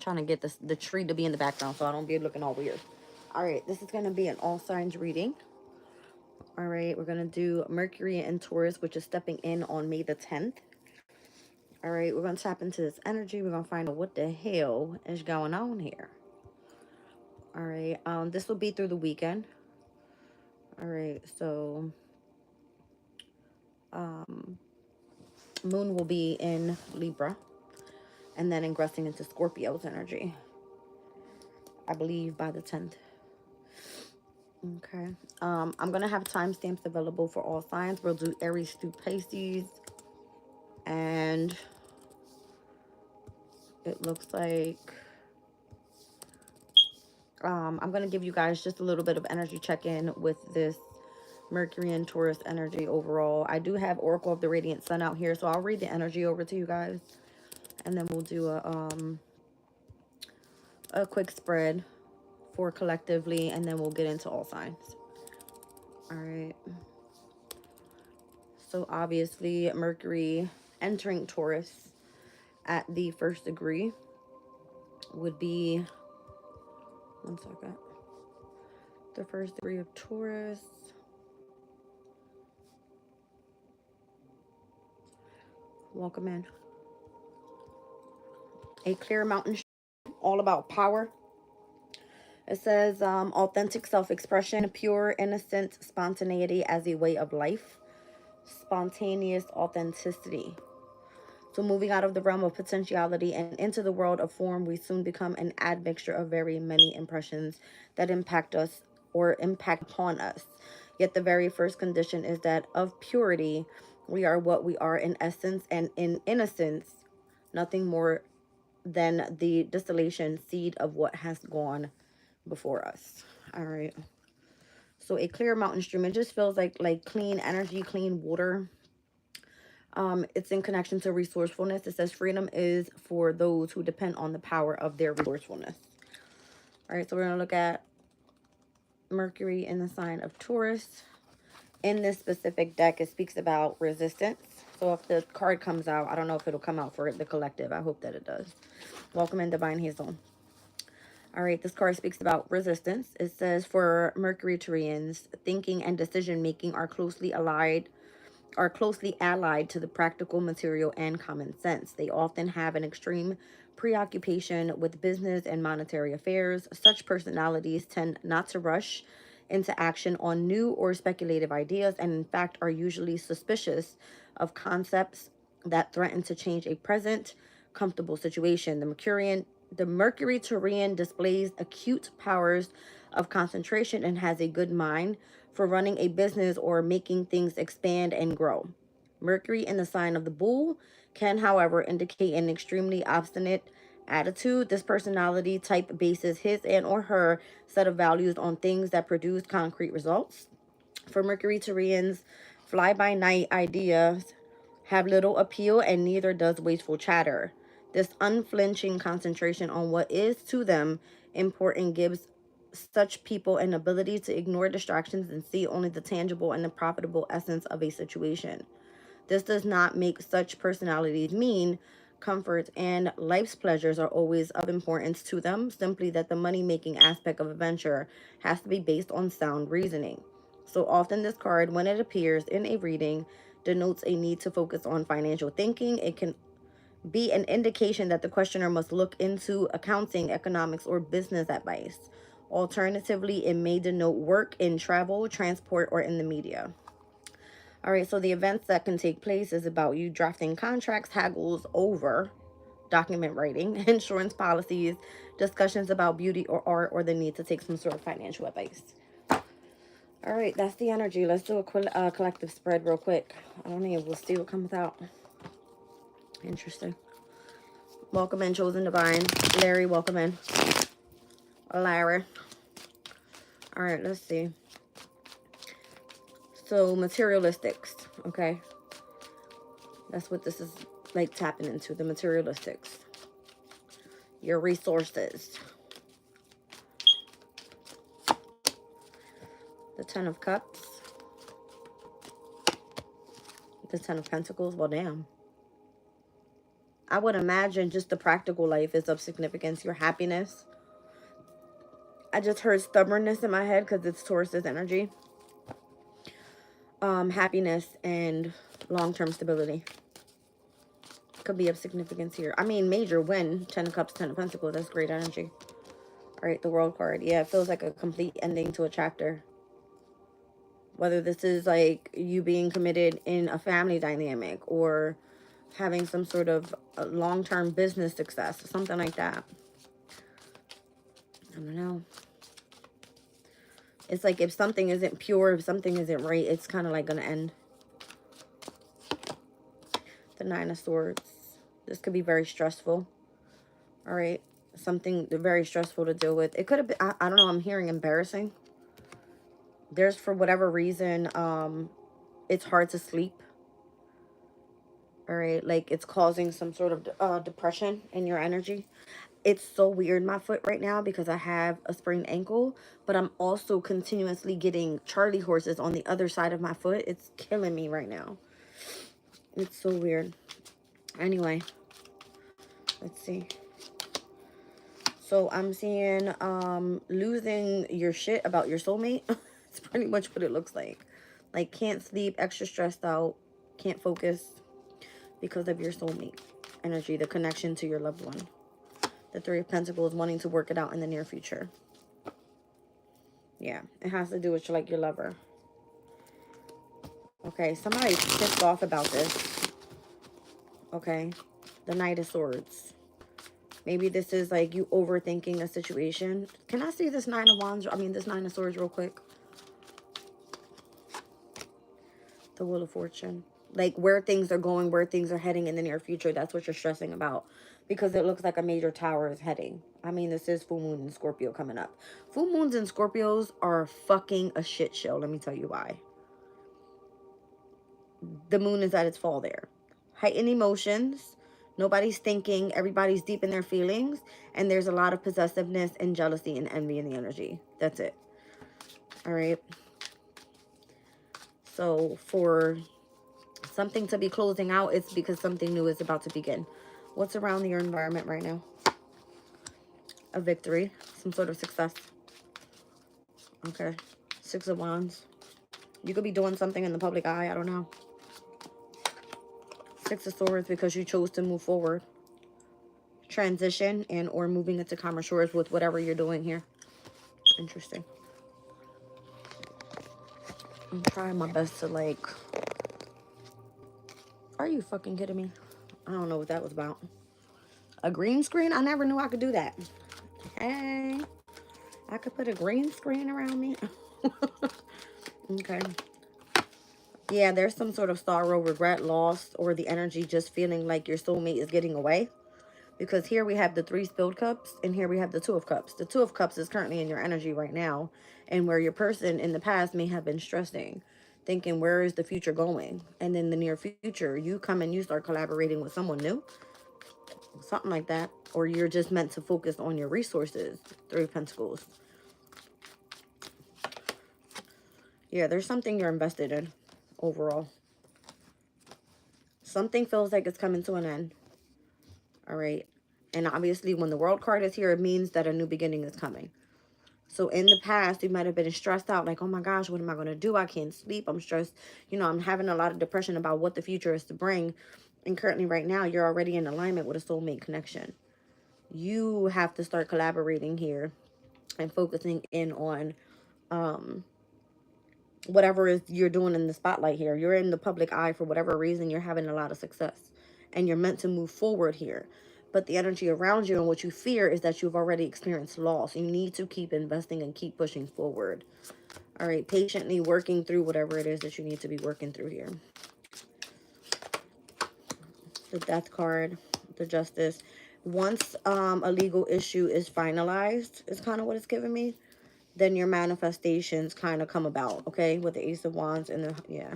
Trying to get the tree to be in the background so I don't be looking all weird. All right, this is going to be an all signs reading. All right, we're going to do Mercury and Taurus, which is stepping in on May the 10th. All right, we're going to tap into this energy. We're going to find out what the hell is going on here. All right, this will be through the weekend. All right, so Moon will be in Libra and then ingressing into Scorpio's energy, I believe, by the 10th. Okay. I'm going to have timestamps available for all signs. We'll do Aries through Pisces. And it looks like I'm going to give you guys just a little bit of energy check-in with this Mercury and Taurus energy overall. I do have Oracle of the Radiant Sun out here, so I'll read the energy over to you guys. And then we'll do a quick spread for collectively, and then we'll get into all signs. All right. So obviously, Mercury entering Taurus at the first degree would be, one second, the first degree of Taurus. Welcome in. A clear mountain, all about power. It says authentic self-expression, pure, innocent spontaneity as a way of life. Spontaneous authenticity. So moving out of the realm of potentiality and into the world of form, we soon become an admixture of very many impressions that impact us or impact upon us. Yet the very first condition is that of purity, we are what we are in essence, and in innocence, nothing more than the distillation seed of what has gone before us. All right. So a clear mountain stream, it just feels like clean energy, clean water. It's in connection to resourcefulness. It says freedom is for those who depend on the power of their resourcefulness. All right, so we're going to look at Mercury in the sign of Taurus. In this specific deck, it speaks about resistance. So if the card comes out, I don't know if it'll come out for the collective. I hope that it does. Welcome in, Divine Hazel. All right, this card speaks about resistance. It says for Mercury Turians, thinking and decision making are closely allied to the practical, material, and common sense. They often have an extreme preoccupation with business and monetary affairs. Such personalities tend not to rush into action on new or speculative ideas, and in fact are usually suspicious of concepts that threaten to change a present comfortable situation. The Mercury Turian displays acute powers of concentration and has a good mind for running a business or making things expand and grow. Mercury in the sign of the Bull can, however, indicate an extremely obstinate attitude. This personality type bases his and or her set of values on things that produce concrete results. For Mercury Turians, fly-by-night ideas have little appeal, and neither does wasteful chatter. This unflinching concentration on what is to them important gives such people an ability to ignore distractions and see only the tangible and the profitable essence of a situation. This does not make such personalities mean. Comfort and life's pleasures are always of importance to them, simply that the money-making aspect of a venture has to be based on sound reasoning. So often this card, when it appears in a reading, denotes a need to focus on financial thinking. It can be an indication that the questioner must look into accounting, economics, or business advice. Alternatively, it may denote work in travel, transport, or in the media. All right, so the events that can take place is about you drafting contracts, haggles over document writing, insurance policies, discussions about beauty or art, or the need to take some sort of financial advice. All right, that's the energy. Let's do a collective spread real quick. I don't know. We'll see what comes out. Interesting. Welcome in, Chosen Divine. Larry, welcome in. Larry. All right, let's see. So, materialistics, okay? That's what this is like tapping into, the materialistics. Your resources. The Ten of Cups. The Ten of Pentacles. Well, damn. I would imagine just the practical life is of significance. Your happiness. I just heard stubbornness in my head because it's Taurus's energy. Happiness and long-term stability could be of significance here. I mean, major win. 10 of Cups, 10 of Pentacles. That's great energy. All right, the World card. Yeah, it feels like a complete ending to a chapter. Whether this is like you being committed in a family dynamic or having some sort of long-term business success, something like that. I don't know. It's like if something isn't pure, if something isn't right, it's kind of like going to end. The Nine of Swords. This could be very stressful. All right. Something very stressful to deal with. It could have been, I don't know, I'm hearing embarrassing. There's, for whatever reason, it's hard to sleep. All right. Like it's causing some sort of depression in your energy. It's so weird, my foot right now, because I have a sprained ankle, but I'm also continuously getting Charlie horses on the other side of my foot. It's killing me right now. It's so weird. Anyway, let's see. So I'm seeing losing your shit about your soulmate. It's pretty much what it looks like. Like can't sleep, extra stressed out, can't focus because of your soulmate energy, the connection to your loved one. The Three of Pentacles, wanting to work it out in the near future. Yeah, it has to do with like your lover. Okay, somebody's pissed off about this. Okay, the Knight of Swords. Maybe this is like you overthinking a situation. Can I see this Nine of Wands? I mean, this Nine of Swords real quick. The Wheel of Fortune. Like where things are going, where things are heading in the near future. That's what you're stressing about. Because it looks like a major tower is heading. I mean, this is full moon and Scorpio coming up. Full moons and Scorpios are fucking a shit show. Let me tell you why. The moon is at its fall there. Heightened emotions. Nobody's thinking. Everybody's deep in their feelings. And there's a lot of possessiveness and jealousy and envy in the energy. That's it. All right. So for something to be closing out, it's because something new is about to begin. What's around your environment right now? A victory. Some sort of success. Okay. Six of Wands. You could be doing something in the public eye. I don't know. Six of Swords because you chose to move forward. Transition and or moving into calmer shores with whatever you're doing here. Interesting. I'm trying my best to like... Are you fucking kidding me? I don't know what that was about. A green screen? I never knew I could do that. Hey. I could put a green screen around me. Okay. Yeah, there's some sort of sorrow, regret, loss, or the energy just feeling like your soulmate is getting away. Because here we have the Three Spilled Cups, and here we have the Two of Cups. The Two of Cups is currently in your energy right now, and where your person in the past may have been stressing, thinking, where is the future going? And in the near future, you come and you start collaborating with someone new. Something like that. Or you're just meant to focus on your resources. Three of Pentacles. Yeah, there's something you're invested in overall. Something feels like it's coming to an end. All right. And obviously, when the World card is here, it means that a new beginning is coming. So in the past, you might have been stressed out. Like, oh my gosh, what am I going to do? I can't sleep. I'm stressed. You know, I'm having a lot of depression about what the future is to bring. And currently right now, you're already in alignment with a soulmate connection. You have to start collaborating here and focusing in on whatever is you're doing in the spotlight here. You're in the public eye for whatever reason. You're having a lot of success. And you're meant to move forward here. But the energy around you and what you fear is that you've already experienced loss. You need to keep investing and keep pushing forward. All right, patiently working through whatever it is that you need to be working through here. The Death card, the Justice. Once a legal issue is finalized, is kind of what it's giving me, then your manifestations kind of come about, okay? With the Ace of Wands and the, yeah.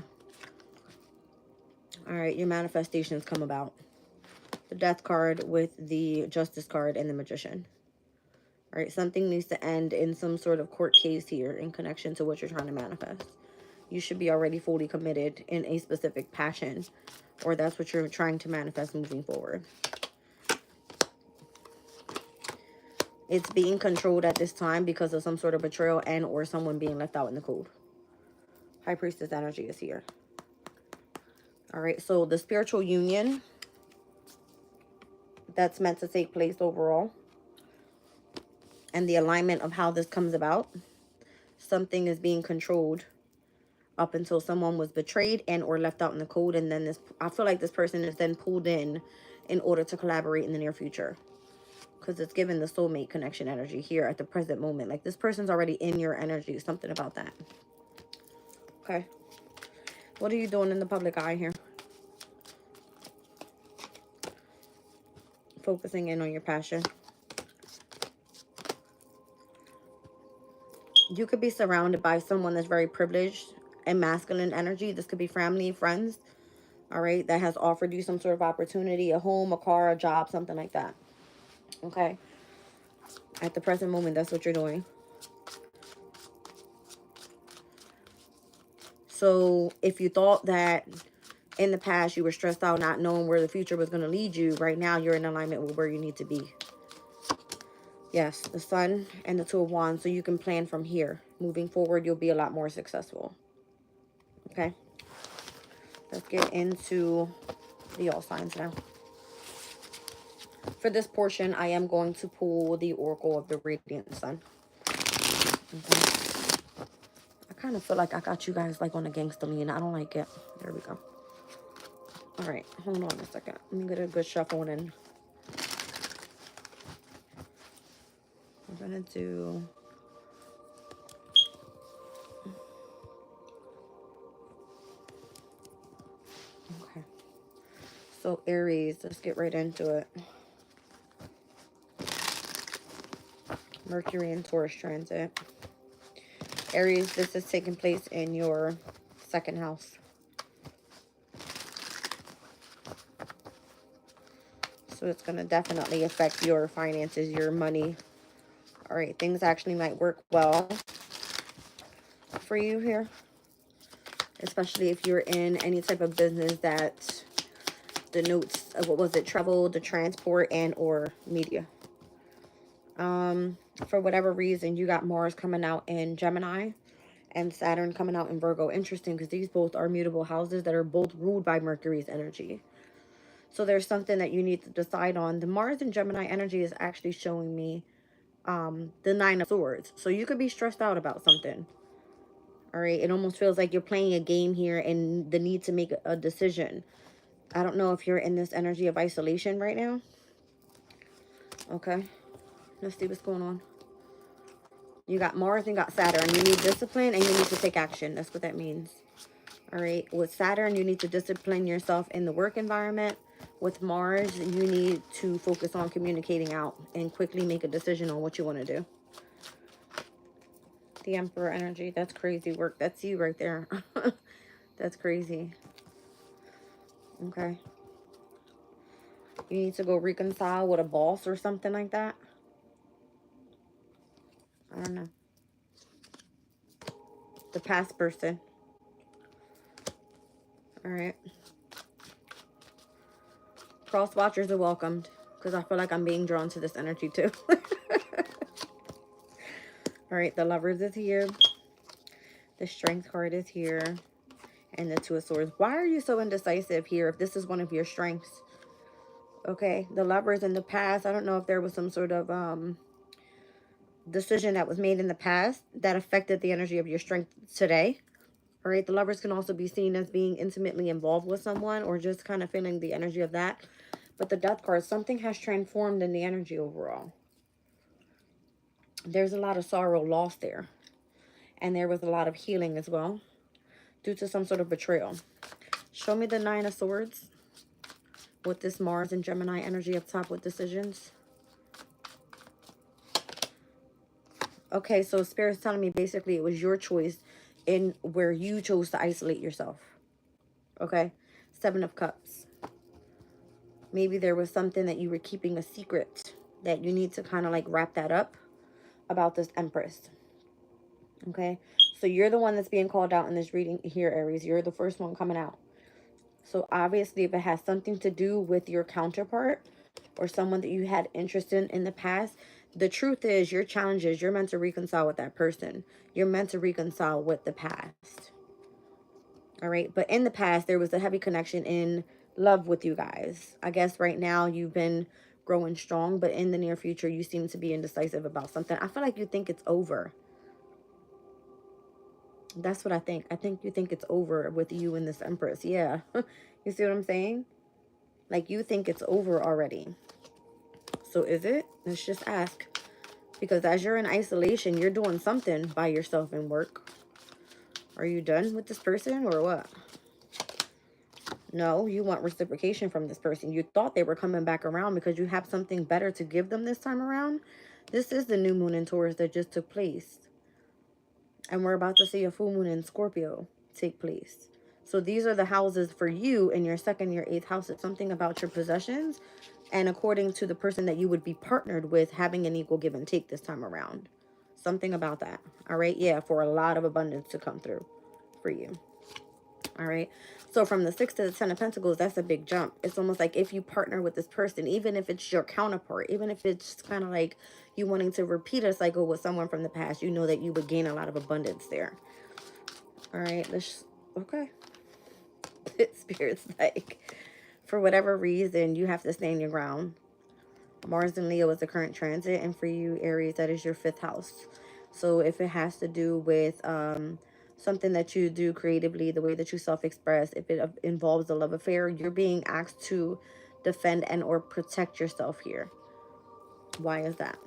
All right, your manifestations come about. The Death card with the Justice card and the Magician. All right, something needs to end in some sort of court case here in connection to what you're trying to manifest. You should be already fully committed in a specific passion, or that's what you're trying to manifest moving forward. It's being controlled at this time because of some sort of betrayal and or someone being left out in the cold. High Priestess energy is here. All right, so the spiritual union that's meant to take place overall and the alignment of how this comes about. Something is being controlled up until someone was betrayed and or left out in the cold, and then I feel like this person is then pulled in order to collaborate in the near future, because it's given the soulmate connection energy here at the present moment. Like this person's already in your energy. Something about that. Okay, what are you doing in the public eye here? Focusing in on your passion. You could be surrounded by someone that's very privileged and masculine energy. This could be family, friends, all right, that has offered you some sort of opportunity, a home, a car, a job, something like that. Okay, at the present moment, that's what you're doing. So if you thought that in the past you were stressed out not knowing where the future was going to lead you, right now you're in alignment with where you need to be. Yes, the Sun and the Two of Wands, so you can plan from here. Moving forward, you'll be a lot more successful. Okay, let's get into the all signs now. For this portion, I am going to pull the Oracle of the Radiant Sun. Okay. I kind of feel like I got you guys like on a gangster lean. I don't like it. There we go. All right, hold on a second. Let me get a good shuffle in. I'm gonna do... Okay. So Aries, let's get right into it. Mercury and Taurus transit. Aries, this is taking place in your second house. So it's going to definitely affect your finances, your money. All right, things actually might work well for you here. Especially if you're in any type of business that denotes, what was it, travel, the transport, and or media. For whatever reason, you got Mars coming out in Gemini and Saturn coming out in Virgo. Interesting, because these both are mutable houses that are both ruled by Mercury's energy. So there's something that you need to decide on. The Mars and Gemini energy is actually showing me the Nine of Swords. So you could be stressed out about something. All right, it almost feels like you're playing a game here and the need to make a decision. I don't know if you're in this energy of isolation right now. Okay, let's see what's going on. You got Mars and got Saturn. You need discipline and you need to take action. That's what that means. All right, with Saturn, you need to discipline yourself in the work environment. With Mars, you need to focus on communicating out and quickly make a decision on what you want to do. The Emperor energy, that's crazy work. That's you right there. That's crazy. Okay. You need to go reconcile with a boss or something like that. I don't know. The past person. All right. Cross watchers are welcomed, because I feel like I'm being drawn to this energy too. All right, the Lovers is here. The Strength card is here. And the Two of Swords. Why are you so indecisive here if this is one of your strengths? Okay, the Lovers in the past. I don't know if there was some sort of decision that was made in the past that affected the energy of your strength today. All right, the Lovers can also be seen as being intimately involved with someone or just kind of feeling the energy of that. But the Death card, something has transformed in the energy overall. There's a lot of sorrow lost there. And there was a lot of healing as well due to some sort of betrayal. Show me the Nine of Swords with this Mars and Gemini energy up top with decisions. Okay, so Spirit's telling me basically it was your choice in where you chose to isolate yourself. Okay, Seven of Cups. Maybe there was something that you were keeping a secret that you need to kind of like wrap that up about this Empress. Okay, so you're the one that's being called out in this reading here, Aries. You're the first one coming out. So obviously, if it has something to do with your counterpart or someone that you had interest in the past, the truth is, your challenges, you're meant to reconcile with that person. You're meant to reconcile with the past. All right. But in the past, there was a heavy connection in love with you guys. I guess right now you've been growing strong, but in the near future, you seem to be indecisive about something. I feel like you think it's over. That's what I think. I think you think it's over with you and this Empress. Yeah. You see what I'm saying? Like, you think it's over already. So is it? Let's just ask. Because as you're in isolation, you're doing something by yourself in work. Are you done with this person or what? No, you want reciprocation from this person. You thought they were coming back around because you have something better to give them this time around. This is the new moon in Taurus that just took place. And we're about to see a full moon in Scorpio take place. So these are the houses for you in your second, your eighth house. It's something about your possessions. And according to the person that you would be partnered with, having an equal give and take this time around. Something about that. All right. Yeah. For a lot of abundance to come through for you. All right. So from the 6 to the 10 of Pentacles, that's a big jump. It's almost like if you partner with this person, even if it's your counterpart, even if it's kind of like you wanting to repeat a cycle with someone from the past, you know that you would gain a lot of abundance there. All right. Okay. Spirit's like, for whatever reason, you have to stand your ground. Mars and Leo is the current transit. And for you, Aries, that is your 5th house. So if it has to do with something that you do creatively, the way that you self-express, if it involves a love affair, you're being asked to defend and or protect yourself here. Why is that?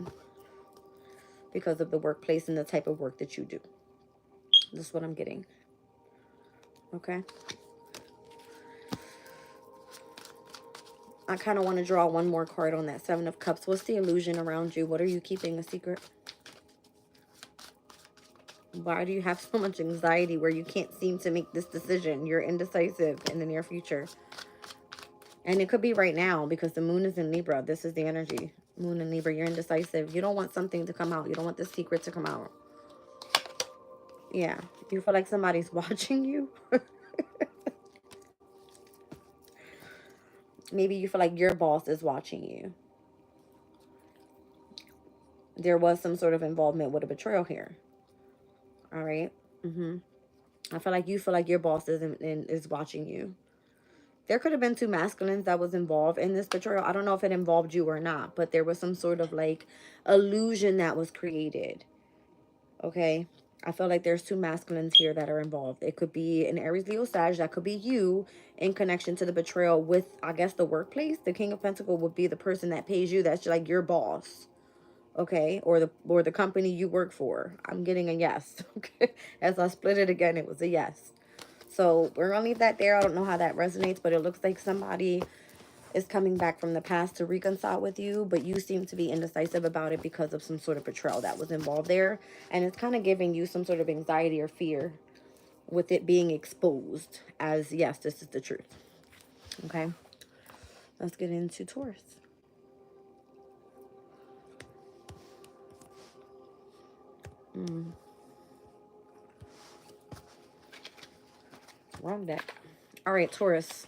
Because of the workplace and the type of work that you do. This is what I'm getting. Okay. I kind of want to draw one more card on that 7 of Cups. What's the illusion around you? What are you keeping a secret? Why do you have so much anxiety where you can't seem to make this decision? You're indecisive in the near future. And it could be right now because the moon is in Libra. This is the energy. Moon in Libra. You're indecisive. You don't want something to come out. You don't want the secret to come out. Yeah. You feel like somebody's watching you. Maybe you feel like your boss is watching you. There was some sort of involvement with a betrayal here. All right. I feel like you feel like your boss is watching you. There could have been 2 masculines that was involved in this betrayal. I don't know if it involved you or not, but there was some sort of like illusion that was created. Okay. I feel like there's 2 masculines here that are involved. It could be an Aries, Leo, Sag. That could be you in connection to the betrayal with, I guess, the workplace. The King of Pentacles would be the person that pays you. That's like your boss. Okay. Or the company you work for. I'm getting a yes. Okay. As I split it again, it was a yes. So we're going to leave that there. I don't know how that resonates, but it looks like somebody is coming back from the past to reconcile with you, but you seem to be indecisive about it because of some sort of betrayal that was involved there. And it's kind of giving you some sort of anxiety or fear with it being exposed as, yes, this is the truth. Okay. Let's get into Taurus. Wrong deck. All right, Taurus.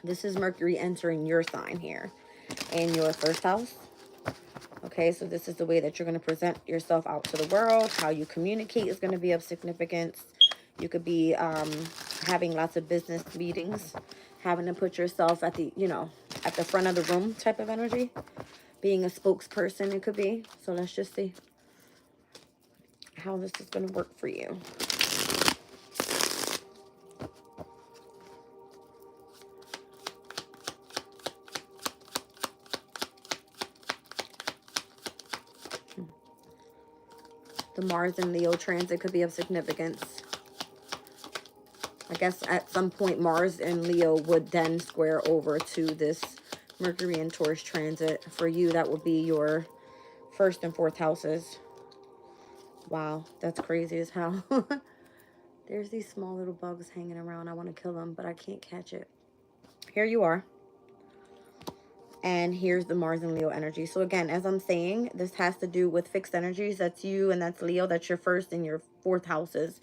This is Mercury entering your sign here in your 1st house. Okay, so this is the way that you're going to present yourself out to the world. How you communicate is going to be of significance. You could be having lots of business meetings, having to put yourself at the, at the front of the room type of energy. Being a spokesperson, it could be. So let's just see how this is going to work for you. The Mars and Leo transit could be of significance. I guess at some point Mars and Leo would then square over to this Mercury and Taurus transit. For you, that would be your 1st and 4th houses. Wow, that's crazy as hell. There's these small little bugs hanging around. I want to kill them, but I can't catch it. Here you are. And here's the Mars and Leo energy. So again, as I'm saying, this has to do with fixed energies. That's you and that's Leo. That's your 1st and your 4th houses.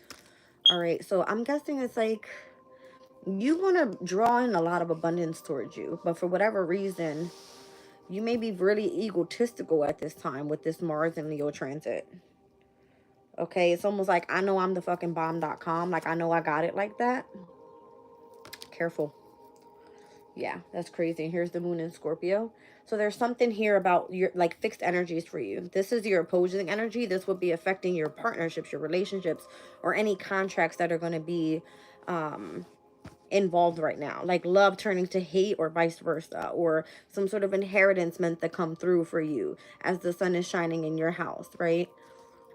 All right. So I'm guessing it's like you want to draw in a lot of abundance towards you. But for whatever reason, You may be really egotistical at this time with this Mars and Leo transit. Okay, it's almost like, I know I'm the fucking bomb.com. Like, I know I got it like that. Careful. Yeah, that's crazy. Here's the moon in Scorpio. So there's something here about your, like, fixed energies for you. This is your opposing energy. This would be affecting your partnerships, your relationships, or any contracts that are going to be involved right now, like love turning to hate or vice versa, or some sort of inheritance meant to come through for you as the sun is shining in your house, right?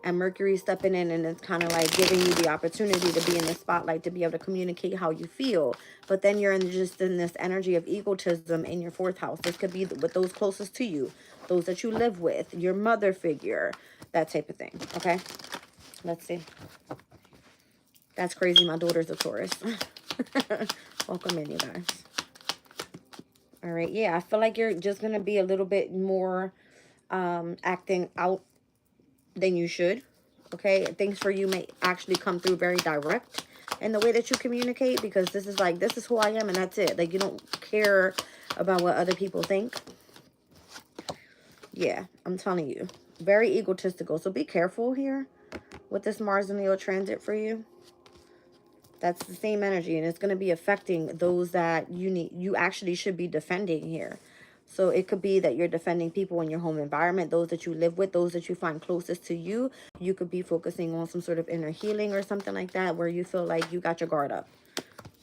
And Mercury stepping in, and it's kind of like giving you the opportunity to be in the spotlight, to be able to communicate how you feel. But then you're just in this energy of egotism in your fourth house. This could be with those closest to you, those that you live with, your mother figure, that type of thing. Okay, let's see. That's crazy. My daughter's a Taurus. Welcome in, you guys. All right. Yeah, I feel like you're just going to be a little bit more acting out than you should. Okay. Things for you may actually come through very direct in the way that you communicate, because this is like, this is who I am and that's it. Like, you don't care about what other people think. Yeah, I'm telling you. Very egotistical. So be careful here with this Mars and Leo transit for you. That's the same energy, and it's going to be affecting those that you actually should be defending here. So it could be that you're defending people in your home environment, those that you live with, those that you find closest to you. You could be focusing on some sort of inner healing or something like that, where you feel like you got your guard up.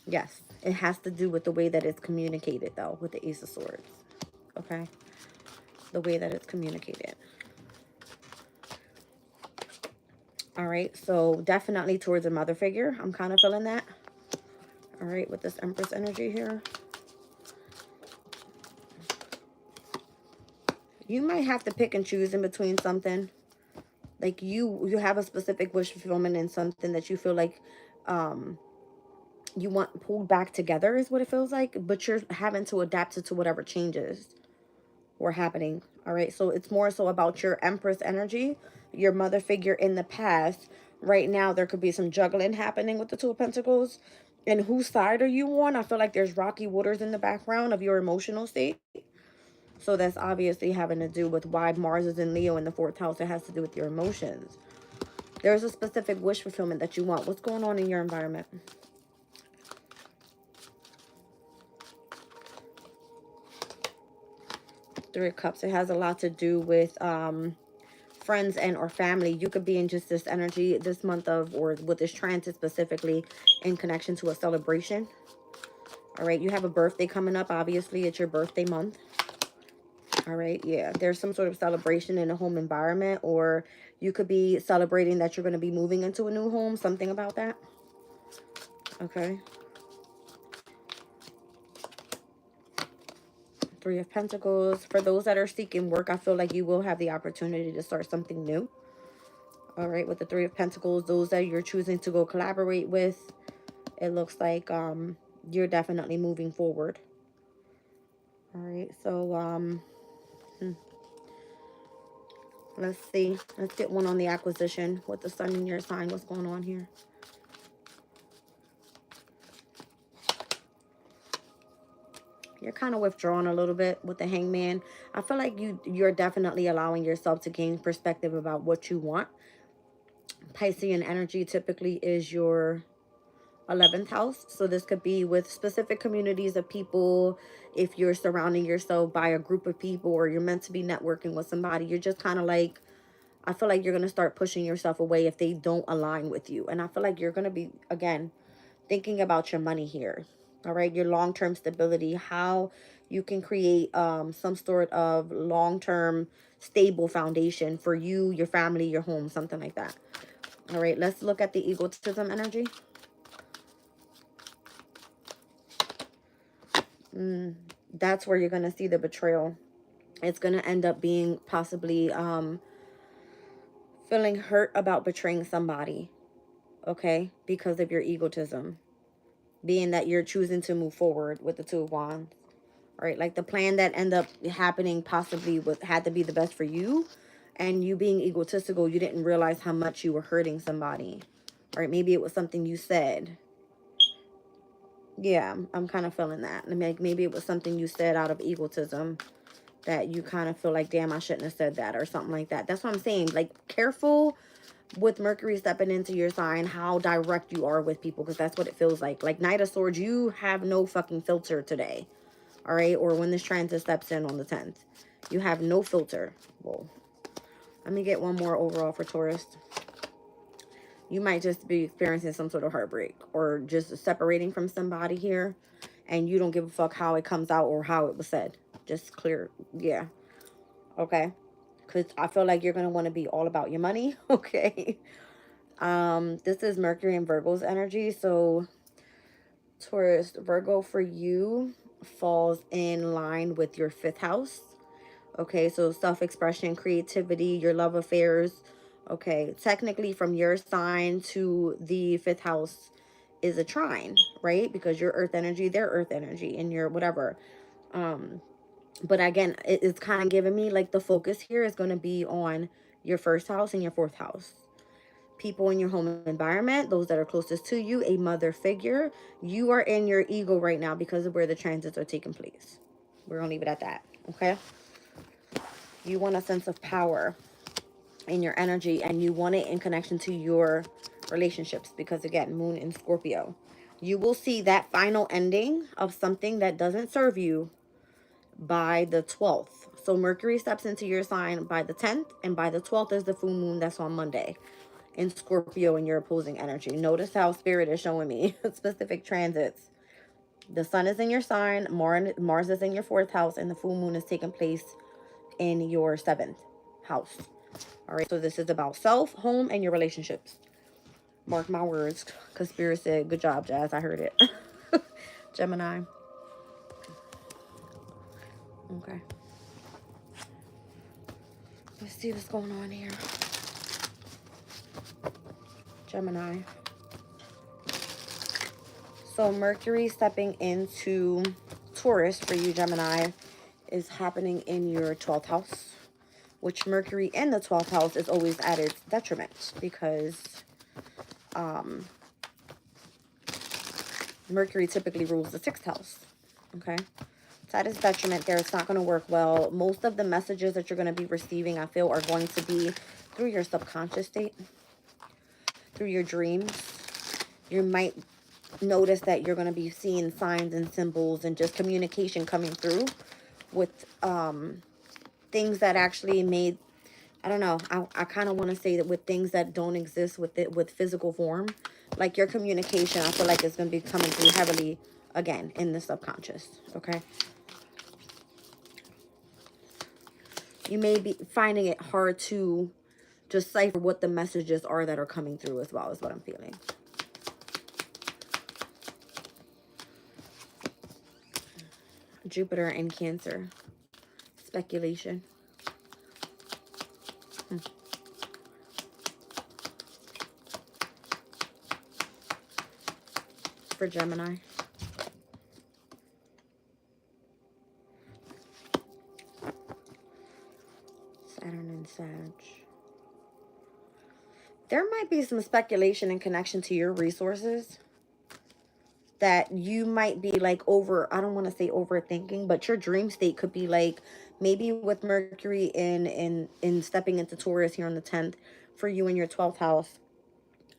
Yes, it has to do with the way that it's communicated, though, with the Ace of Swords. Okay, the way that it's communicated. All right, so definitely towards a mother figure. I'm kind of feeling that. All right, with this Empress energy here. You might have to pick and choose in between something. Like you have a specific wish fulfillment in something that you feel like you want pulled back together is what it feels like. But you're having to adapt it to whatever changes were happening. All right, so it's more so about your Empress energy, your mother figure in the past. Right now, there could be some juggling happening with the Two of Pentacles. And whose side are you on? I feel like there's rocky waters in the background of your emotional state. So that's obviously having to do with why Mars is in Leo in the fourth house. It has to do with your emotions. There's a specific wish fulfillment that you want. What's going on in your environment? Three of Cups. It has a lot to do with friends and or family. You could be in just this energy this month of, or with this transit specifically, in connection to a celebration. All right, you have a birthday coming up. Obviously, it's your birthday month. All right, yeah, there's some sort of celebration in a home environment, or you could be celebrating that you're going to be moving into a new home, something about that. Okay. Three of Pentacles. For those that are seeking work, I feel like you will have the opportunity to start something new. All right, with the Three of Pentacles, those that you're choosing to go collaborate with, it looks like you're definitely moving forward. All right, so let's see. Let's get one on the acquisition with the sun in your sign. What's going on here? You're kind of withdrawn a little bit with the Hangman. I feel like you're definitely allowing yourself to gain perspective about what you want. Piscean energy typically is your 11th house. So this could be with specific communities of people. If you're surrounding yourself by a group of people, or you're meant to be networking with somebody, you're just kind of like, I feel like you're going to start pushing yourself away if they don't align with you. And I feel like you're going to be, again, thinking about your money here. All right, your long-term stability, how you can create some sort of long-term stable foundation for you, your family, your home, something like that. All right, let's look at the egotism energy. That's where you're going to see the betrayal. It's going to end up being possibly feeling hurt about betraying somebody, okay, because of your egotism, being that you're choosing to move forward with the Two of Wands. All right, like the plan that ended up happening possibly had to be the best for you, and you being egotistical, you didn't realize how much you were hurting somebody. All right, maybe it was something you said. Yeah, I'm kind of feeling that. Maybe it was something you said out of egotism that you kind of feel like, damn, I shouldn't have said that or something like that. That's what I'm saying. Like, careful with Mercury stepping into your sign, how direct you are with people, because that's what it feels like. Like Knight of Swords, you have no fucking filter today, all right? Or when this transit steps in on the 10th, you have no filter. Whoa. Let me get one more overall for Taurus. You might just be experiencing some sort of heartbreak or just separating from somebody here, and you don't give a fuck how it comes out or how it was said. Just clear, yeah, okay? Because I feel like you're going to want to be all about your money, okay? This is Mercury and Virgo's energy. So Taurus, Virgo for you falls in line with your 5th house. Okay, so self-expression, creativity, your love affairs. Okay, technically from your sign to the 5th house is a trine, right? Because your earth energy, their earth energy, and your whatever. But again, it's kind of giving me like the focus here is going to be on your 1st house and your 4th house. People in your home environment, those that are closest to you, a mother figure. You are in your ego right now because of where the transits are taking place. We're going to leave it at that, okay? You want a sense of power in your energy, and you want it in connection to your relationships because, again, Moon in Scorpio. You will see that final ending of something that doesn't serve you by the 12th. So Mercury steps into your sign by the 10th, and by the 12th is the full moon. That's on Monday in Scorpio in your opposing energy. Notice how Spirit is showing me specific transits. The sun is in your sign, Mars is in your 4th house, and the full moon is taking place in your 7th house. All right, so this is about self, home, and your relationships. Mark my words, because Spirit said, good job, Jazz. I heard it. Gemini. Okay. Let's see what's going on here. Gemini. So Mercury stepping into Taurus for you, Gemini, is happening in your 12th house, which Mercury in the 12th house is always at its detriment because Mercury typically rules the 6th house, okay? It's at its detriment there. It's not going to work well. Most of the messages that you're going to be receiving, I feel, are going to be through your subconscious state, through your dreams. You might notice that you're going to be seeing signs and symbols and just communication coming through with things that actually made, I don't know, I kind of want to say that with things that don't exist with physical form, like your communication, I feel like it's going to be coming through heavily again in the subconscious, okay? You may be finding it hard to decipher what the messages are that are coming through as well, is what I'm feeling. Jupiter in Cancer. Speculation. For Gemini. Saturn and Sag. There might be some speculation in connection to your resources that you might be like I don't want to say overthinking, but your dream state could be like maybe with Mercury in stepping into Taurus here on the 10th for you in your 12th house.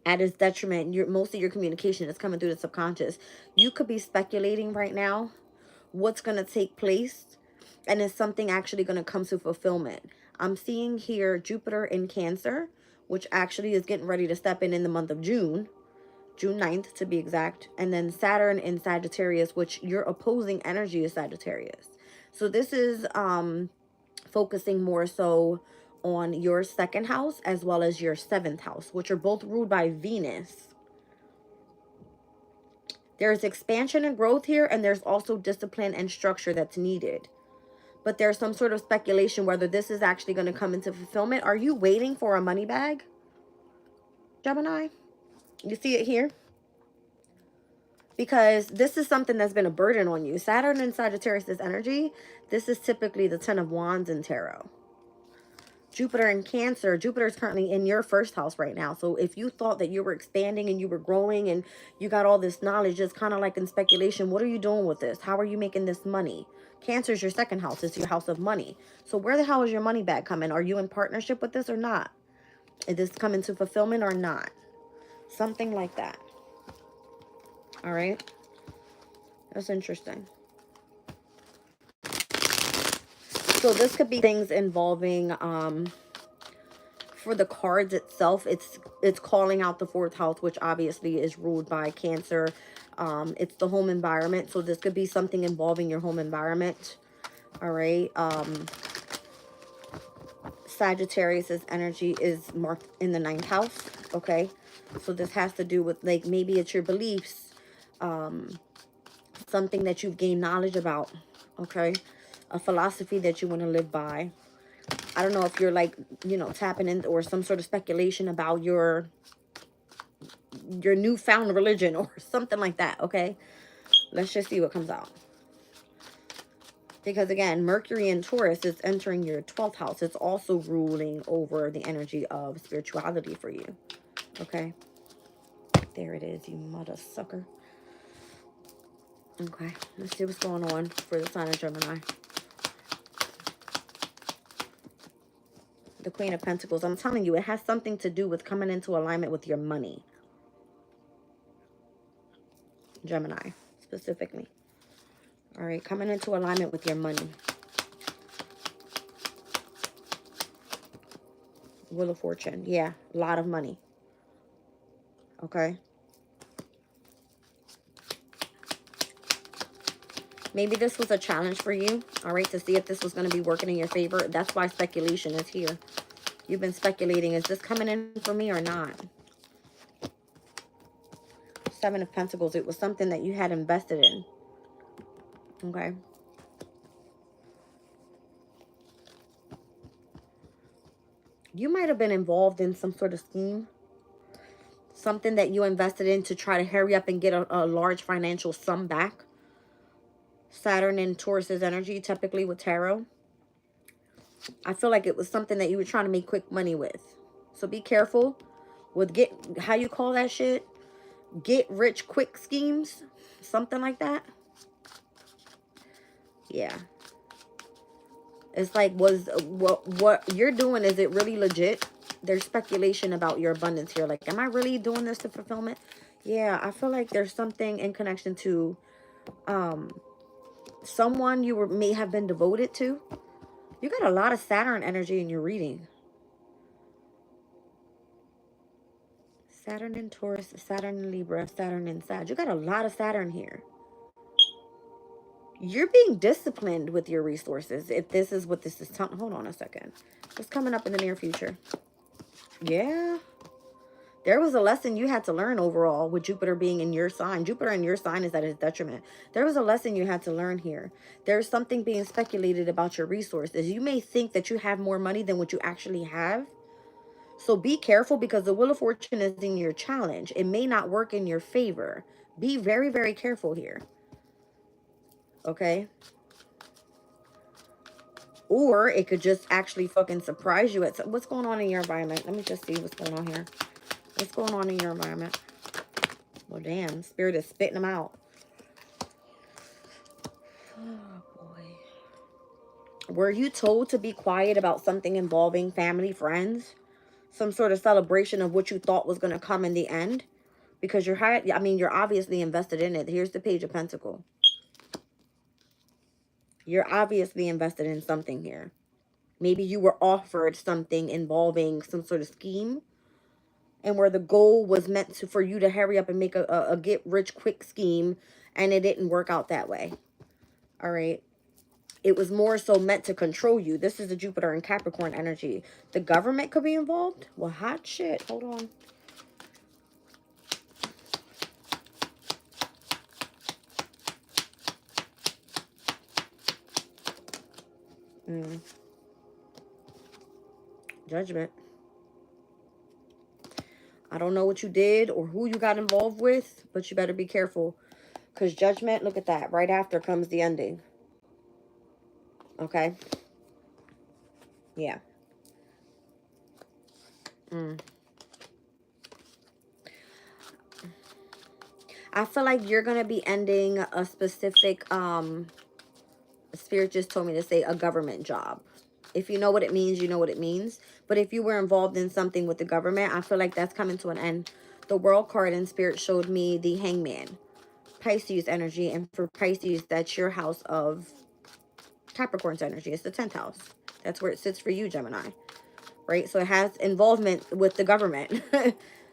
At its detriment, most of your communication is coming through the subconscious. You could be speculating right now what's going to take place, and is something actually going to come to fulfillment. I'm seeing here Jupiter in Cancer, which actually is getting ready to step in the month of June 9th to be exact, and then Saturn in Sagittarius, which your opposing energy is Sagittarius. So this is focusing more so on your 2nd house as well as your 7th house, which are both ruled by Venus. There's expansion and growth here, and there's also discipline and structure that's needed. But there's some sort of speculation whether this is actually going to come into fulfillment. Are you waiting for a money bag, Gemini? You see it here? Because this is something that's been a burden on you. Saturn and Sagittarius' energy, this is typically the 10 of Wands in tarot. Jupiter in Cancer. Jupiter is currently in your first house right now. So if you thought that you were expanding and you were growing and you got all this knowledge, it's kind of like in speculation. What are you doing with this? How are you making this money? Cancer is your second house. It's your house of money. So where the hell is your money back coming? Are you in partnership with this or not? Is this coming to fulfillment or not? Something like that. All right. That's interesting. So this could be things involving, for the cards itself, it's calling out the fourth house, which obviously is ruled by Cancer. It's the home environment. So this could be something involving your home environment. All right. Sagittarius's energy is marked in the 9th house. Okay. So this has to do with, like, maybe it's your beliefs, something that you've gained knowledge about. Okay. A philosophy that you want to live by. I don't know if you're, like, you know, tapping into, or some sort of speculation about your newfound religion or something like that. Okay, let's just see what comes out. Because again, Mercury in Taurus is entering your 12th house. It's also ruling over the energy of spirituality for you. Okay, there it is, you mother sucker. Okay, let's see what's going on for the sign of Gemini. The Queen of Pentacles. I'm telling you, it has something to do with coming into alignment with your money. Gemini, specifically. All right, coming into alignment with your money. Wheel of Fortune. Yeah, a lot of money. Okay. Maybe this was a challenge for you, all right, to see if this was going to be working in your favor. That's why speculation is here. You've been speculating. Is this coming in for me or not? 7 of Pentacles. It was something that you had invested in. Okay. You might have been involved in some sort of scheme. Something that you invested in to try to hurry up and get a large financial sum back. Saturn and Taurus's energy, typically with tarot. I feel like it was something that you were trying to make quick money with. So be careful with how you call that shit? Get rich quick schemes. Something like that. Yeah. It's like, what you're doing, is it really legit? There's speculation about your abundance here. Like, am I really doing this to fulfillment? Yeah, I feel like there's something in connection to someone you may have been devoted to. You got a lot of Saturn energy in your reading. Saturn in Taurus, Saturn in Libra, Saturn in Sag. You got a lot of Saturn here. You're being disciplined with your resources. If this is what this is telling. Hold on a second. What's coming up in the near future? Yeah. There was a lesson you had to learn overall with Jupiter being in your sign. Jupiter in your sign is at his detriment. There was a lesson you had to learn here. There's something being speculated about your resources. You may think that you have more money than what you actually have. So be careful, because the Wheel of Fortune is in your challenge. It may not work in your favor. Be very, very careful here. Okay? Or it could just actually fucking surprise you. What's going on in your environment? Let me just see what's going on here. What's going on in your environment? Well, damn. Spirit is spitting them out. Oh, boy. Were you told to be quiet about something involving family, friends? Some sort of celebration of what you thought was going to come in the end? Because you're obviously invested in it. Here's the Page of Pentacles. You're obviously invested in something here. Maybe you were offered something involving some sort of scheme, and where the goal was meant for you to hurry up and make a get rich quick scheme, and it didn't work out that way. All right. It was more so meant to control you. This is the Jupiter and Capricorn energy. The government could be involved. Well, hot shit. Hold on. Judgment. I don't know what you did or who you got involved with, but you better be careful. Because Judgment, look at that. Right after comes the ending. Okay? Yeah. Mm. I feel like you're going to be ending a specific, Spirit just told me to say a government job. If you know what it means, you know what it means. But if you were involved in something with the government, I feel like that's coming to an end. The World card in Spirit showed me the Hangman, Pisces energy. And for Pisces, that's your house of Capricorn's energy. It's the 10th house. That's where it sits for you, Gemini. Right? So it has involvement with the government.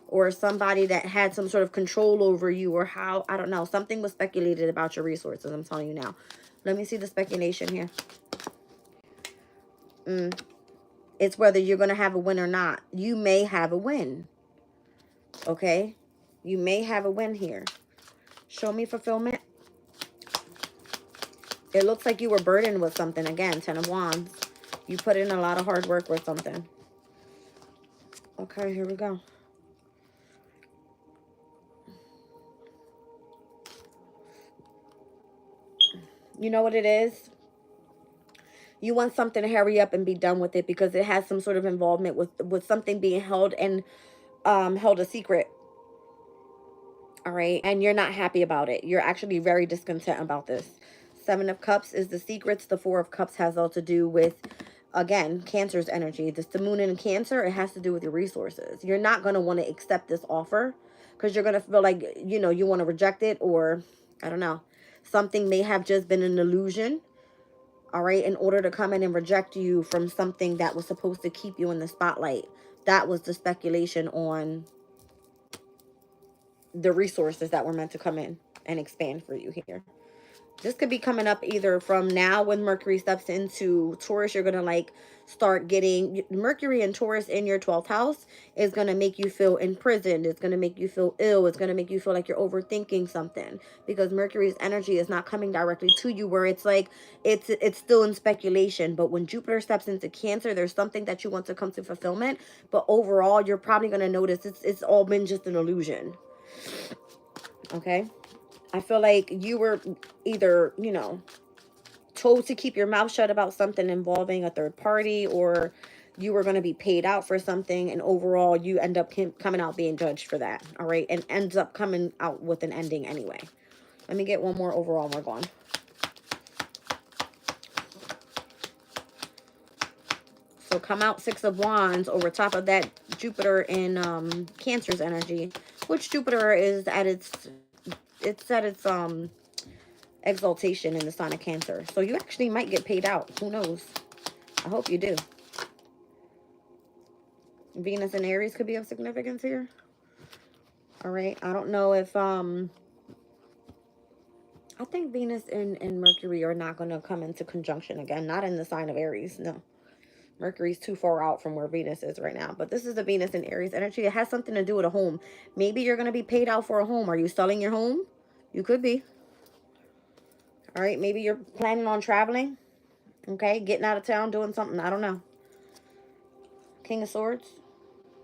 Or somebody that had some sort of control over you, or how, I don't know. Something was speculated about your resources. I'm telling you now. Let me see the speculation here. It's whether you're going to have a win or not. You may have a win. Okay? You may have a win here. Show me fulfillment. It looks like you were burdened with something. Again, 10 of Wands. You put in a lot of hard work with something. Okay, here we go. You know what it is? You want something to hurry up and be done with it because it has some sort of involvement with something being held and held a secret. All right. And you're not happy about it. You're actually very discontent about this. 7 of Cups is the secrets. The 4 of Cups has all to do with, again, Cancer's energy. This the moon in Cancer, it has to do with your resources. You're not going to want to accept this offer because you're going to feel like, you know, you want to reject it, or I don't know. Something may have just been an illusion. All right, in order to come in and reject you from something that was supposed to keep you in the spotlight. That was the speculation on the resources that were meant to come in and expand for you here. This could be coming up either from now when Mercury steps into Taurus. You're going to like start getting Mercury and Taurus in your 12th house is going to make you feel imprisoned. It's going to make you feel ill. It's going to make you feel like you're overthinking something because Mercury's energy is not coming directly to you, where it's like it's still in speculation. But when Jupiter steps into Cancer, there's something that you want to come to fulfillment. But overall, you're probably going to notice it's all been just an illusion. Okay. I feel like you were either, you know, told to keep your mouth shut about something involving a third party, or you were going to be paid out for something, and overall you end up coming out being judged for that. All right. And ends up coming out with an ending anyway. Let me get one more overall and we're gone. So come out 6 of Wands over top of that Jupiter in Cancer's energy, which Jupiter is at its exaltation in the sign of Cancer. So you actually might get paid out. Who knows? I hope you do. Venus and Aries could be of significance here. All right. I don't know if I think Venus and Mercury are not going to come into conjunction again. Not in the sign of Aries. No. Mercury's too far out from where Venus is right now. But this is the Venus and Aries energy. It has something to do with a home. Maybe you're going to be paid out for a home. Are you selling your home? You could be. All right. Maybe you're planning on traveling. Okay. Getting out of town, doing something. I don't know. King of Swords.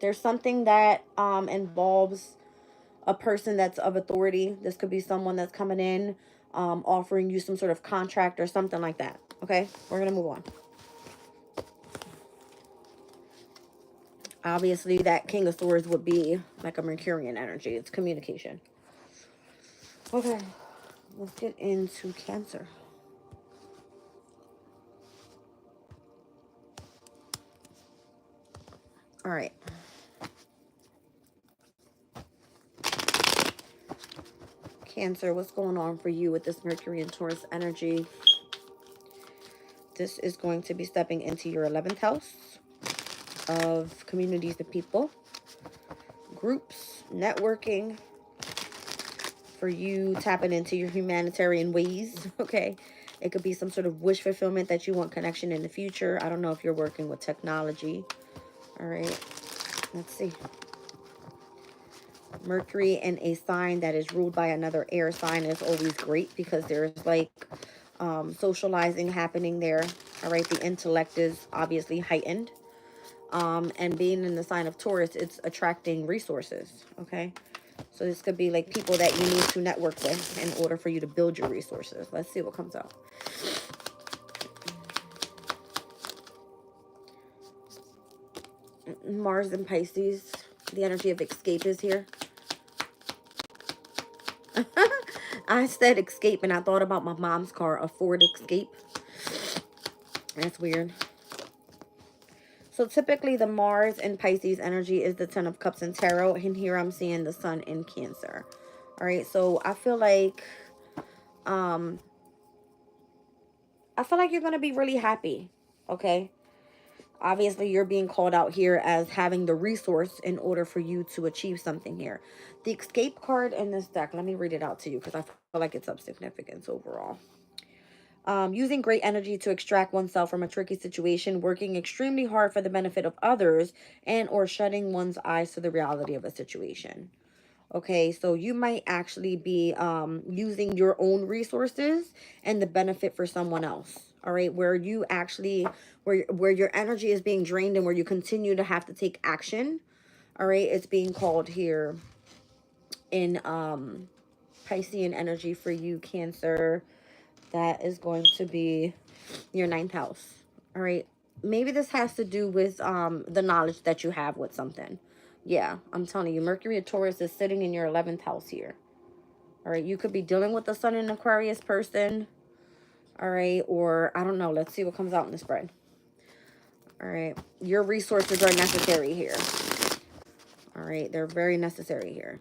There's something that involves a person that's of authority. This could be someone that's coming in, offering you some sort of contract or something like that. Okay. We're going to move on. Obviously, that King of Swords would be like a Mercurian energy. It's communication. Okay. Let's get into Cancer. All right. Cancer, what's going on for you with this Mercury and Taurus energy? This is going to be stepping into your 11th house of communities of people, groups, networking, for you tapping into your humanitarian ways. Okay. It could be some sort of wish fulfillment that you want connection in the future. I don't know if you're working with technology. All right. Let's see. Mercury in a sign that is ruled by another air sign is always great because there's like socializing happening there. All right. The intellect is obviously heightened. And being in the sign of Taurus, it's attracting resources. Okay. So this could be like people that you need to network with in order for you to build your resources. Let's see what comes out. Mars and Pisces. The energy of escape is here. I said escape and I thought about my mom's car, a Ford Escape. That's weird. So typically the Mars and Pisces energy is the Ten of Cups in Tarot. And here I'm seeing the Sun in Cancer. All right. So I feel like you're going to be really happy. Okay. Obviously, you're being called out here as having the resource in order for you to achieve something here. The escape card in this deck, let me read it out to you because I feel like it's of significance overall. Using great energy to extract oneself from a tricky situation, working extremely hard for the benefit of others, and or shutting one's eyes to the reality of a situation. Okay, so you might actually be using your own resources and the benefit for someone else. All right, where you actually, where your energy is being drained and where you continue to have to take action. All right, it's being called here in Piscean energy for you, Cancer. That is going to be your 9th house. All right, maybe this has to do with the knowledge that you have with something. Yeah, I'm telling you, Mercury and Taurus is sitting in your 11th house here. All right, you could be dealing with the Sun in Aquarius person. All right, or I don't know. Let's see what comes out in the spread. All right, your resources are necessary here. All right, they're very necessary here.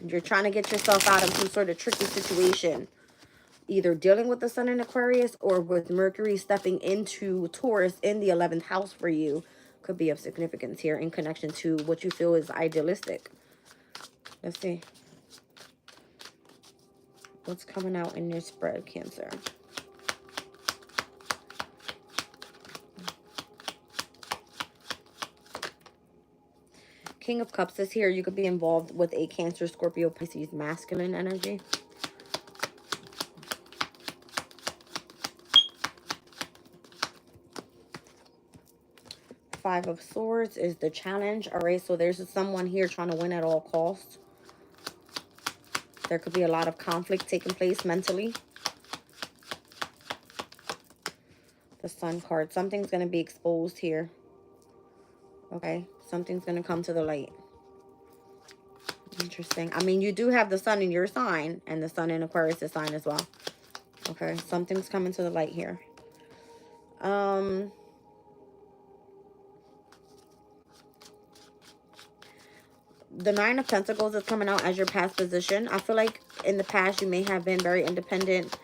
You're trying to get yourself out of some sort of tricky situation, either dealing with the Sun in Aquarius or with Mercury stepping into Taurus in the 11th house for you. Could be of significance here in connection to what you feel is idealistic. Let's see. What's coming out in your spread, Cancer? King of Cups is here. You could be involved with a Cancer, Scorpio, Pisces, masculine energy. Five of Swords is the challenge. All right, so there's someone here trying to win at all costs. There could be a lot of conflict taking place mentally. The Sun card. Something's going to be exposed here. Okay, something's going to come to the light. Interesting. I mean, you do have the Sun in your sign and the Sun in Aquarius' sign as well. Okay, something's coming to the light here. The Nine of Pentacles is coming out as your past position. I feel like in the past you may have been very independent,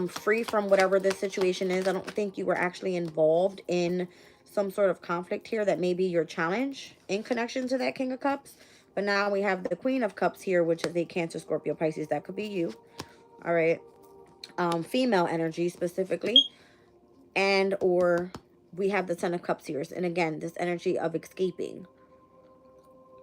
free from whatever this situation is. I don't think you were actually involved in some sort of conflict here that may be your challenge in connection to that King of Cups. But now we have the Queen of Cups here, which is a Cancer, Scorpio, Pisces. That could be you. All right. Female energy specifically. And or we have the Ten of Cups here. And again, this energy of escaping.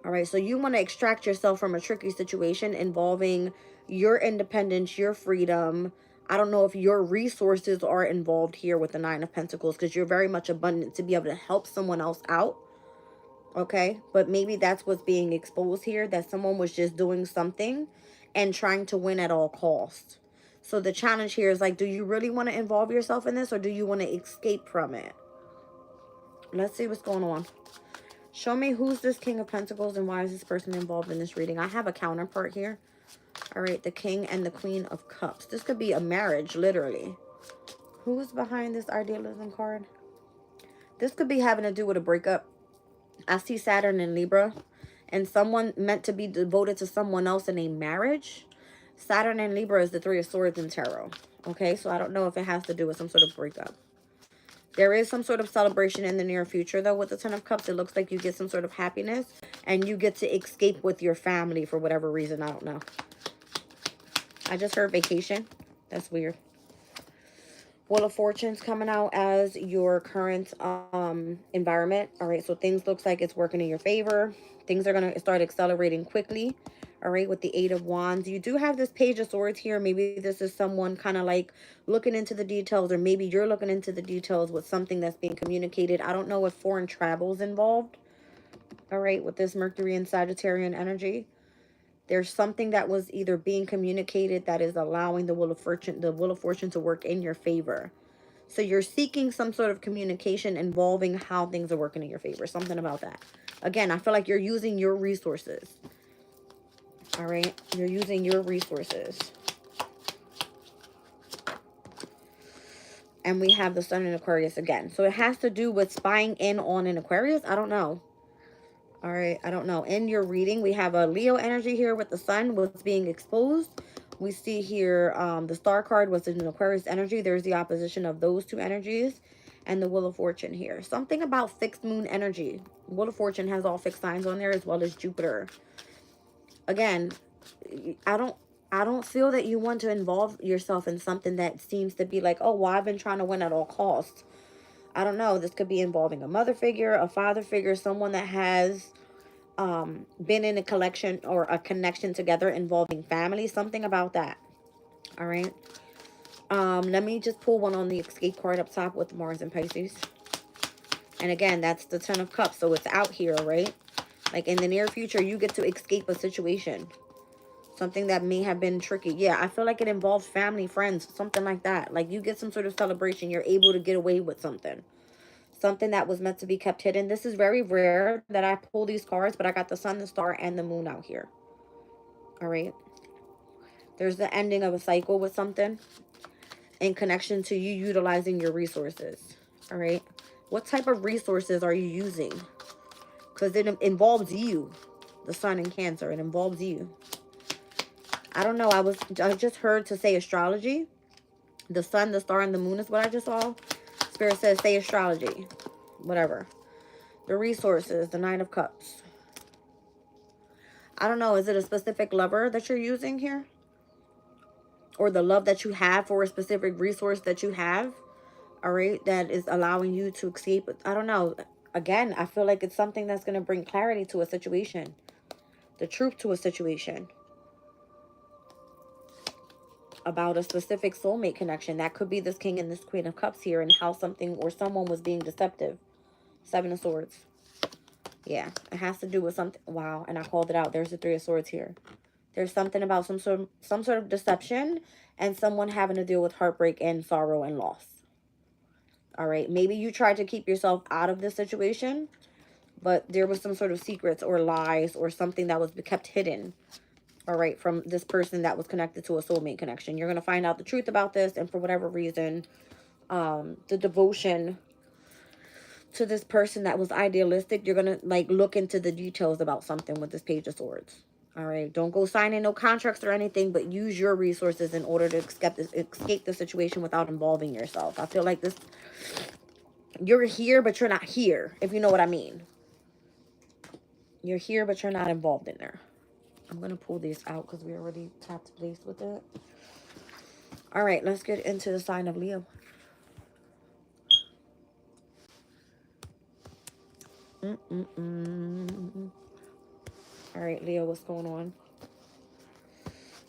All right, so you want to extract yourself from a tricky situation involving your independence, your freedom. I don't know if your resources are involved here with the Nine of Pentacles because you're very much abundant to be able to help someone else out. Okay, but maybe that's what's being exposed here, that someone was just doing something and trying to win at all costs. So the challenge here is like, do you really want to involve yourself in this or do you want to escape from it? Let's see what's going on. Show me who's this King of Pentacles and why is this person involved in this reading. I have a counterpart here. All right, the King and the Queen of Cups. This could be a marriage, literally. Who's behind this idealism card? This could be having to do with a breakup. I see Saturn in Libra and someone meant to be devoted to someone else in a marriage. Saturn in Libra is the Three of Swords in tarot. Okay, so I don't know if it has to do with some sort of breakup. There is some sort of celebration in the near future, though, with the Ten of Cups. It looks like you get some sort of happiness, and you get to escape with your family for whatever reason. I don't know. I just heard vacation. That's weird. Wheel of Fortune's coming out as your current environment. All right, so things looks like it's working in your favor. Things are going to start accelerating quickly. All right, with the Eight of Wands. You do have this Page of Swords here. Maybe this is someone kind of like looking into the details, or maybe you're looking into the details with something that's being communicated. I don't know if foreign travel is involved. All right, with this Mercury and Sagittarian energy. There's something that was either being communicated that is allowing the Wheel of Fortune to work in your favor. So you're seeking some sort of communication involving how things are working in your favor. Something about that. Again, I feel like you're using your resources. All right? You're using your resources. And we have the sun in Aquarius again. So it has to do with spying in on an Aquarius. I don't know. All right, I don't know. In your reading, we have a Leo energy here with the sun, what's being exposed. We see here the star card was in an Aquarius energy. There's the opposition of those two energies. And the Wheel of Fortune here. Something about fixed moon energy. Wheel of Fortune has all fixed signs on there as well as Jupiter. Again, I don't feel that you want to involve yourself in something that seems to be like, oh, well, I've been trying to win at all costs. I don't know. This could be involving a mother figure, a father figure, someone that has been in a collection or a connection together involving family. Something about that. All right. Let me just pull one on the escape card up top with Mars and Pisces. And again, that's the Ten of Cups. So it's out here, right? Like in the near future, you get to escape a situation. Something that may have been tricky. Yeah, I feel like it involves family, friends, something like that. Like you get some sort of celebration. You're able to get away with something. Something that was meant to be kept hidden. This is very rare that I pull these cards, but I got the sun, the star, and the moon out here. All right. There's the ending of a cycle with something in connection to you utilizing your resources. All right. What type of resources are you using? Because it involves you. The sun in Cancer. It involves you. I don't know. I just heard to say astrology. The sun, the star, and the moon is what I just saw. Spirit says say astrology. Whatever. The resources. The Nine of Cups. I don't know. Is it a specific lover that you're using here? Or the love that you have for a specific resource that you have? All right. That is allowing you to escape. I don't know. Again, I feel like it's something that's going to bring clarity to a situation. The truth to a situation. About a specific soulmate connection. That could be this King and this Queen of Cups here, and how something or someone was being deceptive. Seven of Swords. Yeah, it has to do with something. Wow, and I called it out. There's the Three of Swords here. There's something about some sort of deception and someone having to deal with heartbreak and sorrow and loss. All right, maybe you tried to keep yourself out of this situation, but there was some sort of secrets or lies or something that was kept hidden. All right, from this person that was connected to a soulmate connection. You're going to find out the truth about this, and for whatever reason, the devotion to this person that was idealistic, you're going to like look into the details about something with this Page of Swords. All right, don't go signing no contracts or anything, but use your resources in order to escape the situation without involving yourself. I feel like this, you're here, but you're not here, if you know what I mean. You're here, but you're not involved in there. I'm going to pull these out because we already tapped base with it. All right, let's get into the sign of Leo. All right, Leo, what's going on?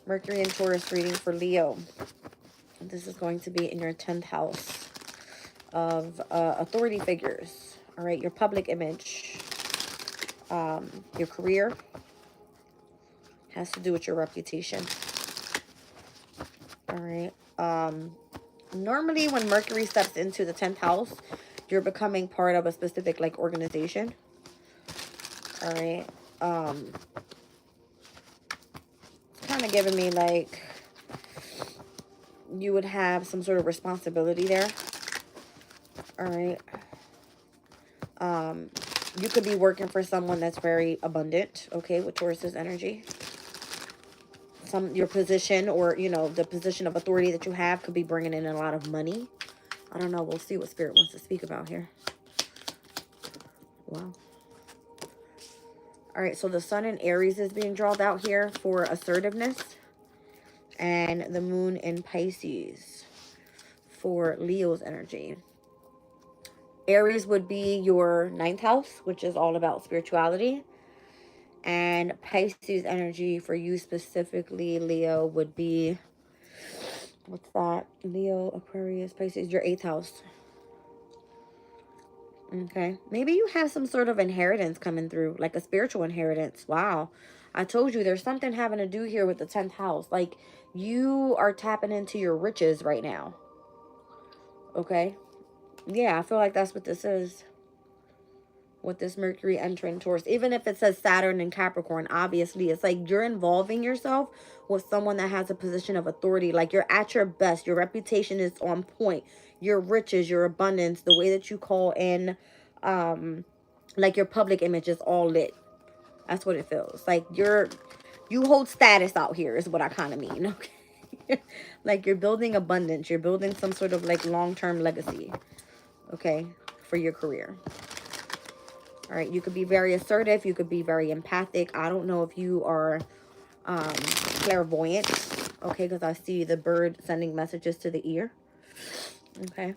Mercury and Taurus reading for Leo. This is going to be in your 10th house of authority figures. All right, your public image, your career. Has to do with your reputation. All right. Normally when Mercury steps into the 10th house, you're becoming part of a specific like organization. All right. It's kind of giving me like you would have some sort of responsibility there. All right. You could be working for someone that's very abundant, okay, with Taurus's energy. Your position or, you know, the position of authority that you have could be bringing in a lot of money. I don't know. We'll see what Spirit wants to speak about here. Wow. All right. So the sun in Aries is being drawn out here for assertiveness. And the moon in Pisces for Leo's energy. Aries would be your 9th house, which is all about spirituality. And Pisces energy for you specifically, Leo, would be, what's that? Leo, Aquarius, Pisces, your 8th house. Okay. Maybe you have some sort of inheritance coming through, like a spiritual inheritance. Wow. I told you there's something having to do here with the 10th house. Like you are tapping into your riches right now. Okay. Yeah, I feel like that's what this is. With this Mercury entering Taurus. Even if it says Saturn and Capricorn, obviously, it's like you're involving yourself with someone that has a position of authority. Like, you're at your best. Your reputation is on point. Your riches, your abundance, the way that you call in, like, your public image is all lit. That's what it feels. Like, you hold status out here is what I kind of mean. Okay. Like, you're building abundance. You're building some sort of, like, long-term legacy. Okay. For your career. All right, you could be very assertive. You could be very empathic. I don't know if you are clairvoyant. Okay, because I see the bird sending messages to the ear. Okay.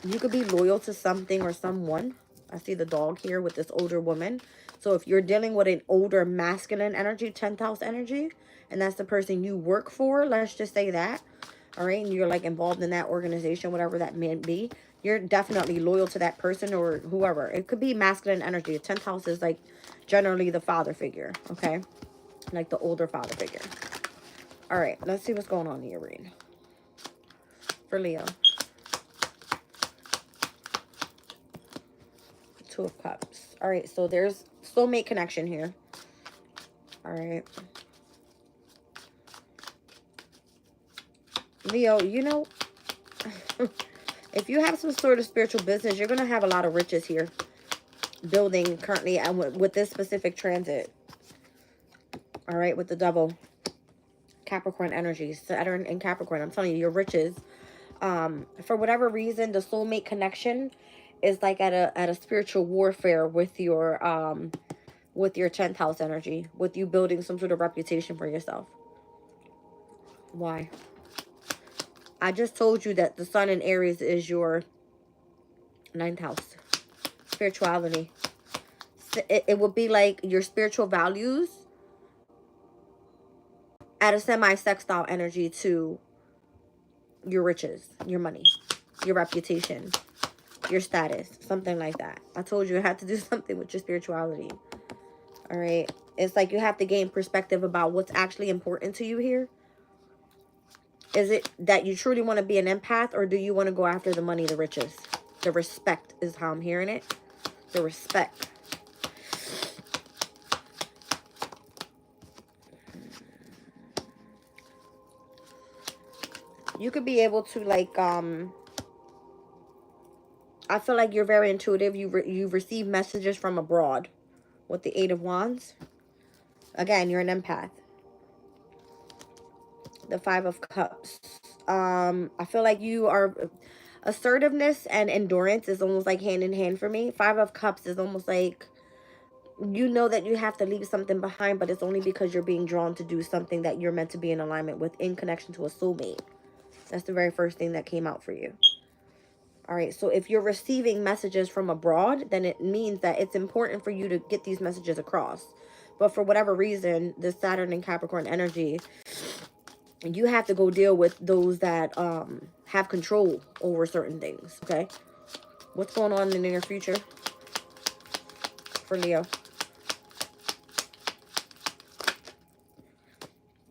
You could be loyal to something or someone. I see the dog here with this older woman. So if you're dealing with an older masculine energy, 10th house energy, and that's the person you work for, let's just say that. All right, and you're like involved in that organization, whatever that may be, you're definitely loyal to that person or whoever. It could be masculine energy. 10th house is like generally the father figure, okay? Like the older father figure. All right, let's see what's going on here, Reed. For Leo. 2 of Cups. All right, so there's soulmate connection here. All right. Leo, you know, if you have some sort of spiritual business, you're going to have a lot of riches here building currently and with this specific transit. All right, with the double Capricorn energy, Saturn and Capricorn. I'm telling you, your riches, for whatever reason, the soulmate connection is like at a spiritual warfare with your 10th house energy, with you building some sort of reputation for yourself. Why? I just told you that the sun in Aries is your 9th house. Spirituality. It would be like your spiritual values at a semi-sextile energy to your riches, your money, your reputation, your status, something like that. I told you I had to do something with your spirituality. All right. It's like you have to gain perspective about what's actually important to you here. Is it that you truly want to be an empath, or do you want to go after the money, the riches? The respect is how I'm hearing it. The respect. You could be able to, like, I feel like you're very intuitive. You receive messages from abroad with the 8 of Wands. Again, you're an empath. The 5 of Cups. I feel like you are... Assertiveness and endurance is almost like hand in hand for me. 5 of Cups is almost like you know that you have to leave something behind, but it's only because you're being drawn to do something that you're meant to be in alignment with in connection to a soulmate. That's the very first thing that came out for you. All right, so if you're receiving messages from abroad, then it means that it's important for you to get these messages across. But for whatever reason, the Saturn and Capricorn energy, you have to go deal with those that have control over certain things, okay? What's going on in the near future for Leo?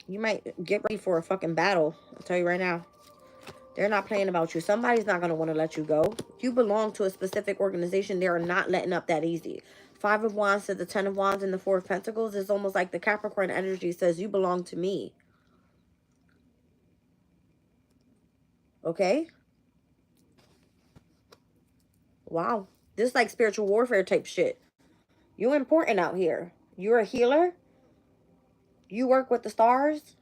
You might get ready for a fucking battle. I'll tell you right now. They're not playing about you. Somebody's not going to want to let you go. If you belong to a specific organization, they are not letting up that easy. 5 of Wands to the 10 of Wands and the 4 of Pentacles is almost like the Capricorn energy says, you belong to me. Okay? Wow. This is like spiritual warfare type shit. You're important out here. You're a healer. You work with the stars.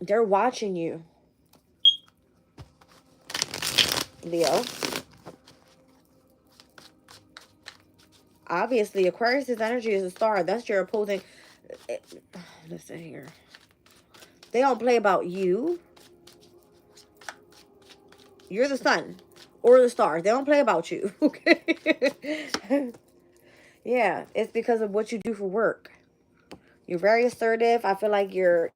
They're watching you. Leo. Obviously, Aquarius' energy is a star. That's your opposing. Listen here. They don't play about you. You're the sun or the star. They don't play about you. Okay. Yeah, it's because of what you do for work. You're very assertive. I feel like you're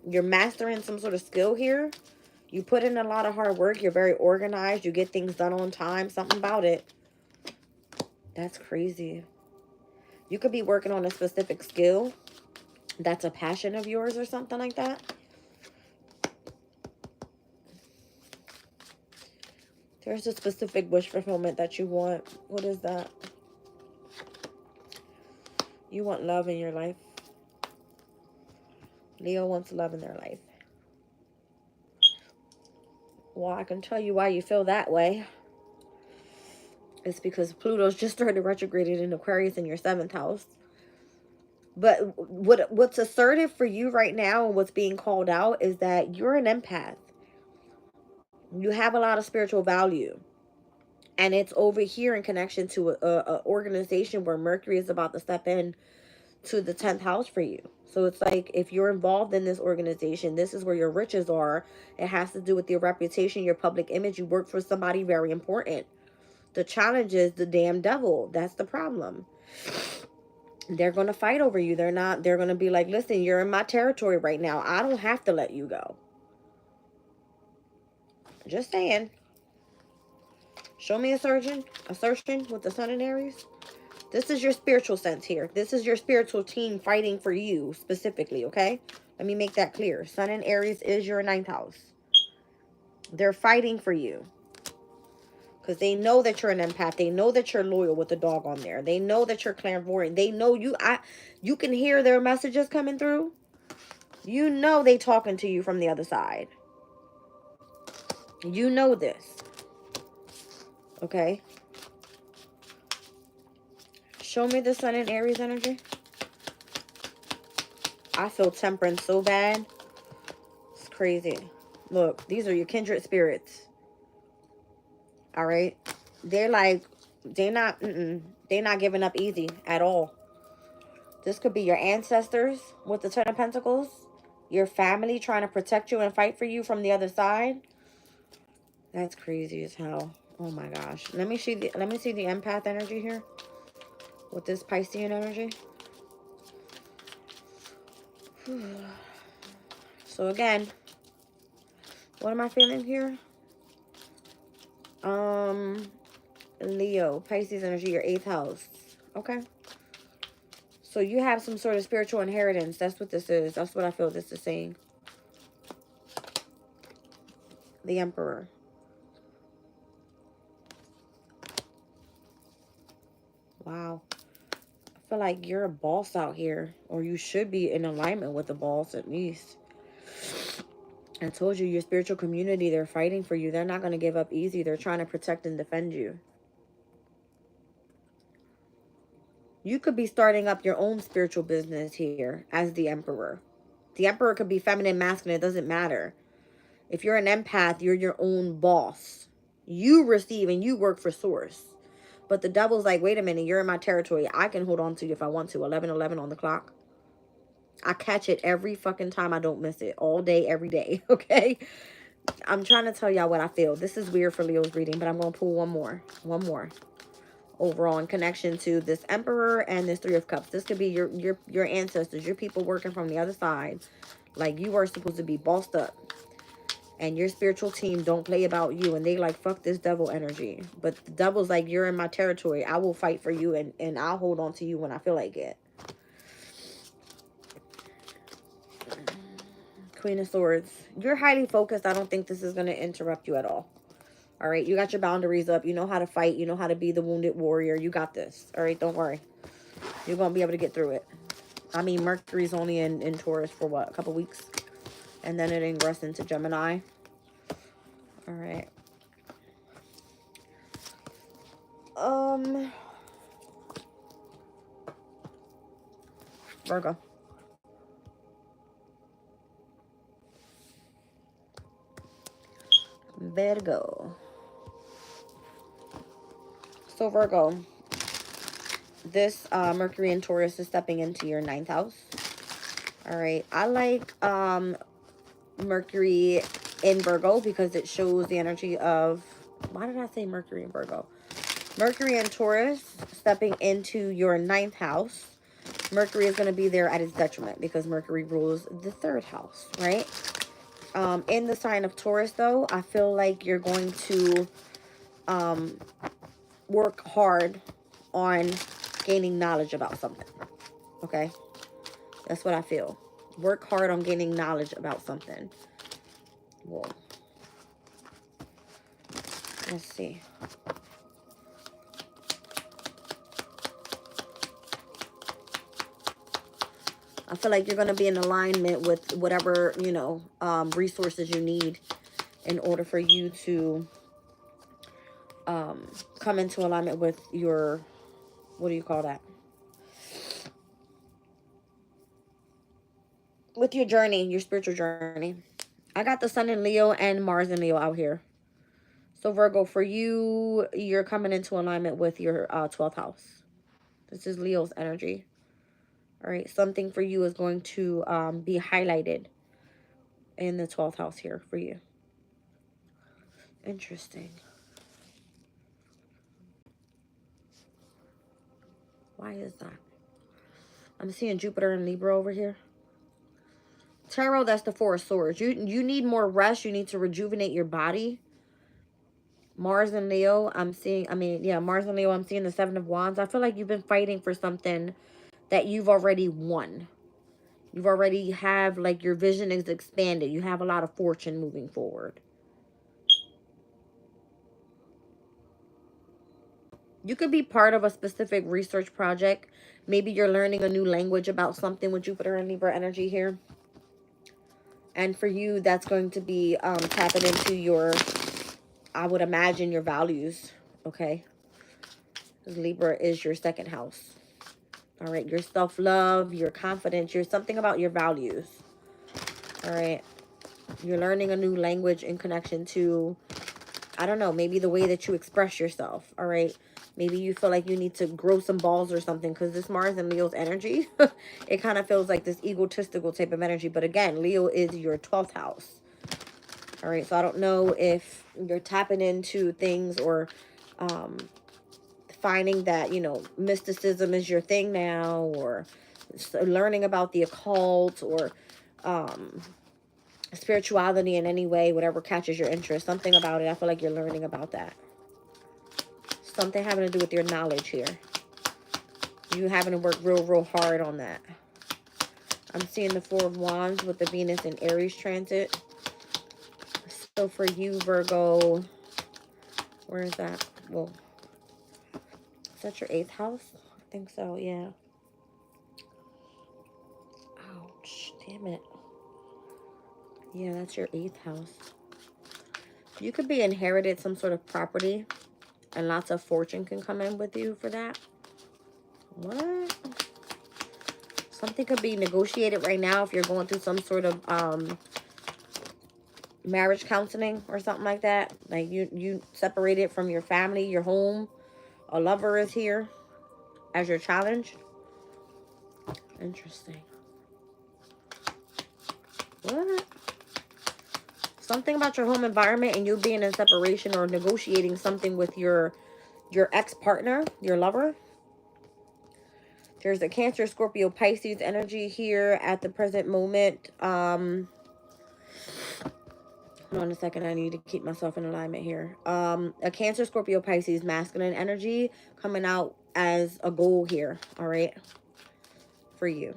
mastering some sort of skill here. You put in a lot of hard work. You're very organized. You get things done on time. Something about it. That's crazy. You could be working on a specific skill. that's a passion of yours or something like that. There's a specific wish fulfillment that you want. What is that? You want love in your life. Leo wants love in their life. Well, I can tell you why you feel that way. It's because Pluto's just started retrograded in Aquarius in your 7th house. But what's assertive for you right now and what's being called out is that you're an empath. You have a lot of spiritual value. And it's over here in connection to a organization where Mercury is about to step in to the 10th house for you. So it's like if you're involved in this organization, this is where your riches are. It has to do with your reputation, your public image. You work for somebody very important. The challenge is the damn devil. That's the problem. They're going to fight over you. They're going to be like, listen, you're in my territory right now. I don't have to let you go. Just saying. Show me assertion with the sun in Aries. This is your spiritual sense here. This is your spiritual team fighting for you specifically, okay? Let me make that clear. Sun in Aries is your 9th house. They're fighting for you. Because they know that you're an empath. They know that you're loyal with the dog on there. They know that you're clairvoyant. They know you. You can hear their messages coming through. You know they talking to you from the other side. You know this. Okay? Show me the sun in Aries energy. I feel temperance so bad. It's crazy. Look, these are your kindred spirits. All right? They're like, they're not giving up easy at all. This could be your ancestors with the 10 of Pentacles. Your family trying to protect you and fight for you from the other side. That's crazy as hell. Oh my gosh. Let me see the empath energy here. With this Piscean energy. So again, what am I feeling here? Leo, Pisces energy, your 8th house. Okay. So you have some sort of spiritual inheritance. That's what this is. That's what I feel this is saying. The Emperor. Wow. I feel like you're a boss out here. Or you should be in alignment with the boss at least. I told you, your spiritual community, they're fighting for you. They're not going to give up easy. They're trying to protect and defend you. You could be starting up your own spiritual business here as the Emperor. The Emperor could be feminine, masculine. It doesn't matter. If you're an empath, you're your own boss. You receive and you work for source. But the devil's like, wait a minute, you're in my territory. I can hold on to you if I want to. 11:11 on the clock. I catch it every fucking time. I don't miss it. All day, every day. Okay? I'm trying to tell y'all what I feel. This is weird for Leo's reading, but I'm going to pull one more. One more. Overall in connection to this Emperor and this 3 of Cups. This could be your ancestors, your people working from the other side. Like you are supposed to be bossed up. And your spiritual team don't play about you. And they like, fuck this devil energy. But the devil's like, you're in my territory. I will fight for you and I'll hold on to you when I feel like it. Queen of Swords. You're highly focused. I don't think this is going to interrupt you at all. All right. You got your boundaries up. You know how to fight. You know how to be the wounded warrior. You got this. All right. Don't worry. You're going to be able to get through it. I mean, Mercury's only in Taurus for what? A couple weeks. And then it ingress into Gemini. All right. Virgo. Virgo. So Virgo, this Mercury and Taurus is stepping into your 9th house. All right. I like Mercury in Virgo because it shows the energy of, why did I say Mercury in Virgo? Mercury and Taurus stepping into your 9th house. Mercury is going to be there at its detriment because Mercury rules the 3rd house, right? In the sign of Taurus, though, I feel like you're going to work hard on gaining knowledge about something, okay? That's what I feel. Work hard on gaining knowledge about something. Whoa. Let's see. I feel like you're going to be in alignment with whatever, you know, resources you need in order for you to come into alignment with your, what do you call that? With your journey, your spiritual journey. I got the Sun in Leo and Mars in Leo out here. So Virgo, for you, you're coming into alignment with your 12th house. This is Leo's energy. All right, something for you is going to be highlighted in the 12th house here for you. Interesting. Why is that? I'm seeing Jupiter and Libra over here. Tarot, that's the Four of Swords. You need more rest. You need to rejuvenate your body. Mars and Leo, I'm seeing, Mars and Leo, I'm seeing the Seven of Wands. I feel like you've been fighting for something that you've already won. You've already have, like, your vision is expanded. You have a lot of fortune moving forward. You could be part of a specific research project. Maybe you're learning a new language about something with Jupiter and Libra energy here. And for you, that's going to be tapping into your, I would imagine, your values, okay? Because Libra is your second house. All right, your self-love, your confidence, your something about your values. All right, you're learning a new language in connection to, I don't know, maybe the way that you express yourself. All right, maybe you feel like you need to grow some balls or something, because this Mars and Leo's energy, it kind of feels like this egotistical type of energy. But again, Leo is your 12th house. All right, so I don't know if you're tapping into things or finding that, you know, mysticism is your thing now, or learning about the occult, or spirituality in any way, whatever catches your interest, something about it. I feel like you're learning about that. Something having to do with your knowledge here. You having to work real hard on that. I'm seeing the Four of Wands with the Venus and Aries transit. So for you, Virgo, where is that? Well, is that your 8th house? I think so, yeah. Ouch, damn it. Yeah, that's your 8th house. You could be inherited some sort of property, and lots of fortune can come in with you for that. What? Something could be negotiated right now if you're going through some sort of marriage counseling or something like that. Like you separated from your family, your home. A lover is here as your challenge. Interesting. What? Something about your home environment and you being in separation or negotiating something with your ex-partner, your lover. There's a Cancer, Scorpio, Pisces energy here at the present moment. Hold on a second. I need to keep myself in alignment here. A Cancer, Scorpio, Pisces, masculine energy coming out as a goal here. All right. For you.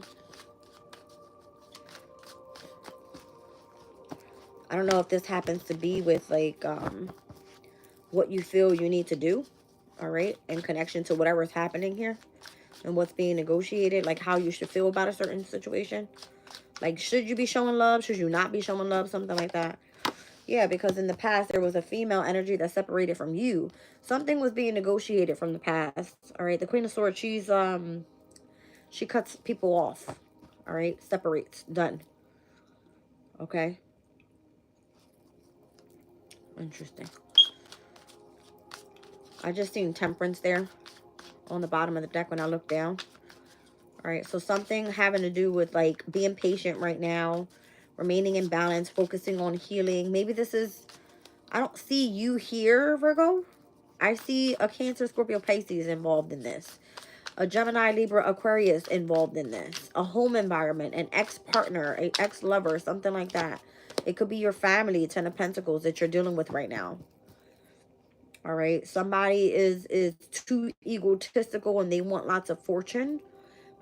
I don't know if this happens to be with, like, what you feel you need to do. All right. In connection to whatever's happening here. And what's being negotiated, like how you should feel about a certain situation. Like, should you be showing love? Should you not be showing love? Something like that. Yeah, because in the past, there was a female energy that separated from you. Something was being negotiated from the past. All right, the Queen of Swords, she cuts people off. All right, separates. Done. Okay. Interesting. I just seen Temperance there on the bottom of the deck when I looked down. All right, so something having to do with, like, being patient right now, remaining in balance, focusing on healing. Maybe this is, I don't see you here, Virgo. I see a Cancer, Scorpio, Pisces involved in this. A Gemini, Libra, Aquarius involved in this. A home environment, an ex-partner, an ex-lover, something like that. It could be your family, 10 of Pentacles, that you're dealing with right now. All right, somebody is too egotistical and they want lots of fortune.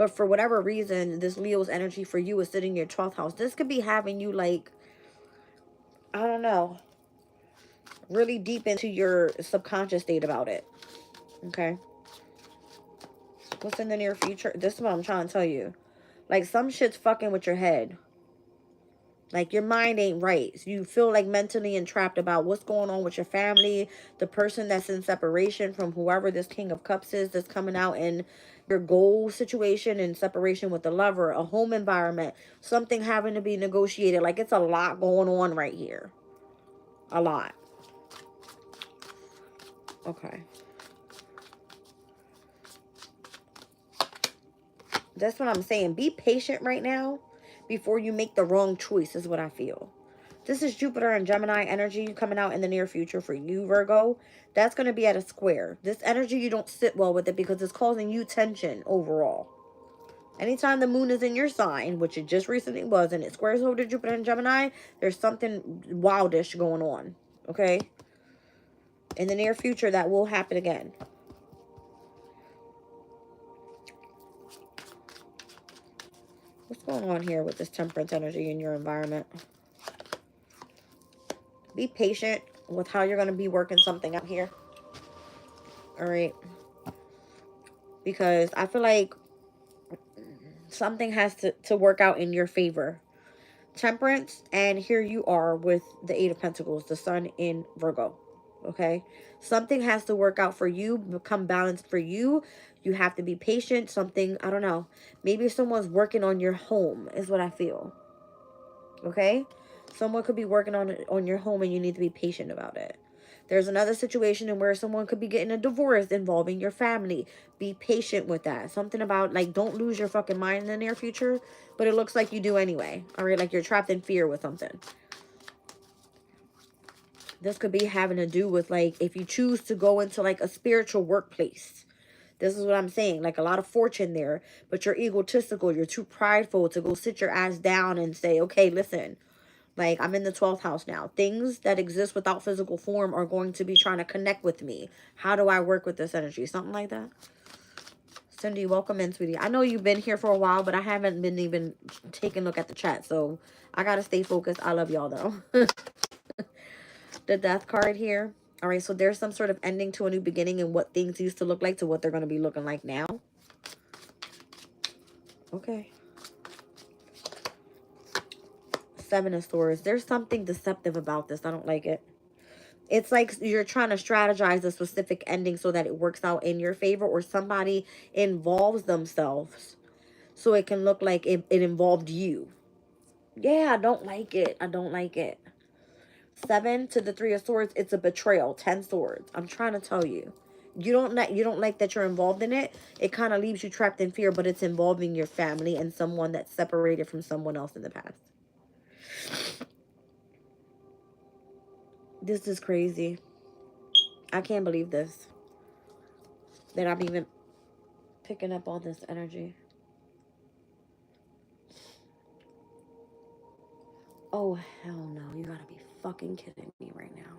But for whatever reason, this Leo's energy for you is sitting in your 12th house. This could be having you like, I don't know, really deep into your subconscious state about it. Okay. What's in the near future? This is what I'm trying to tell you. Like, some shit's fucking with your head. Like, your mind ain't right. So you feel like mentally entrapped about what's going on with your family, the person that's in separation from whoever this King of Cups is that's coming out in your goal situation, in separation with the lover, a home environment, something having to be negotiated. Like, it's a lot going on right here. A lot. Okay. That's what I'm saying. Be patient right now before you make the wrong choice is what I feel. This is Jupiter and Gemini energy coming out in the near future for you, Virgo. That's going to be at a square. This energy, you don't sit well with it because it's causing you tension overall. Anytime the moon is in your sign, which it just recently was, and it squares over to Jupiter and Gemini, there's something wildish going on. Okay? In the near future, that will happen again. What's going on here with this temperance energy in your environment? Be patient with how you're going to be working something out here. All right. Because I feel like something has to work out in your favor. Temperance, and here you are with the Eight of Pentacles, the Sun in Virgo. Okay? Something has to work out for you, become balanced for you. You have to be patient. Something, I don't know. Maybe someone's working on your home is what I feel. Okay? Someone could be working on your home and you need to be patient about it. There's another situation in where someone could be getting a divorce involving your family. Be patient with that. Something about, like, don't lose your fucking mind in the near future. But it looks like you do anyway. All right? Like, you're trapped in fear with something. This could be having to do with, like, if you choose to go into, like, a spiritual workplace. This is what I'm saying. Like, a lot of fortune there. But you're egotistical. You're too prideful to go sit your ass down and say, okay, listen. Like, I'm in the 12th house now. Things that exist without physical form are going to be trying to connect with me. How do I work with this energy? Something like that. Cindy, welcome in, sweetie. I know you've been here for a while, but I haven't been even taking a look at the chat. So, I got to stay focused. I love y'all, though. The Death card here. All right, so there's some sort of ending to a new beginning and what things used to look like to what they're going to be looking like now. Okay. Seven of Swords. There's something deceptive about this. I don't like it. It's like you're trying to strategize a specific ending so that it works out in your favor, or somebody involves themselves so it can look like it involved you. Yeah, I don't like it. I don't like it. 7 to the 3 of Swords. It's a betrayal. 10 Swords. I'm trying to tell you. You don't like that you're involved in it. It kind of leaves you trapped in fear, but it's involving your family and someone that's separated from someone else in the past. This is crazy. I can't believe this. That I'm even picking up all this energy. Oh, hell no. You gotta be fucking kidding me right now.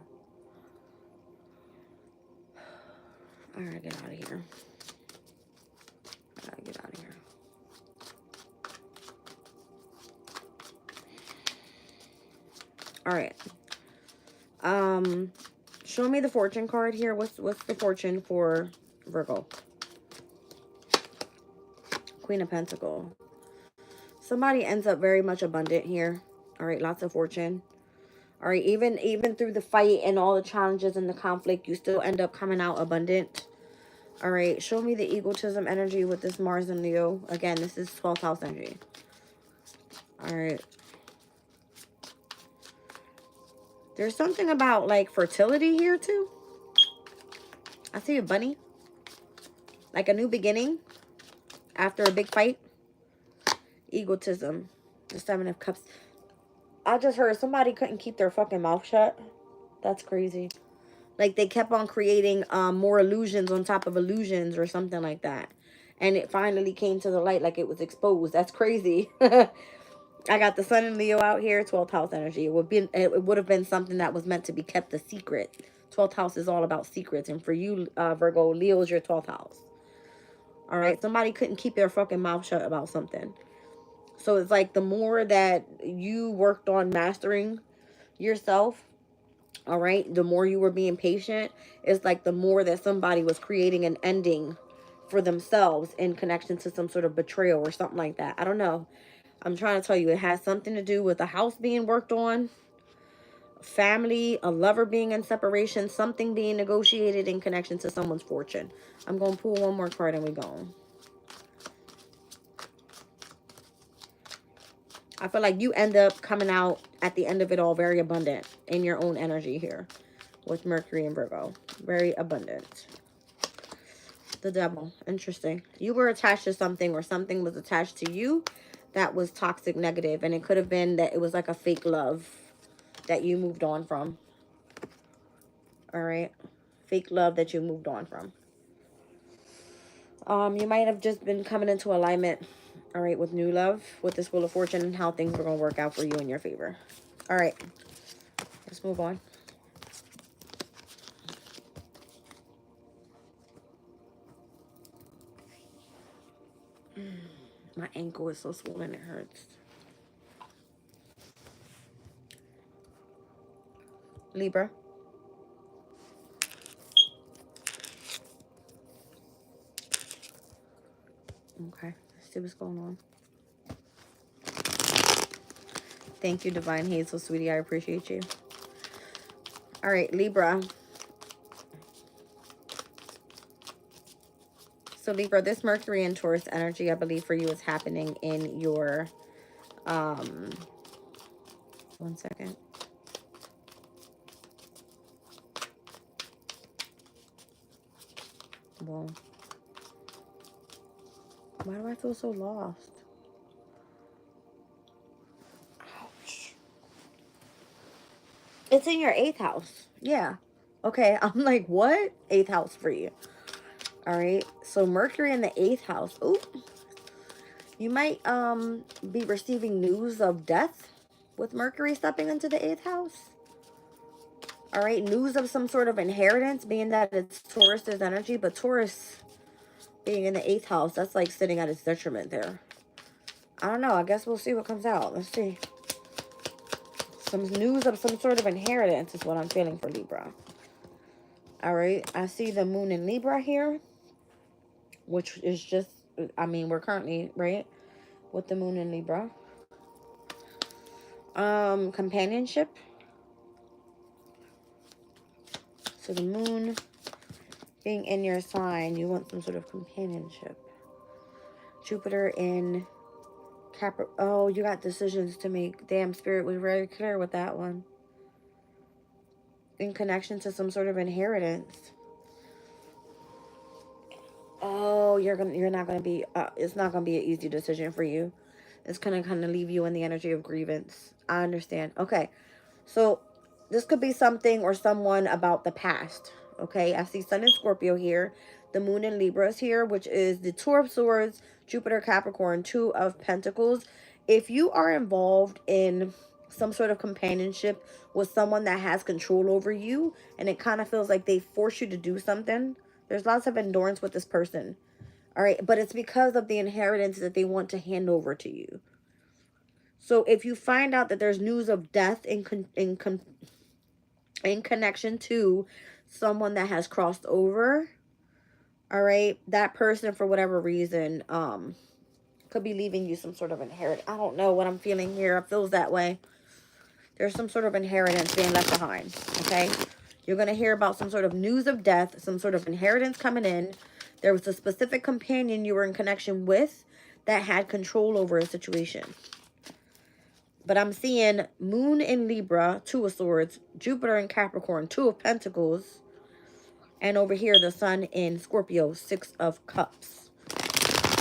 I gotta get out of here. I gotta get out of here. All right. Show me the fortune card here. What's the fortune for Virgo? Queen of Pentacles. Somebody ends up very much abundant here. All right, lots of fortune. All right, even through the fight and all the challenges and the conflict, you still end up coming out abundant. All right, show me the egotism energy with this Mars and Leo. Again, this is 12th house energy. All right. There's something about, like, fertility here, too. I see a bunny. Like a new beginning after a big fight. Egotism. The 7 of Cups. I just heard somebody couldn't keep their fucking mouth shut. That's crazy. Like, they kept on creating more illusions on top of illusions or something like that. And it finally came to the light, like it was exposed. That's crazy. I got the Sun and Leo out here. 12th house energy. It would have been something that was meant to be kept a secret. 12th house is all about secrets. And for you, Virgo, Leo is your 12th house. All right. Somebody couldn't keep their fucking mouth shut about something. So it's like the more that you worked on mastering yourself, all right, the more you were being patient, it's like the more that somebody was creating an ending for themselves in connection to some sort of betrayal or something like that. I don't know. I'm trying to tell you, it has something to do with a house being worked on, family, a lover being in separation, something being negotiated in connection to someone's fortune. I'm going to pull one more card and we're going. I feel like you end up coming out at the end of it all very abundant in your own energy here with Mercury and Virgo. Very abundant. The Devil. Interesting. You were attached to something, or something was attached to you that was toxic, negative, and it could have been that it was like a fake love that you moved on from. All right. Fake love that you moved on from. You might have just been coming into alignment, all right, with new love, with this Wheel of Fortune, and how things are going to work out for you in your favor. All right. Let's move on. My ankle is so swollen, it hurts. Libra. Okay, let's see what's going on. Thank you, Divine Hazel, sweetie. I appreciate you. All right, Libra. So, Libra, this Mercury and Taurus energy, I believe, for you is happening in your... One second. Whoa. Why do I feel so lost? Ouch. It's in your 8th house. Yeah. Okay, I'm like, what? 8th house for you. All right. So Mercury in the 8th house. Ooh. You might be receiving news of death with Mercury stepping into the 8th house. All right. News of some sort of inheritance, being that it's Taurus's energy, but Taurus being in the 8th house, that's like sitting at its detriment there. I don't know. I guess we'll see what comes out. Let's see. Some news of some sort of inheritance is what I'm feeling for Libra. All right. I see the moon in Libra here, which is just, I mean, we're currently, right, with the moon in Libra. Companionship. So the moon being in your sign, you want some sort of companionship. Jupiter in Capricorn. Oh, you got decisions to make. Damn, Spirit was very clear with that one. In connection to some sort of inheritance. Oh, you're not gonna be. It's not gonna be an easy decision for you. It's gonna kind of leave you in the energy of grievance. I understand. Okay, so this could be something or someone about the past. Okay, I see Sun in Scorpio here. The moon in Libra is here, which is the Two of Swords, Jupiter, Capricorn, Two of Pentacles. If you are involved in some sort of companionship with someone that has control over you, and it kind of feels like they force you to do something, there's lots of endurance with this person. All right, but it's because of the inheritance that they want to hand over to you. So if you find out that there's news of death in connection to someone that has crossed over, all right, that person, for whatever reason, could be leaving you some sort of inheritance. I don't know what I'm feeling here. It feels that way. There's some sort of inheritance being left behind, okay? You're going to hear about some sort of news of death, some sort of inheritance coming in. There was a specific companion you were in connection with that had control over a situation. But I'm seeing moon in Libra, Two of Swords, Jupiter in Capricorn, Two of Pentacles, and over here the Sun in Scorpio, Six of Cups.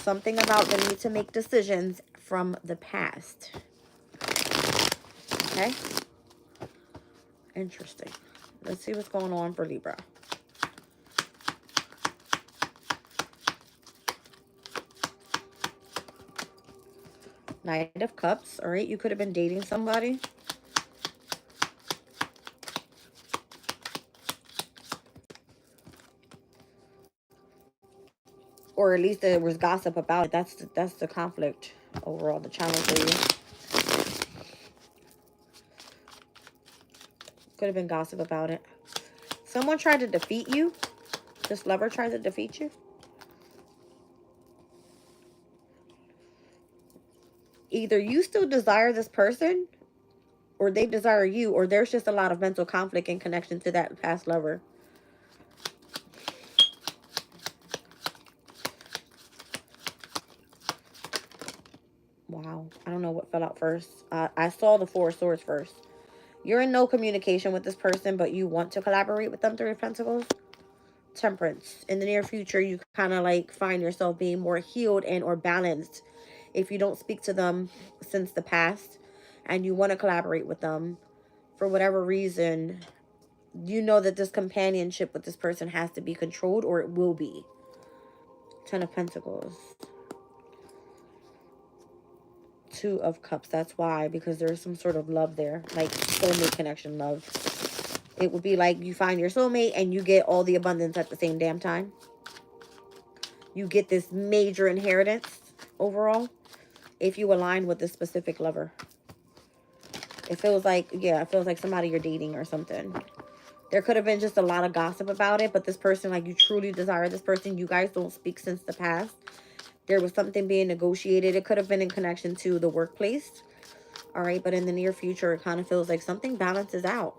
Something about the need to make decisions from the past. Okay? Interesting. Let's see what's going on for Libra. Knight of Cups. All right, you could have been dating somebody. Or at least there was gossip about it. That's the conflict overall, the challenge for you. Could have been gossip about it. Someone tried to defeat you. This lover tried to defeat you. Either you still desire this person, or they desire you, or there's just a lot of mental conflict in connection to that past lover. Wow. I don't know what fell out first. I saw the Four of Swords first. You're in no communication with this person, but you want to collaborate with them. Three of Pentacles. Temperance. In the near future, you kind of like find yourself being more healed and or balanced if you don't speak to them since the past and you want to collaborate with them for whatever reason. You know that this companionship with this person has to be controlled, or it will be. Ten of Pentacles. Two of Cups. That's why, because there's some sort of love there, like soulmate connection love. It would be like you find your soulmate and you get all the abundance at the same damn time. You get this major inheritance overall if you align with this specific lover. It feels like, yeah, it feels like somebody you're dating or something. There could have been just a lot of gossip about it, but this person, like, you truly desire this person. You guys don't speak since the past. There was something being negotiated. It could have been in connection to the workplace. All right, but in the near future, it kind of feels like something balances out.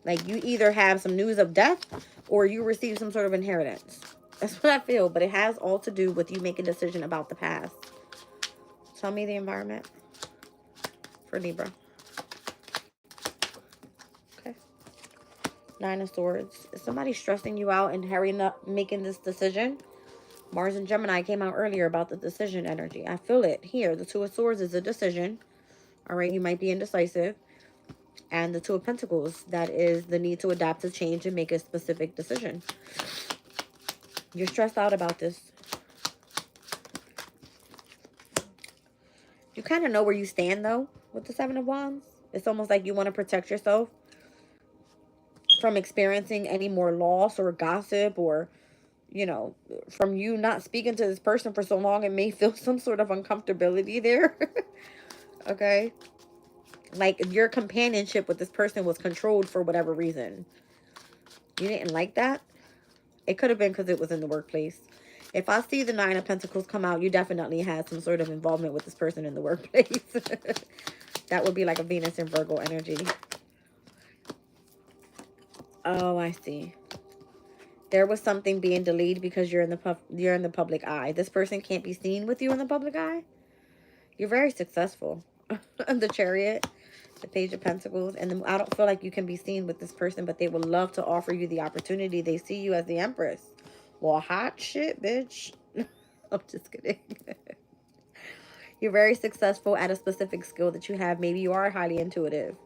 Like you either have some news of death or you receive some sort of inheritance. That's what I feel, but it has all to do with you making a decision about the past. Tell me the environment for Libra. Okay. Nine of Swords. Is somebody stressing you out and hurrying up making this decision? Mars and Gemini came out earlier about the decision energy. I feel it here. The Two of Swords is a decision. All right, you might be indecisive. And the Two of Pentacles, that is the need to adapt to change and make a specific decision. You're stressed out about this. You kind of know where you stand, though, with the Seven of Wands. It's almost like you want to protect yourself from experiencing any more loss or gossip or, you know, from you not speaking to this person for so long. It may feel some sort of uncomfortability there. Okay? Like your companionship with this person was controlled for whatever reason. You didn't like that? It could have been because it was in the workplace. If I see the Nine of Pentacles come out, you definitely had some sort of involvement with this person in the workplace. That would be like a Venus and Virgo energy. Oh, I see. There was something being delayed because you're in the public eye. This person can't be seen with you in the public eye. You're very successful. The Chariot, the Page of Pentacles, and I don't feel like you can be seen with this person, but they would love to offer you the opportunity. They see you as the Empress. Well, hot shit, bitch. I'm just kidding. You're very successful at a specific skill that you have. Maybe you are highly intuitive.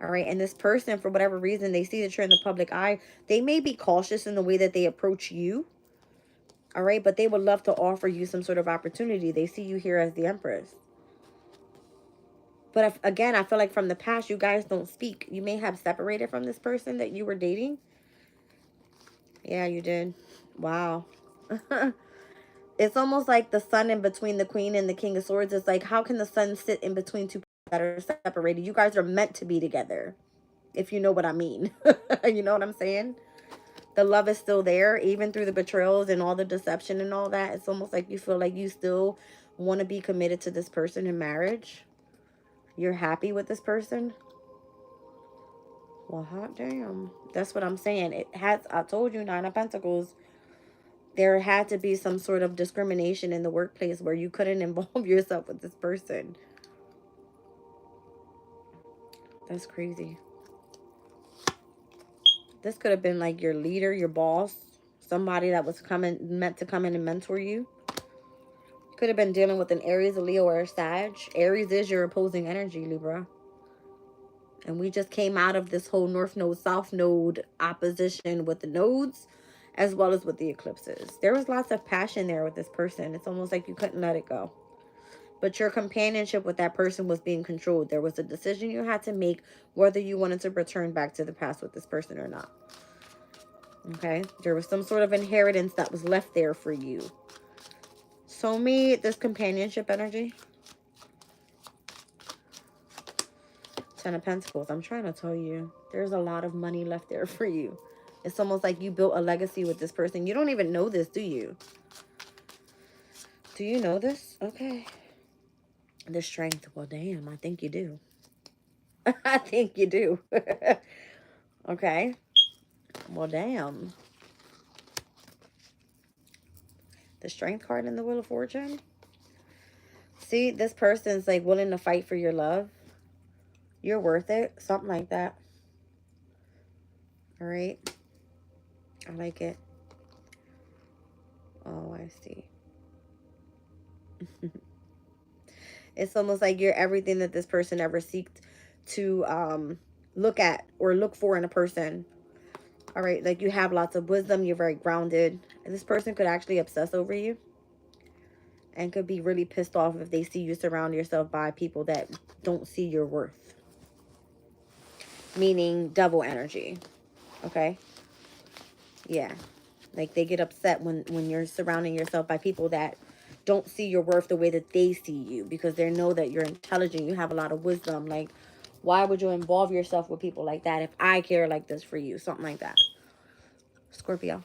All right. And this person, for whatever reason, they see that you're in the public eye. They may be cautious in the way that they approach you. All right. But they would love to offer you some sort of opportunity. They see you here as the Empress. But again, I feel like from the past, you guys don't speak. You may have separated from this person that you were dating. Yeah, you did. Wow. It's almost like the sun in between the Queen and the King of Swords. It's like, how can the sun sit in between two people that are separated? You guys are meant to be together, if you know what I mean. You know what I'm saying? The love is still there, even through the betrayals and all the deception and all that. It's almost like you feel like you still want to be committed to this person in marriage. You're happy with this person. Well, hot damn. That's what I'm saying. It has, I told you, Nine of Pentacles. There had to be some sort of discrimination in the workplace where you couldn't involve yourself with this person. That's crazy. This could have been like your leader, your boss, somebody that was meant to come in and mentor you. Could have been dealing with an Aries, a Leo, or a Sag. Aries is your opposing energy, Libra. And we just came out of this whole North Node, South Node opposition with the nodes, as well as with the eclipses. There was lots of passion there with this person. It's almost like you couldn't let it go. But your companionship with that person was being controlled. There was a decision you had to make whether you wanted to return back to the past with this person or not. Okay, there was some sort of inheritance that was left there for you. Show me this companionship energy. Ten of Pentacles. I'm trying to tell you, there's a lot of money left there for you. It's almost like you built a legacy with this person. You don't even know this, do you? Do you know this? Okay. The Strength. Well, damn, I think you do. I think you do. Okay. Well, damn. The Strength card in the Wheel of Fortune. See, this person's like willing to fight for your love. You're worth it. Something like that. All right. I like it. Oh, I see. It's almost like you're everything that this person ever seeked to look at or look for in a person. All right. Like you have lots of wisdom. You're very grounded. And this person could actually obsess over you. And could be really pissed off if they see you surround yourself by people that don't see your worth. Meaning double energy. Okay? Yeah. Like they get upset when you're surrounding yourself by people that don't see your worth the way that they see you. Because they know that you're intelligent. You have a lot of wisdom. Like, why would you involve yourself with people like that if I care like this for you? Something like that. Scorpio.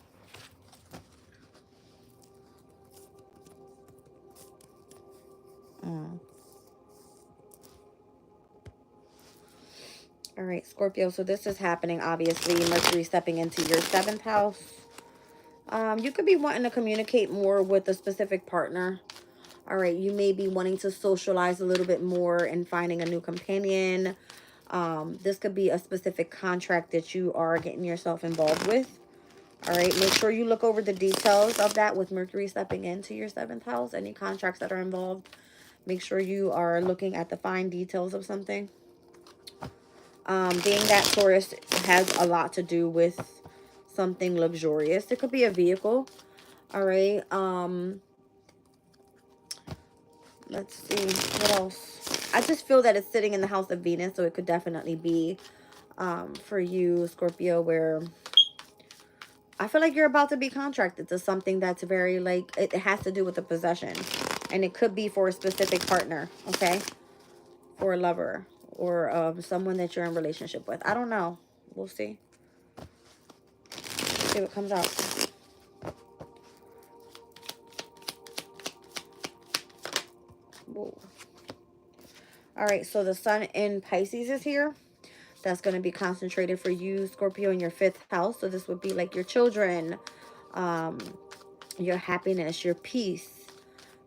All right, Scorpio. So this is happening, obviously. Mercury stepping into your 7th house. You could be wanting to communicate more with a specific partner. All right, you may be wanting to socialize a little bit more and finding a new companion. This could be a specific contract that you are getting yourself involved with. All right, make sure you look over the details of that with Mercury stepping into your 7th house. Any contracts that are involved, make sure you are looking at the fine details of something. Being that Taurus has a lot to do with something luxurious. It could be a vehicle. All right. Let's see. What else? I just feel that it's sitting in the house of Venus, so it could definitely be for you, Scorpio, where I feel like you're about to be contracted to something that's very, like, it has to do with a possession. And it could be for a specific partner, okay? For a lover or someone that you're in relationship with. I don't know. We'll see. See what comes out. Whoa. All right, so the sun in Pisces is here. That's going to be concentrated for you, Scorpio, in your 5th house. So this would be like your children, your happiness, your peace,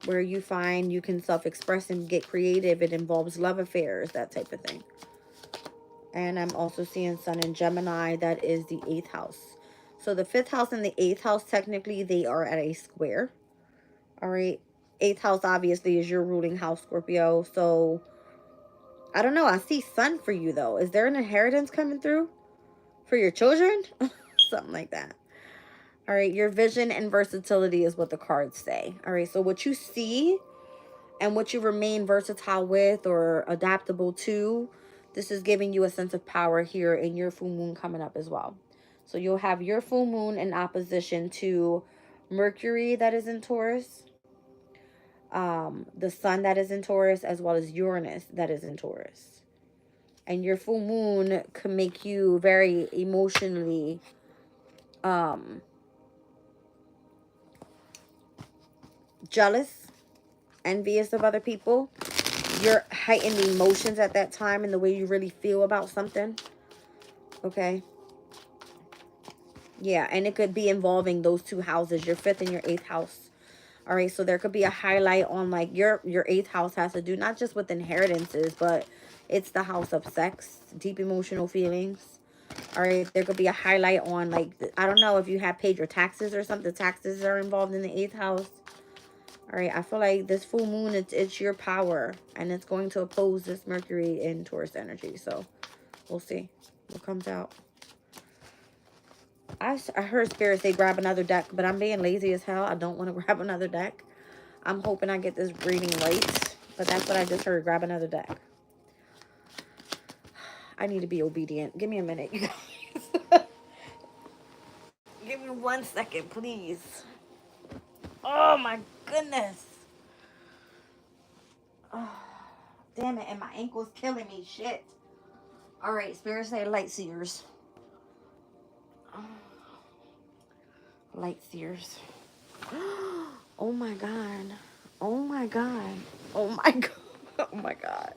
where you find you can self-express and get creative. It involves love affairs, that type of thing. And I'm also seeing sun in Gemini. That is the 8th house. So the 5th house and the 8th house, technically, they are at a square. All right. 8th house, obviously, is your ruling house, Scorpio. So, I don't know. I see sun for you, though. Is there an inheritance coming through for your children? Something like that. All right. Your vision and versatility is what the cards say. All right. So, what you see and what you remain versatile with or adaptable to, this is giving you a sense of power here in your full moon coming up as well. So you'll have your full moon in opposition to Mercury that is in Taurus, the sun that is in Taurus, as well as Uranus that is in Taurus. And your full moon can make you very emotionally jealous, envious of other people. Your heightened emotions at that time and the way you really feel about something. Okay. Yeah, and it could be involving those two houses, your 5th and your 8th house. All right, so there could be a highlight on like your 8th house has to do not just with inheritances, but it's the house of sex, deep emotional feelings. All right, there could be a highlight on like, I don't know if you have paid your taxes or something. The taxes are involved in the 8th house. All right, I feel like this full moon, it's your power, and it's going to oppose this Mercury in Taurus energy. So we'll see what comes out. I heard Spirit say grab another deck, but I'm being lazy as hell. I don't want to grab another deck. I'm hoping I get this reading right, but that's what I just heard. Grab another deck. I need to be obedient. Give me a minute, you guys. 1 second, please. Oh my goodness. Oh, damn it, and my ankle's killing me. Shit. Alright, Spirit say light seers. Light seers. Oh my god. Oh my god. Oh my god. Oh my god.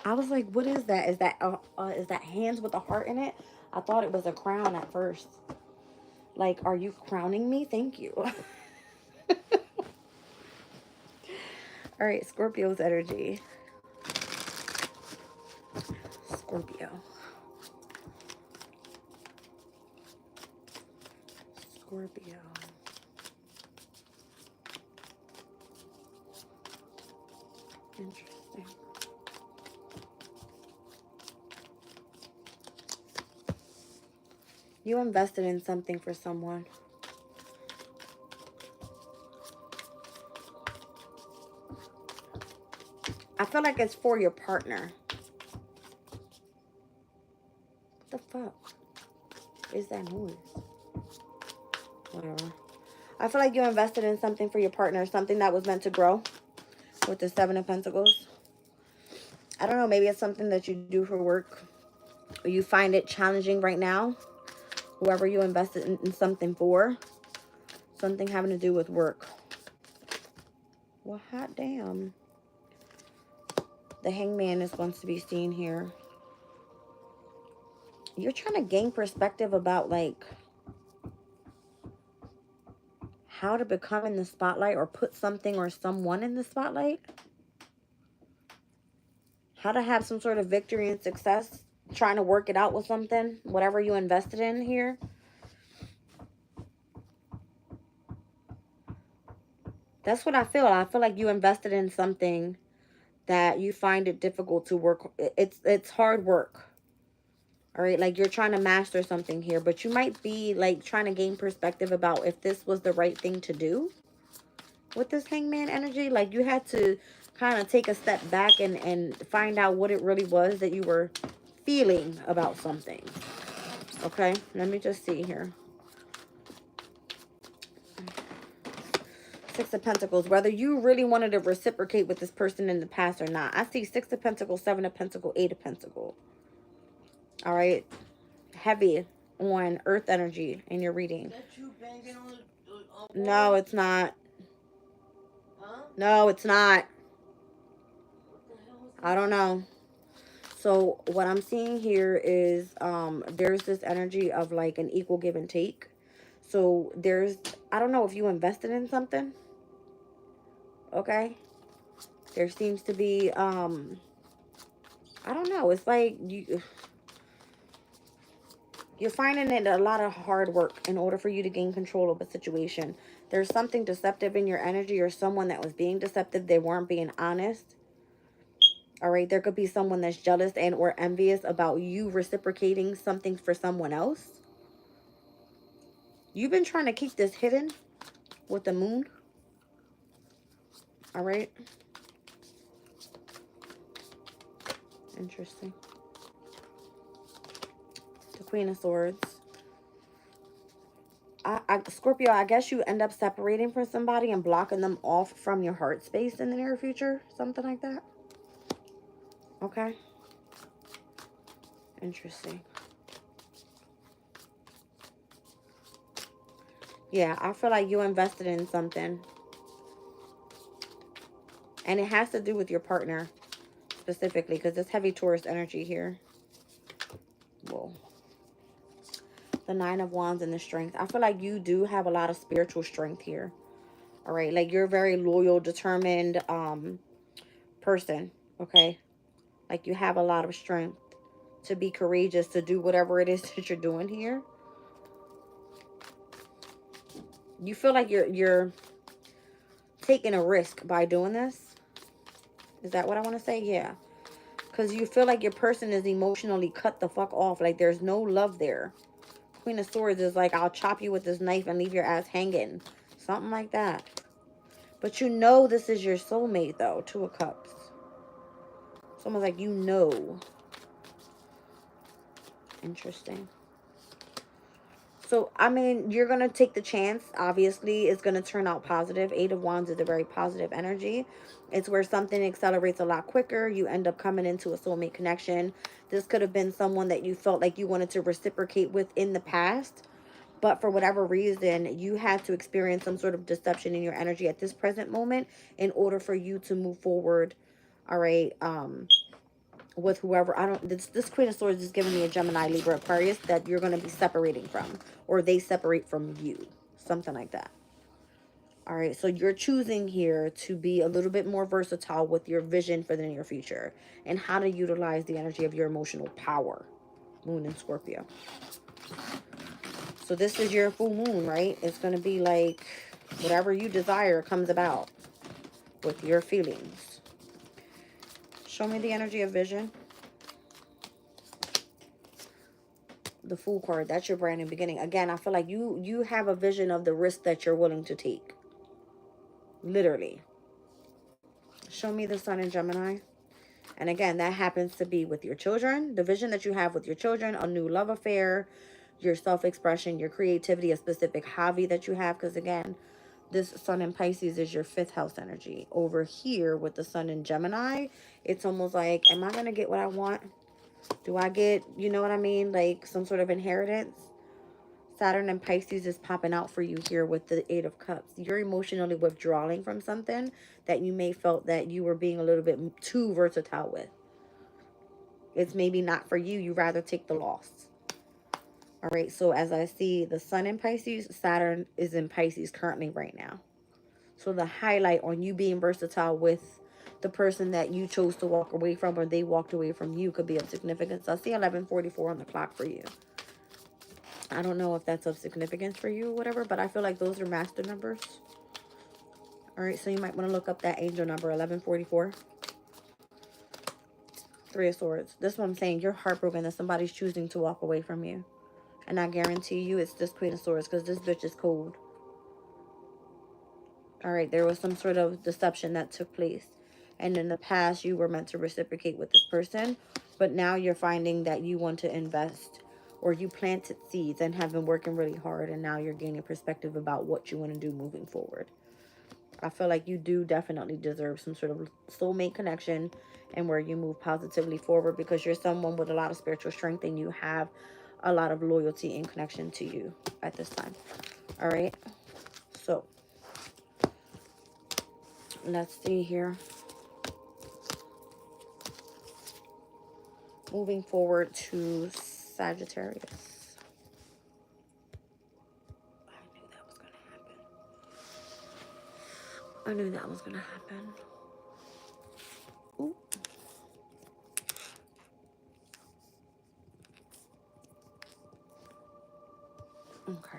I was like, what is that? Is that hands with a heart in it? I thought it was a crown at first. Like, are you crowning me? Thank you. All right, Scorpio's energy. Scorpio. Scorpio. Interesting. You invested in something for someone. I feel like it's for your partner. What the fuck is that noise? Whatever. I feel like you invested in something for your partner, something that was meant to grow with the Seven of Pentacles. I don't know, maybe it's something that you do for work or you find it challenging right now. Whoever you invested in something for, something having to do with work. Well, hot damn. The Hangman is going to be seen here. You're trying to gain perspective about, like, how to become in the spotlight or put something or someone in the spotlight. How to have some sort of victory and success. Trying to work it out with something. Whatever you invested in here. That's what I feel. I feel like you invested in something that you find it difficult to work. It's hard work. All right, like you're trying to master something here, but you might be like trying to gain perspective about if this was the right thing to do with this Hangman energy. Like you had to kind of take a step back and find out what it really was that you were feeling about something. Okay, let me just see here. Six of Pentacles, whether you really wanted to reciprocate with this person in the past or not. I see Six of Pentacles, Seven of Pentacles, Eight of Pentacles. All right, heavy on earth energy in your reading. No, it's not. Huh? No, it's not. I don't know. So what I'm seeing here is there's this energy of like an equal give and take. So there's, I don't know if you invested in something. Okay. There seems to be, I don't know. It's like you're finding it a lot of hard work in order for you to gain control of a situation. There's something deceptive in your energy or someone that was being deceptive. They weren't being honest. All right. There could be someone that's jealous and or envious about you reciprocating something for someone else. You've been trying to keep this hidden with the moon. All right. Interesting. The Queen of Swords. Scorpio, I guess you end up separating from somebody and blocking them off from your heart space in the near future. Something like that. Okay. Interesting. Yeah, I feel like you invested in something. And it has to do with your partner specifically because it's heavy Taurus energy here. Whoa. The Nine of Wands and the Strength. I feel like you do have a lot of spiritual strength here. All right. Like you're a very loyal, determined person. Okay. Like you have a lot of strength to be courageous, to do whatever it is that you're doing here. You feel like you're taking a risk by doing this. Is that what I want to say? Yeah. Because you feel like your person is emotionally cut the fuck off. Like there's no love there. Queen of Swords is like, I'll chop you with this knife and leave your ass hanging. Something like that. But you know this is your soulmate though. Two of Cups. It's almost like you know. Interesting. So, I mean, you're going to take the chance. Obviously, it's going to turn out positive. Eight of Wands is a very positive energy. It's where something accelerates a lot quicker. You end up coming into a soulmate connection. This could have been someone that you felt like you wanted to reciprocate with in the past. But for whatever reason, you had to experience some sort of deception in your energy at this present moment in order for you to move forward. All right. With whoever, I don't, this Queen of Swords is giving me a Gemini, Libra, Aquarius that you're going to be separating from, or they separate from you, something like that. All right, so you're choosing here to be a little bit more versatile with your vision for the near future and how to utilize the energy of your emotional power. Moon in Scorpio. So this is your full moon, right? It's going to be like whatever you desire comes about with your feelings. Show me the energy of vision. The Fool card, that's your brand new beginning. Again, I feel like you have a vision of the risk that you're willing to take. Literally. Show me the Sun in Gemini. And again, that happens to be with your children. The vision that you have with your children, a new love affair, your self-expression, your creativity, a specific hobby that you have. Because again, this Sun in Pisces is your 5th house energy. Over here with the Sun in Gemini, it's almost like, am I going to get what I want? Do I get, you know what I mean? Like some sort of inheritance? Saturn and Pisces is popping out for you here with the 8 of Cups. You're emotionally withdrawing from something that you may felt that you were being a little bit too versatile with. It's maybe not for you. You rather take the loss. All right, so as I see the Sun in Pisces, Saturn is in Pisces currently right now. So the highlight on you being versatile with the person that you chose to walk away from or they walked away from you could be of significance. I see 11:44 on the clock for you. I don't know if that's of significance for you or whatever, but I feel like those are master numbers. All right, so you might want to look up that angel number, 1144. 3 of Swords. This is what I'm saying. You're heartbroken that somebody's choosing to walk away from you. And I guarantee you it's this Queen of Swords because this bitch is cold. All right, there was some sort of deception that took place. And in the past, you were meant to reciprocate with this person. But now you're finding that you want to invest, or you planted seeds and have been working really hard. And now you're gaining perspective about what you want to do moving forward. I feel like you do definitely deserve some sort of soulmate connection and where you move positively forward because you're someone with a lot of spiritual strength and you have a lot of loyalty and connection to you at this time. All right. So let's see here. Moving forward to Sagittarius. I knew that was going to happen. Ooh. Okay.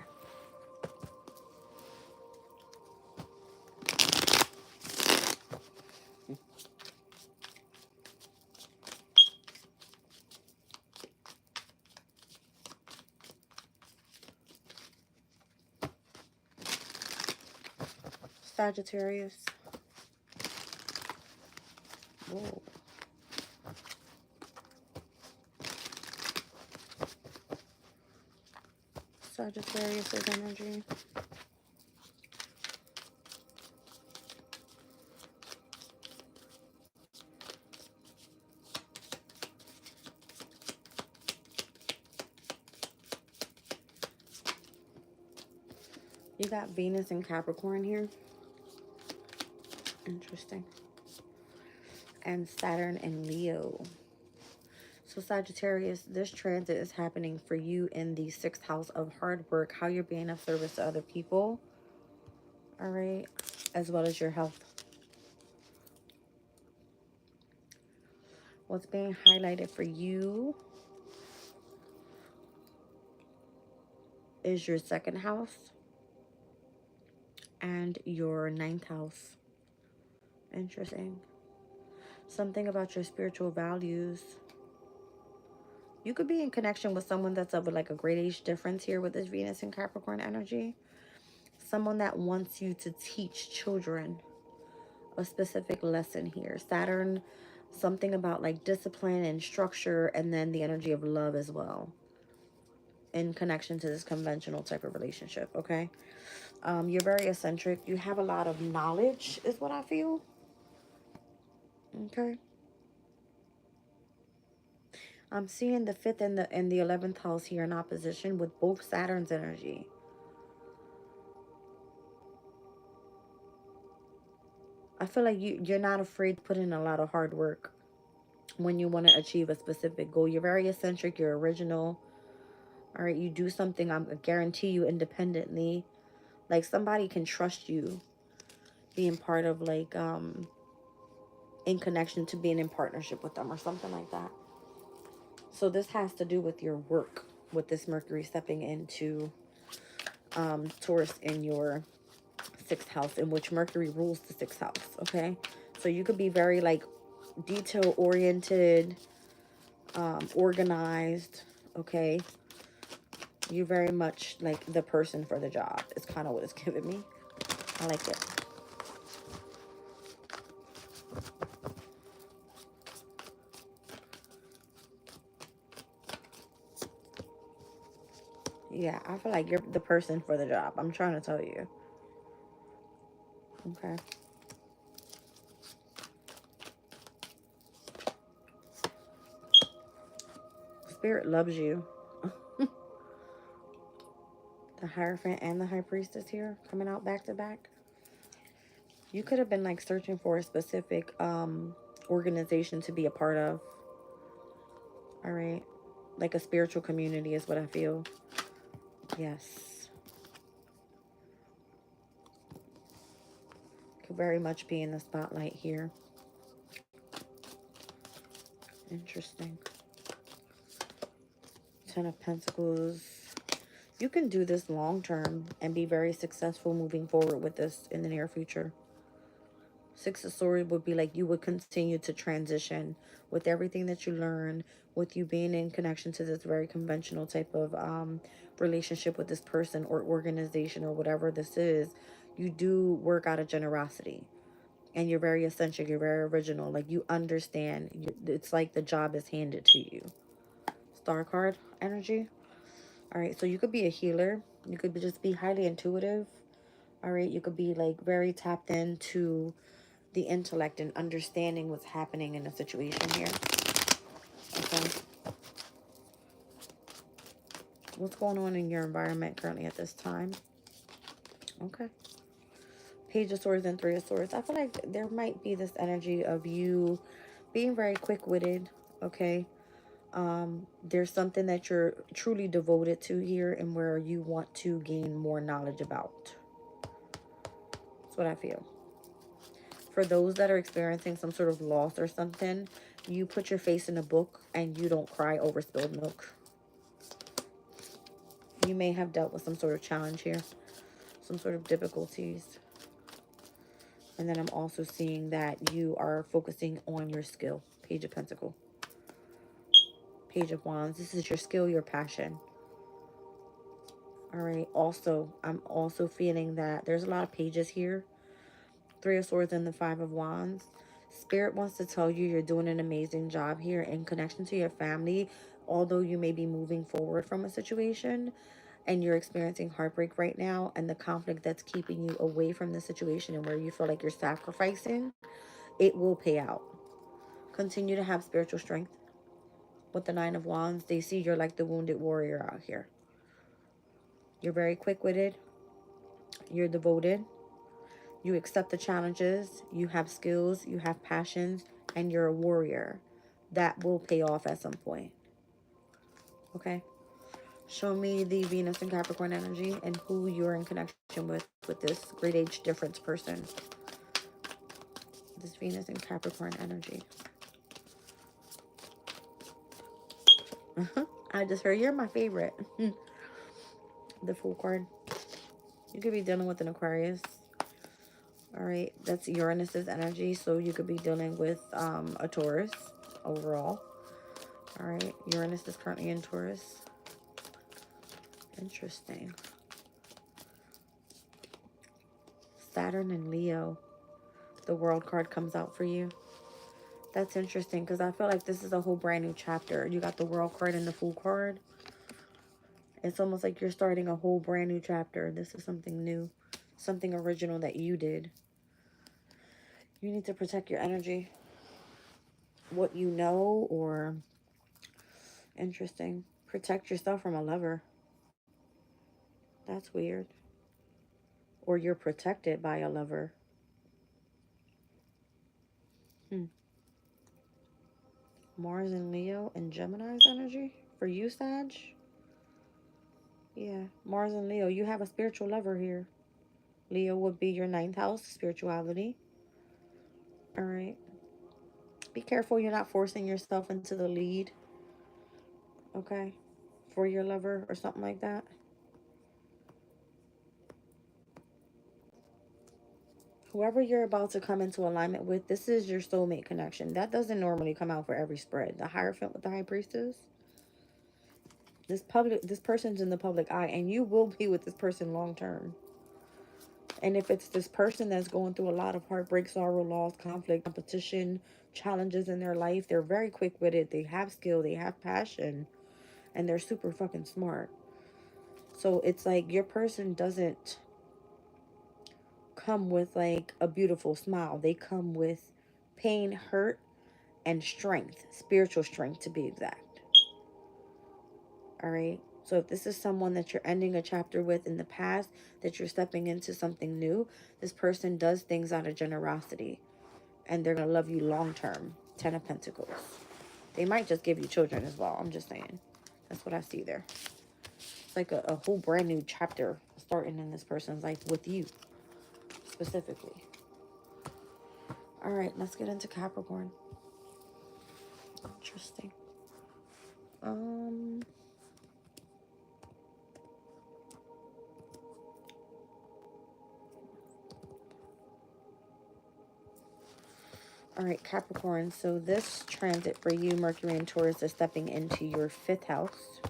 Sagittarius. Whoa. Sagittarius' energy. You got Venus and Capricorn here. Interesting. And Saturn and Leo. So Sagittarius, this transit is happening for you in the 6th house of hard work, how you're being of service to other people. All right. As well as your health. What's being highlighted for you is your 2nd house and your 9th house. Interesting. Something about your spiritual values. You could be in connection with someone that's of like a great age difference here with this Venus and Capricorn energy. Someone that wants you to teach children a specific lesson here. something about like discipline and structure, and then the energy of love as well in connection to this conventional type of relationship. Okay. You're very eccentric. You have a lot of knowledge is what I feel. Okay. I'm seeing the 5th and the 11th house here in opposition with both Saturn's energy. I feel like you're not afraid to put in a lot of hard work when you want to achieve a specific goal. You're very eccentric, you're original. All right, you do something, I guarantee you, independently. Like somebody can trust you being part of like in connection to being in partnership with them or something like that. So this has to do with your work, with this Mercury stepping into Taurus in your 6th house, in which Mercury rules the 6th house. Okay, so you could be very like detail oriented, organized. Okay, you're very much like the person for the job. It's kind of what it's giving me. I like it. Yeah, I feel like you're the person for the job. I'm trying to tell you. Okay. Spirit loves you. The Hierophant and the High Priestess here coming out back to back. You could have been like searching for a specific organization to be a part of. All right. Like a spiritual community is what I feel. Yes. Could very much be in the spotlight here. Interesting. 10 of Pentacles. You can do this long term and be very successful moving forward with this in the near future. 6 of Swords would be like you would continue to transition with everything that you learn, with you being in connection to this very conventional type of relationship with this person or organization or whatever this is. You do work out of generosity, and you're very eccentric, you're very original. Like you understand, it's like the job is handed to you. Star card energy. All right, so you could be a healer. You could just be highly intuitive. All right, you could be like very tapped into the intellect and understanding what's happening in a situation here. Okay. What's going on in your environment currently at this time? Okay. Page of Swords and 3 of Swords. I feel like there might be this energy of you being very quick-witted. Okay. There's something that you're truly devoted to here and where you want to gain more knowledge about. That's what I feel. For those that are experiencing some sort of loss or something, you put your face in a book and you don't cry over spilled milk. You may have dealt with some sort of challenge here, some sort of difficulties. And then I'm also seeing that you are focusing on your skill. Page of Pentacles. Page of Wands. This is your skill, your passion. All right. Also, I'm also feeling that there's a lot of pages here. 3 of Swords and the 5 of Wands. Spirit wants to tell you you're doing an amazing job here in connection to your family. Although you may be moving forward from a situation and you're experiencing heartbreak right now, and the conflict that's keeping you away from the situation and where you feel like you're sacrificing, it will pay out. Continue to have spiritual strength. With the 9 of Wands, they see you're like the wounded warrior out here. You're very quick-witted. You're devoted. You accept the challenges. You have skills. You have passions. And you're a warrior. That will pay off at some point. Okay? Show me the Venus and Capricorn energy and who you're in connection with this great age difference person. This Venus and Capricorn energy. I just heard you're my favorite. The Fool card. You could be dealing with an Aquarius. All right, that's Uranus's energy, so you could be dealing with a Taurus overall. All right, Uranus is currently in Taurus. Interesting. Saturn and Leo. The World card comes out for you. That's interesting because I feel like this is a whole brand new chapter. You got the World card and the Fool card. It's almost like you're starting a whole brand new chapter. This is something new, something original that you did. You need to protect your energy. What you know, or interesting. Protect yourself from a lover. That's weird. Or you're protected by a lover. Mars and Leo and Gemini's energy for you, Sag. Yeah, Mars and Leo. You have a spiritual lover here. Leo would be your ninth house, spirituality. All right. Be careful you're not forcing yourself into the lead, okay, for your lover or something like that. Whoever you're about to come into alignment with, this is your soulmate connection. That doesn't normally come out for every spread. The Hierophant with the High Priestess. This person's in the public eye, and you will be with this person long term. And if it's this person that's going through a lot of heartbreak, sorrow, loss, conflict, competition, challenges in their life, they're very quick with it. They have skill, they have passion, and they're super fucking smart. So it's like your person doesn't come with like a beautiful smile. They come with pain, hurt, and strength, spiritual strength to be exact. All right. So if this is someone that you're ending a chapter with in the past, that you're stepping into something new, this person does things out of generosity, and they're going to love you long term. 10 of Pentacles. They might just give you children as well. I'm just saying. That's what I see there. It's like a whole brand new chapter starting in this person's life with you specifically. All right, let's get into Capricorn. Interesting. All right, Capricorn. So this transit for you, Mercury and Taurus, is stepping into your 5th house.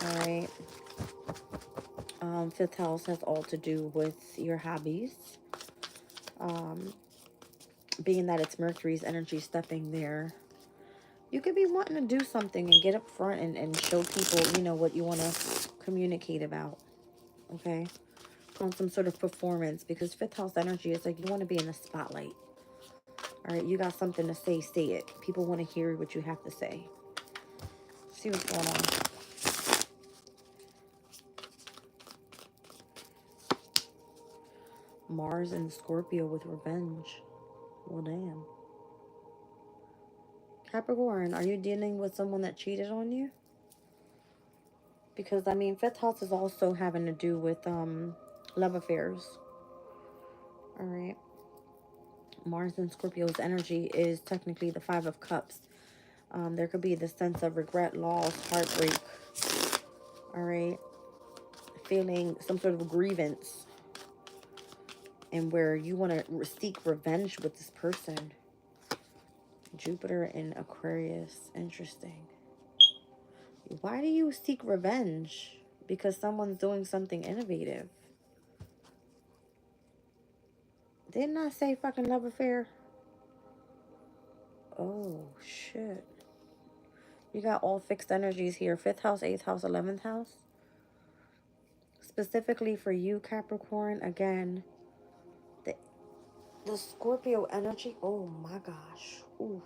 All right. 5th house has all to do with your hobbies. Being that it's Mercury's energy stepping there, you could be wanting to do something and get up front and show people, you know, what you want to communicate about. Okay. On some sort of performance, because 5th house energy is like you want to be in the spotlight. All right, you got something to say it. People want to hear what you have to say. See what's going on. Mars and Scorpio with revenge. Well, damn. Capricorn, are you dealing with someone that cheated on you? Because, I mean, 5th house is also having to do with love affairs. All right. Mars and Scorpio's energy is technically the 5 of Cups. There could be the sense of regret, loss, heartbreak. All right. Feeling some sort of grievance. And where you want to seek revenge with this person. Jupiter in Aquarius. Interesting. Why do you seek revenge? Because someone's doing something innovative. Didn't I say fucking love affair? Oh, shit. You got all fixed energies here. 5th house, 8th house, 11th house. Specifically for you, Capricorn, again, the Scorpio energy. Oh, my gosh. Ooh.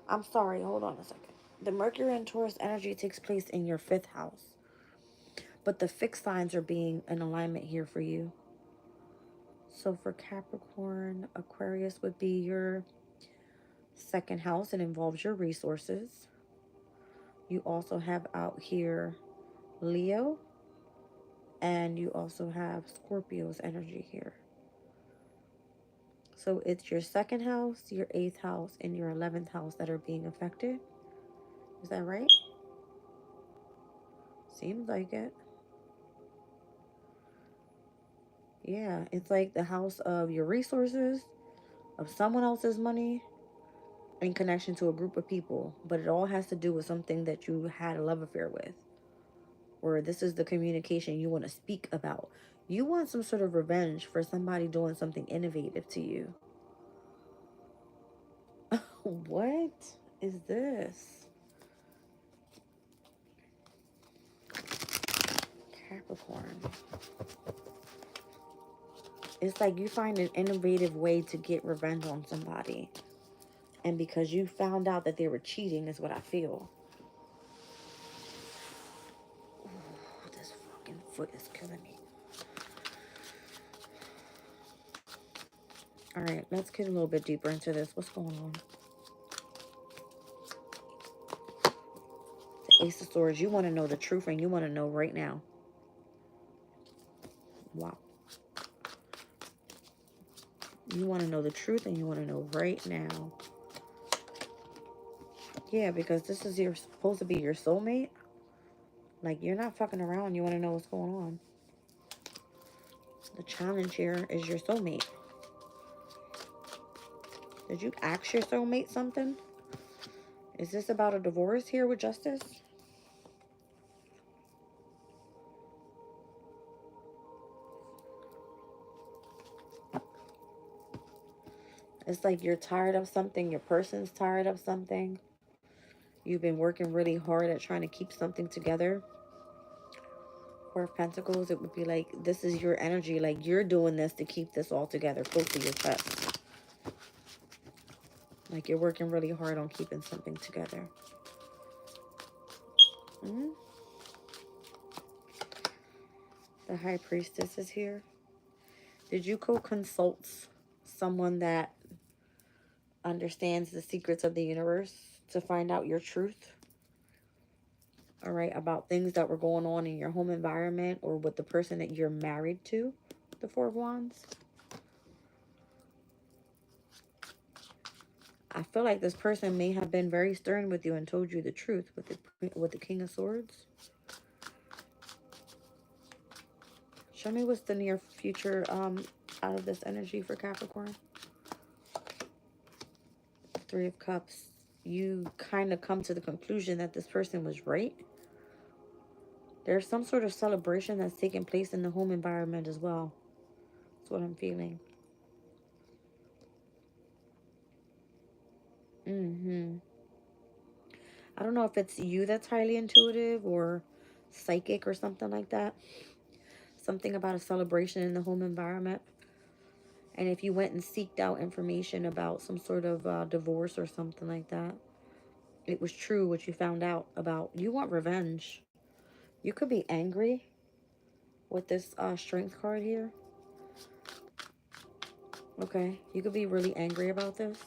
I'm sorry. Hold on a second. The Mercury and Taurus energy takes place in your 5th house. But the fixed signs are being in alignment here for you. So for Capricorn, Aquarius would be your 2nd house. It involves your resources. You also have out here Leo. And you also have Scorpio's energy here. So it's your 2nd house, your 8th house, and your 11th house that are being affected. Is that right? Seems like it. Yeah, it's like the house of your resources, of someone else's money, in connection to a group of people. But it all has to do with something that you had a love affair with. Or this is the communication you want to speak about. You want some sort of revenge for somebody doing something innovative to you. What is this? Capricorn. It's like you find an innovative way to get revenge on somebody. And because you found out that they were cheating is what I feel. Ooh, this fucking foot is killing me. Alright, let's get a little bit deeper into this. What's going on? The Ace of Swords. You want to know the truth and you want to know right now. Wow. You want to know the truth and you want to know right now. Yeah, because this is supposed to be your soulmate. Like, you're not fucking around. You want to know what's going on. The challenge here is your soulmate. Did you ask your soulmate something? Is this about a divorce here with Justice? It's like you're tired of something. Your person's tired of something. You've been working really hard at trying to keep something together. Four of Pentacles, it would be like, this is your energy. Like, you're doing this to keep this all together, close to your chest. Like, you're working really hard on keeping something together. The High Priestess is here. Did you co-consult someone that understands the secrets of the universe to find out your truth? All right, about things that were going on in your home environment or with the person that you're married to? The Four of Wands. I feel like this person may have been very stern with you and told you the truth with the King of Swords. Show me what's the near future out of this energy for Capricorn. Three of Cups. You kind of come to the conclusion that this person was right. There's some sort of celebration that's taking place in the home environment as well. That's what I'm feeling. I don't know if it's you that's highly intuitive or psychic or something like that. Something about a celebration in the home environment. And if you went and seeked out information about some sort of divorce or something like that, it was true what you found out about. You want revenge. You could be angry with this strength card here. Okay, you could be really angry about this.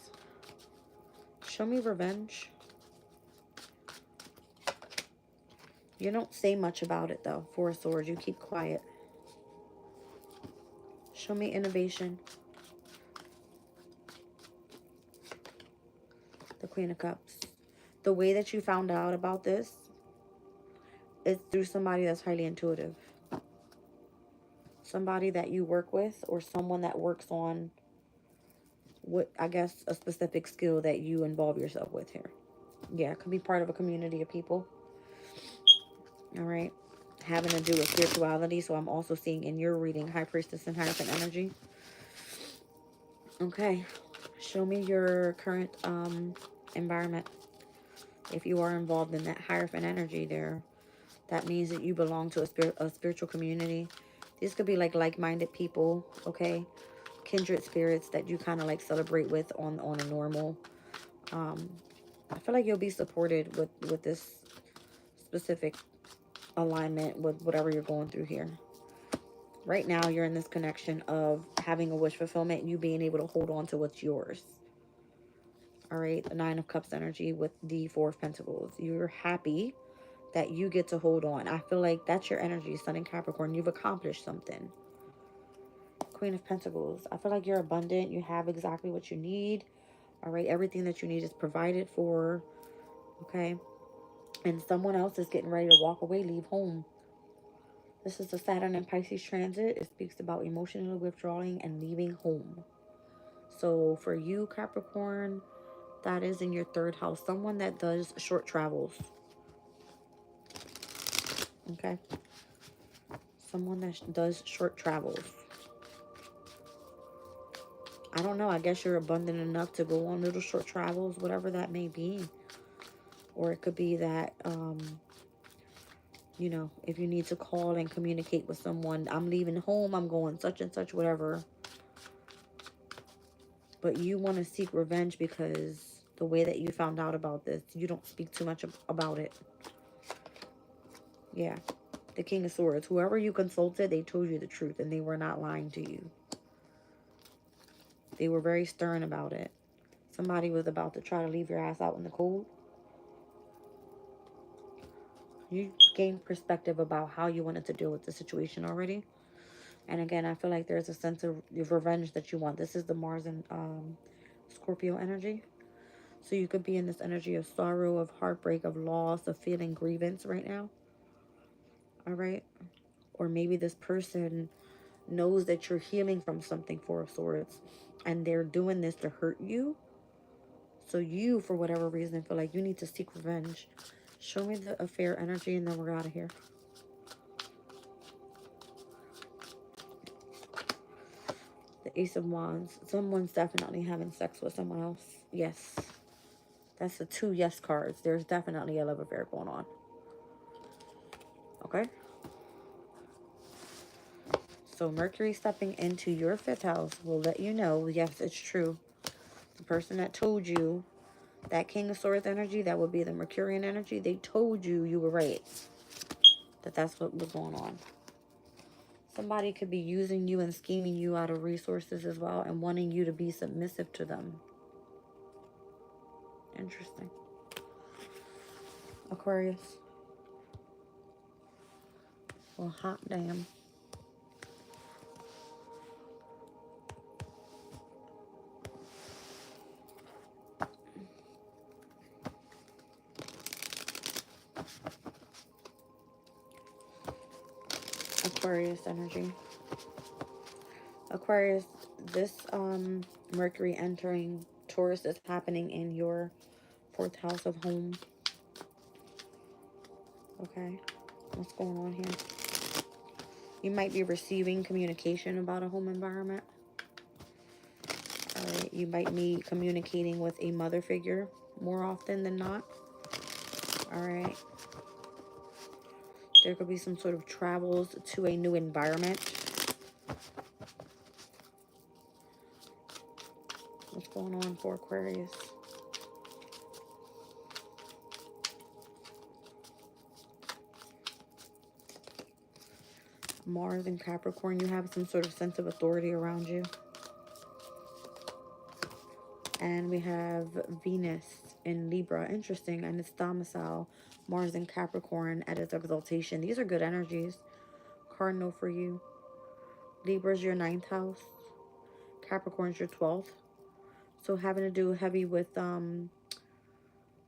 Show me revenge. You don't say much about it though. Four of Swords, you keep quiet. Show me innovation. The Queen of Cups. The way that you found out about this is through somebody that's highly intuitive. Somebody that you work with or someone that works on what, I guess, a specific skill that you involve yourself with here. Yeah, it could be part of a community of people. All right. Having to do with spirituality. So I'm also seeing in your reading High Priestess and Hierophant energy. Okay. Show me your current environment. If you are involved in that Hierophant energy there, that means that you belong to a spiritual community. These could be like-minded people, okay? Kindred spirits that you kind of like celebrate with on a normal. I feel like you'll be supported with this specific alignment with whatever you're going through here. Right now, you're in this connection of having a wish fulfillment and you being able to hold on to what's yours. All right, the Nine of Cups energy with the Four of Pentacles. You're happy that you get to hold on. I feel like that's your energy, Sun and Capricorn. You've accomplished something. Queen of Pentacles. I feel like you're abundant. You have exactly what you need. All right, everything that you need is provided for. Okay, and someone else is getting ready to walk away, leave home. This is the Saturn and Pisces transit. It speaks about emotionally withdrawing and leaving home. So for you, Capricorn, that is in your third house. Someone that does short travels. Okay. Someone that does short travels. I don't know. I guess you're abundant enough to go on little short travels, whatever that may be. Or it could be that, you know, if you need to call and communicate with someone, I'm leaving home, I'm going such and such, whatever. But you want to seek revenge because the way that you found out about this, you don't speak too much about it. Yeah. The King of Swords. Whoever you consulted, they told you the truth and they were not lying to you. They were very stern about it. Somebody was about to try to leave your ass out in the cold. You gained perspective about how you wanted to deal with the situation already. And again, I feel like there's a sense of revenge that you want. This is the Mars and Scorpio energy. So you could be in this energy of sorrow, of heartbreak, of loss, of feeling grievance right now. All right. Or maybe this person knows that you're healing from something, Four of Swords, and they're doing this to hurt you. So you, for whatever reason, feel like you need to seek revenge. Show me the affair energy and then we're out of here. The Ace of Wands. Someone's definitely having sex with someone else. Yes. That's the 2 yes cards. There's definitely a love affair going on. Okay? So Mercury stepping into your 5th house will let you know, yes, it's true. The person that told you, that King of Swords energy, that would be the Mercurian energy, they told you you were right. That's what was going on. Somebody could be using you and scheming you out of resources as well and wanting you to be submissive to them. Interesting. Aquarius. Well, hot damn. Aquarius energy. Aquarius, this Mercury entering Taurus is happening in your 4th house of home. Okay, what's going on here? You might be receiving communication about a home environment. All right, you might be communicating with a mother figure more often than not. All right. There could be some sort of travels to a new environment. What's going on for Aquarius? Mars and Capricorn, you have some sort of sense of authority around you. And we have Venus in Libra. Interesting. And its domicile, Mars and Capricorn at its exaltation. These are good energies. Cardinal for you. Libra's your 9th house. Capricorn's your 12th. So having to do heavy with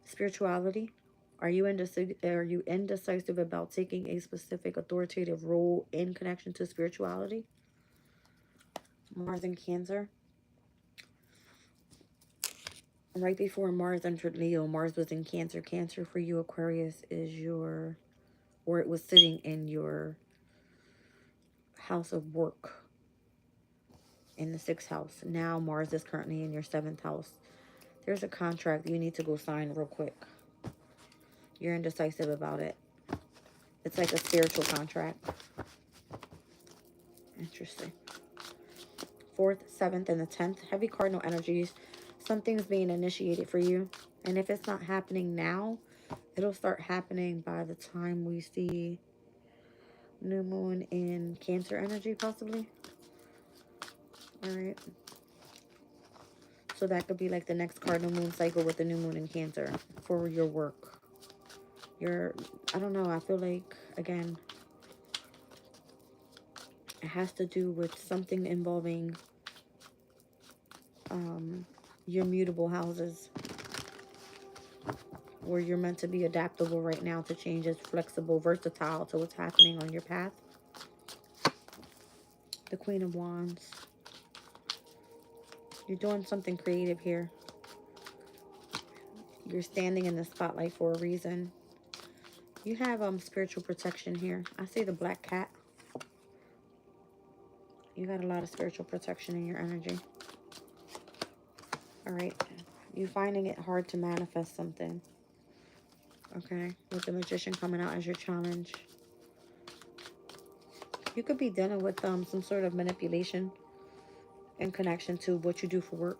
spirituality. Are you indecisive about taking a specific authoritative role in connection to spirituality? Mars in Cancer. Right before Mars entered Leo, Mars was in Cancer. Cancer for you, Aquarius, is your, or it was sitting in your house of work in the 6th house. Now Mars is currently in your 7th house. There's a contract you need to go sign real quick. You're indecisive about it. It's like a spiritual contract. Interesting. 4th, 7th, and the 10th. Heavy cardinal energies. Something's being initiated for you. And if it's not happening now, it'll start happening by the time we see new moon in Cancer energy, possibly. All right. So that could be like the next cardinal moon cycle with the new moon in Cancer for your work. I don't know, I feel like, again, it has to do with something involving your mutable houses, where you're meant to be adaptable right now to changes, flexible, versatile to what's happening on your path. The Queen of Wands. You're doing something creative here. You're standing in the spotlight for a reason. You have spiritual protection here. I see the black cat. You got a lot of spiritual protection in your energy. All right. You finding it hard to manifest something. Okay. With the Magician coming out as your challenge. You could be dealing with some sort of manipulation in connection to what you do for work.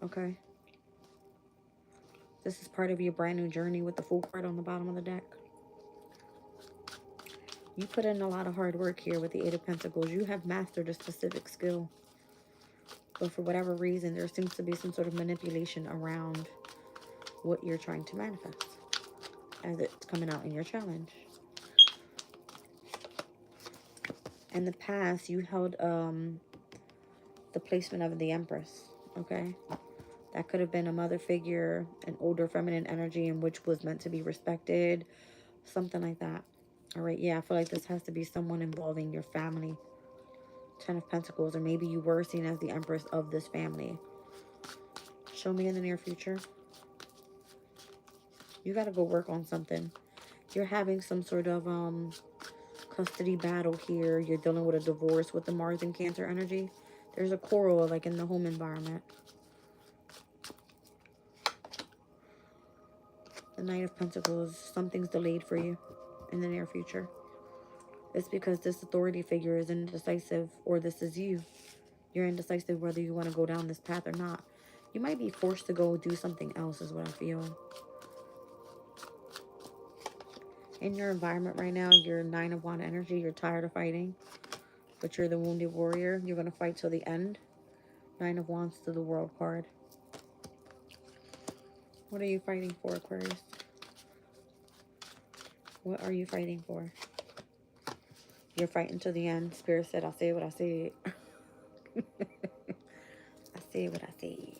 Okay. This is part of your brand new journey with the Fool card on the bottom of the deck. You put in a lot of hard work here with the Eight of Pentacles. You have mastered a specific skill. But for whatever reason, there seems to be some sort of manipulation around what you're trying to manifest as it's coming out in your challenge. In the past, you held the placement of the Empress, okay? That could have been a mother figure, an older feminine energy in which was meant to be respected, something like that. All right, yeah, I feel like this has to be someone involving your family. 10 of Pentacles, or maybe you were seen as the Empress of this family. Show me in the near future. You got to go work on something. You're having some sort of custody battle here. You're dealing with a divorce with the Mars and Cancer energy. There's a quarrel like in the home environment. The Knight of Pentacles, something's delayed for you in the near future. It's because this authority figure is indecisive, or this is you. You're indecisive whether you want to go down this path or not. You might be forced to go do something else is what I feel. In your environment right now, you're 9 of Wands energy. You're tired of fighting, but you're the wounded warrior. You're going to fight till the end. 9 of Wands to the World card. What are you fighting for, Aquarius? What are you fighting for? You're fighting to the end. Spirit said, I say what I said. I say what I said.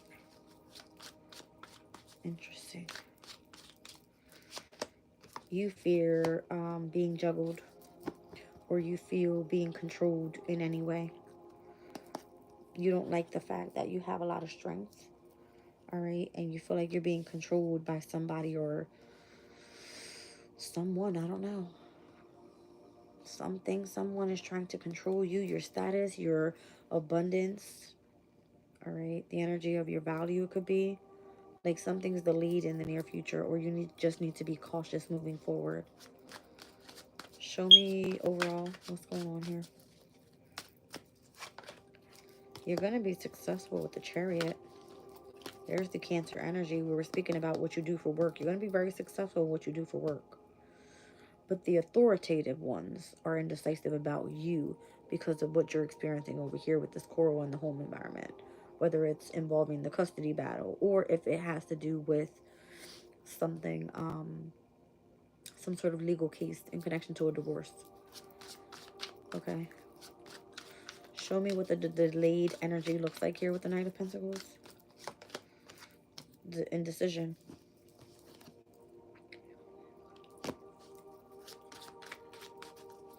Interesting. You fear being juggled, or you feel being controlled in any way. You don't like the fact that you have a lot of strength, all right? And you feel like you're being controlled by somebody or someone, I don't know. Someone is trying to control you, your status, your abundance, all right? The energy of your value, it could be. Like something's delayed in the near future, or you just need to be cautious moving forward. Show me overall what's going on here. You're going to be successful with the Chariot. There's the Cancer energy. We were speaking about what you do for work. You're going to be very successful in what you do for work. But the authoritative ones are indecisive about you because of what you're experiencing over here with this coral in the home environment. Whether it's involving the custody battle, or if it has to do with something, some sort of legal case in connection to a divorce. Okay. Show me what the delayed energy looks like here with the Knight of Pentacles. The indecision.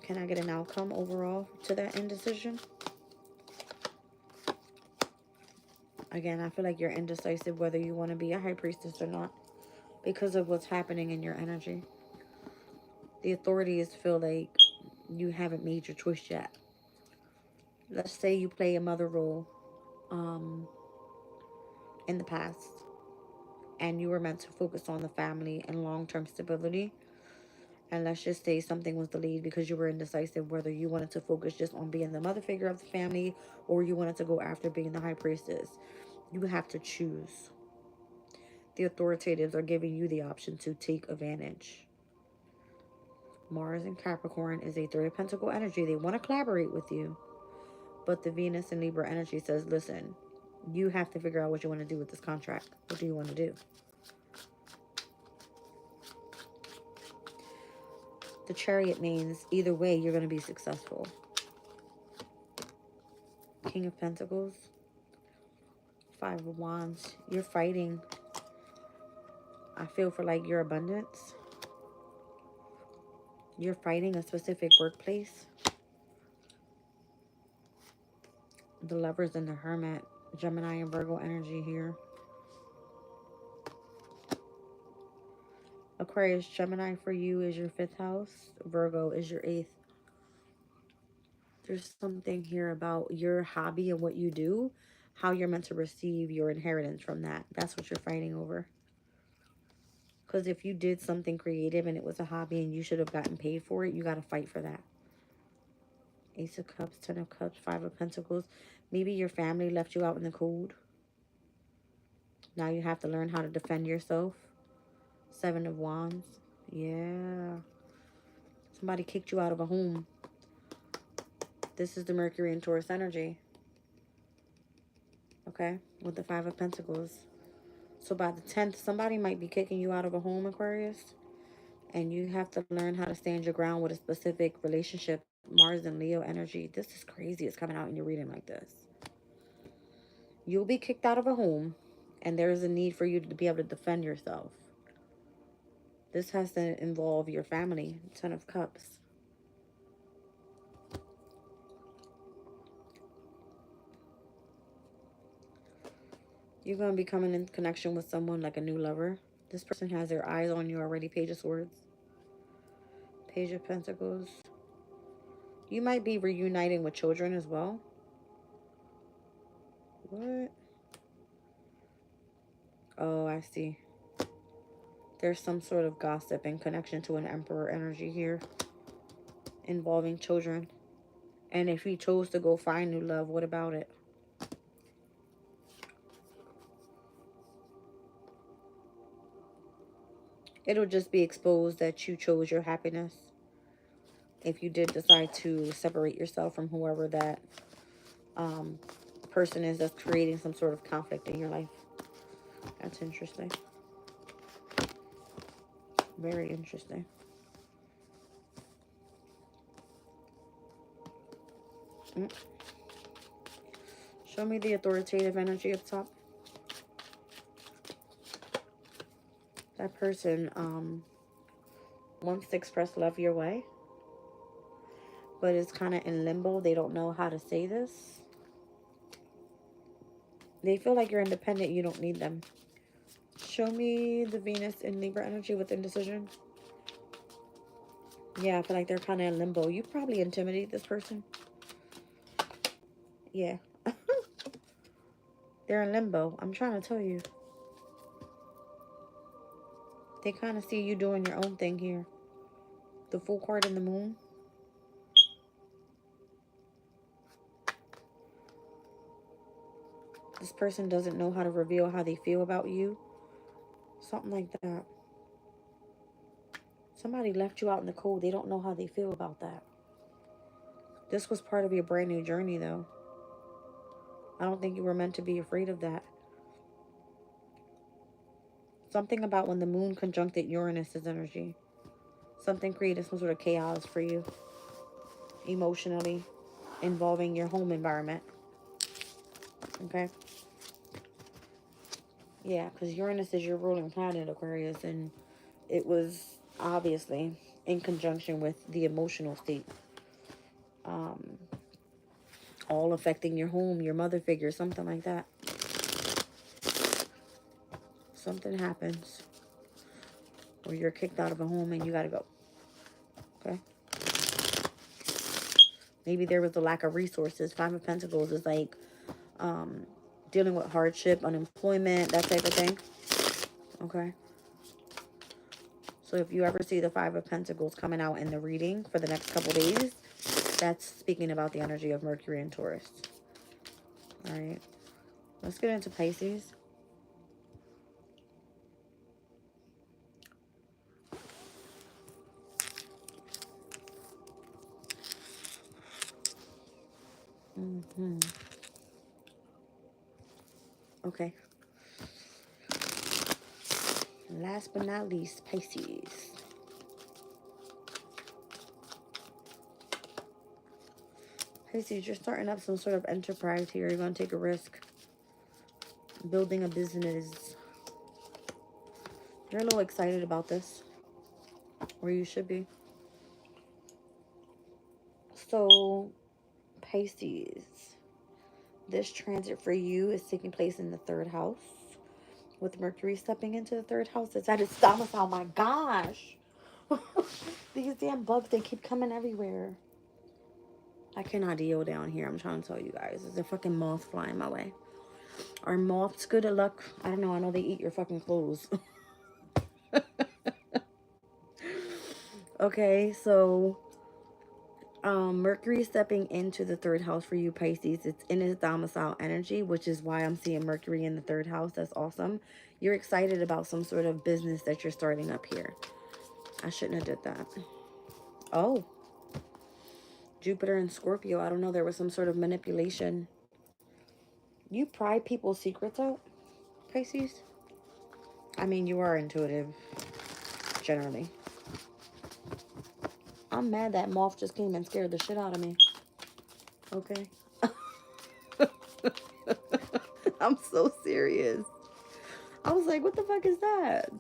Can I get an outcome overall to that indecision? Again, I feel like you're indecisive whether you want to be a high priestess or not because of what's happening in your energy. The authorities feel like you haven't made your choice yet. Let's say you play a mother role in the past and you were meant to focus on the family and long-term stability. And let's just say something was delayed because you were indecisive whether you wanted to focus just on being the mother figure of the family or you wanted to go after being the high priestess. You have to choose. The authoritative are giving you the option to take advantage. Mars and Capricorn is a 3 of Pentacle energy. They want to collaborate with you. But the Venus and Libra energy says, listen, you have to figure out what you want to do with this contract. What do you want to do? The Chariot means either way, you're going to be successful. King of Pentacles. 5 of Wands. You're fighting. I feel for like your abundance. You're fighting a specific workplace. The Lovers and the Hermit. Gemini and Virgo energy here. Aquarius, Gemini for you is your 5th house. Virgo is your 8th. There's something here about your hobby and what you do how you're meant to receive your inheritance from that. That's what you're fighting over. Because if you did something creative and it was a hobby and you should have gotten paid for it, you got to fight for that. Ace of Cups, Ten of Cups, Five of Pentacles. Maybe your family left you out in the cold. Now you have to learn how to defend yourself. Seven of Wands. Yeah. Somebody kicked you out of a home. This is the Mercury and Taurus energy. Okay? With the Five of Pentacles. So by the 10th, somebody might be kicking you out of a home, Aquarius. And you have to learn how to stand your ground with a specific relationship. Mars and Leo energy. This is crazy. It's coming out in your reading like this. You'll be kicked out of a home. And there is a need for you to be able to defend yourself. This has to involve your family. Ten of Cups. You're going to be coming in connection with someone like a new lover. This person has their eyes on you already. Page of Swords. Page of Pentacles. You might be reuniting with children as well. What? Oh, I see. There's some sort of gossip in connection to an Emperor energy here involving children. And if he chose to go find new love, what about it? It'll just be exposed that you chose your happiness. If you did decide to separate yourself from whoever that person is that's creating some sort of conflict in your life. That's interesting. Very interesting. Show me the authoritative energy up top. That person wants to express love your way, but is kind of in limbo. They don't know how to say this. They feel like you're independent. You don't need them. Show me the Venus in Libra energy with indecision. Yeah, I feel like they're kind of in limbo. You probably intimidate this person. Yeah. They're in limbo. I'm trying to tell you. They kind of see you doing your own thing here. The Fool card in the Moon. This person doesn't know how to reveal how they feel about you. Something like that. Somebody left you out in the cold. They don't know how they feel about that. This was part of your brand new journey, though. I don't think you were meant to be afraid of that. Something about when the moon conjuncted Uranus's energy. Something created some sort of chaos for you. Emotionally. Involving your home environment. Okay? Yeah, because Uranus is your ruling planet, Aquarius. And it was obviously in conjunction with the emotional state. All affecting your home, your mother figure, something like that. Something happens or you're kicked out of a home and you gotta go. Okay? Maybe there was a lack of resources. Five of Pentacles is like dealing with hardship, unemployment, that type of thing. Okay? So if you ever see the Five of Pentacles coming out in the reading for the next couple days, that's speaking about the energy of Mercury and Taurus. All right. Let's get into Pisces. Okay. Last but not least, Pisces. Pisces, you're starting up some sort of enterprise here. You're going to take a risk. Building a business. You're a little excited about this. Or you should be. So, Pisces. This transit for you is taking place in the 3rd house. With Mercury stepping into the 3rd house. It's at its domicile. Oh my gosh. These damn bugs, they keep coming everywhere. I cannot deal down here. I'm trying to tell you guys. There's a fucking moth flying my way. Are moths good at luck? I don't know. I know they eat your fucking clothes. Okay, so Mercury stepping into the third house for you, Pisces. It's in its domicile energy, which is why I'm seeing Mercury in the third house. That's awesome. You're excited about some sort of business that you're starting up here. I shouldn't have did that. Oh, Jupiter and Scorpio. I don't know. There was some sort of manipulation. You pry people's secrets out, Pisces? I mean, you are intuitive, generally. I'm mad that moth just came and scared the shit out of me. Okay. I'm so serious. I was like, what the fuck is that?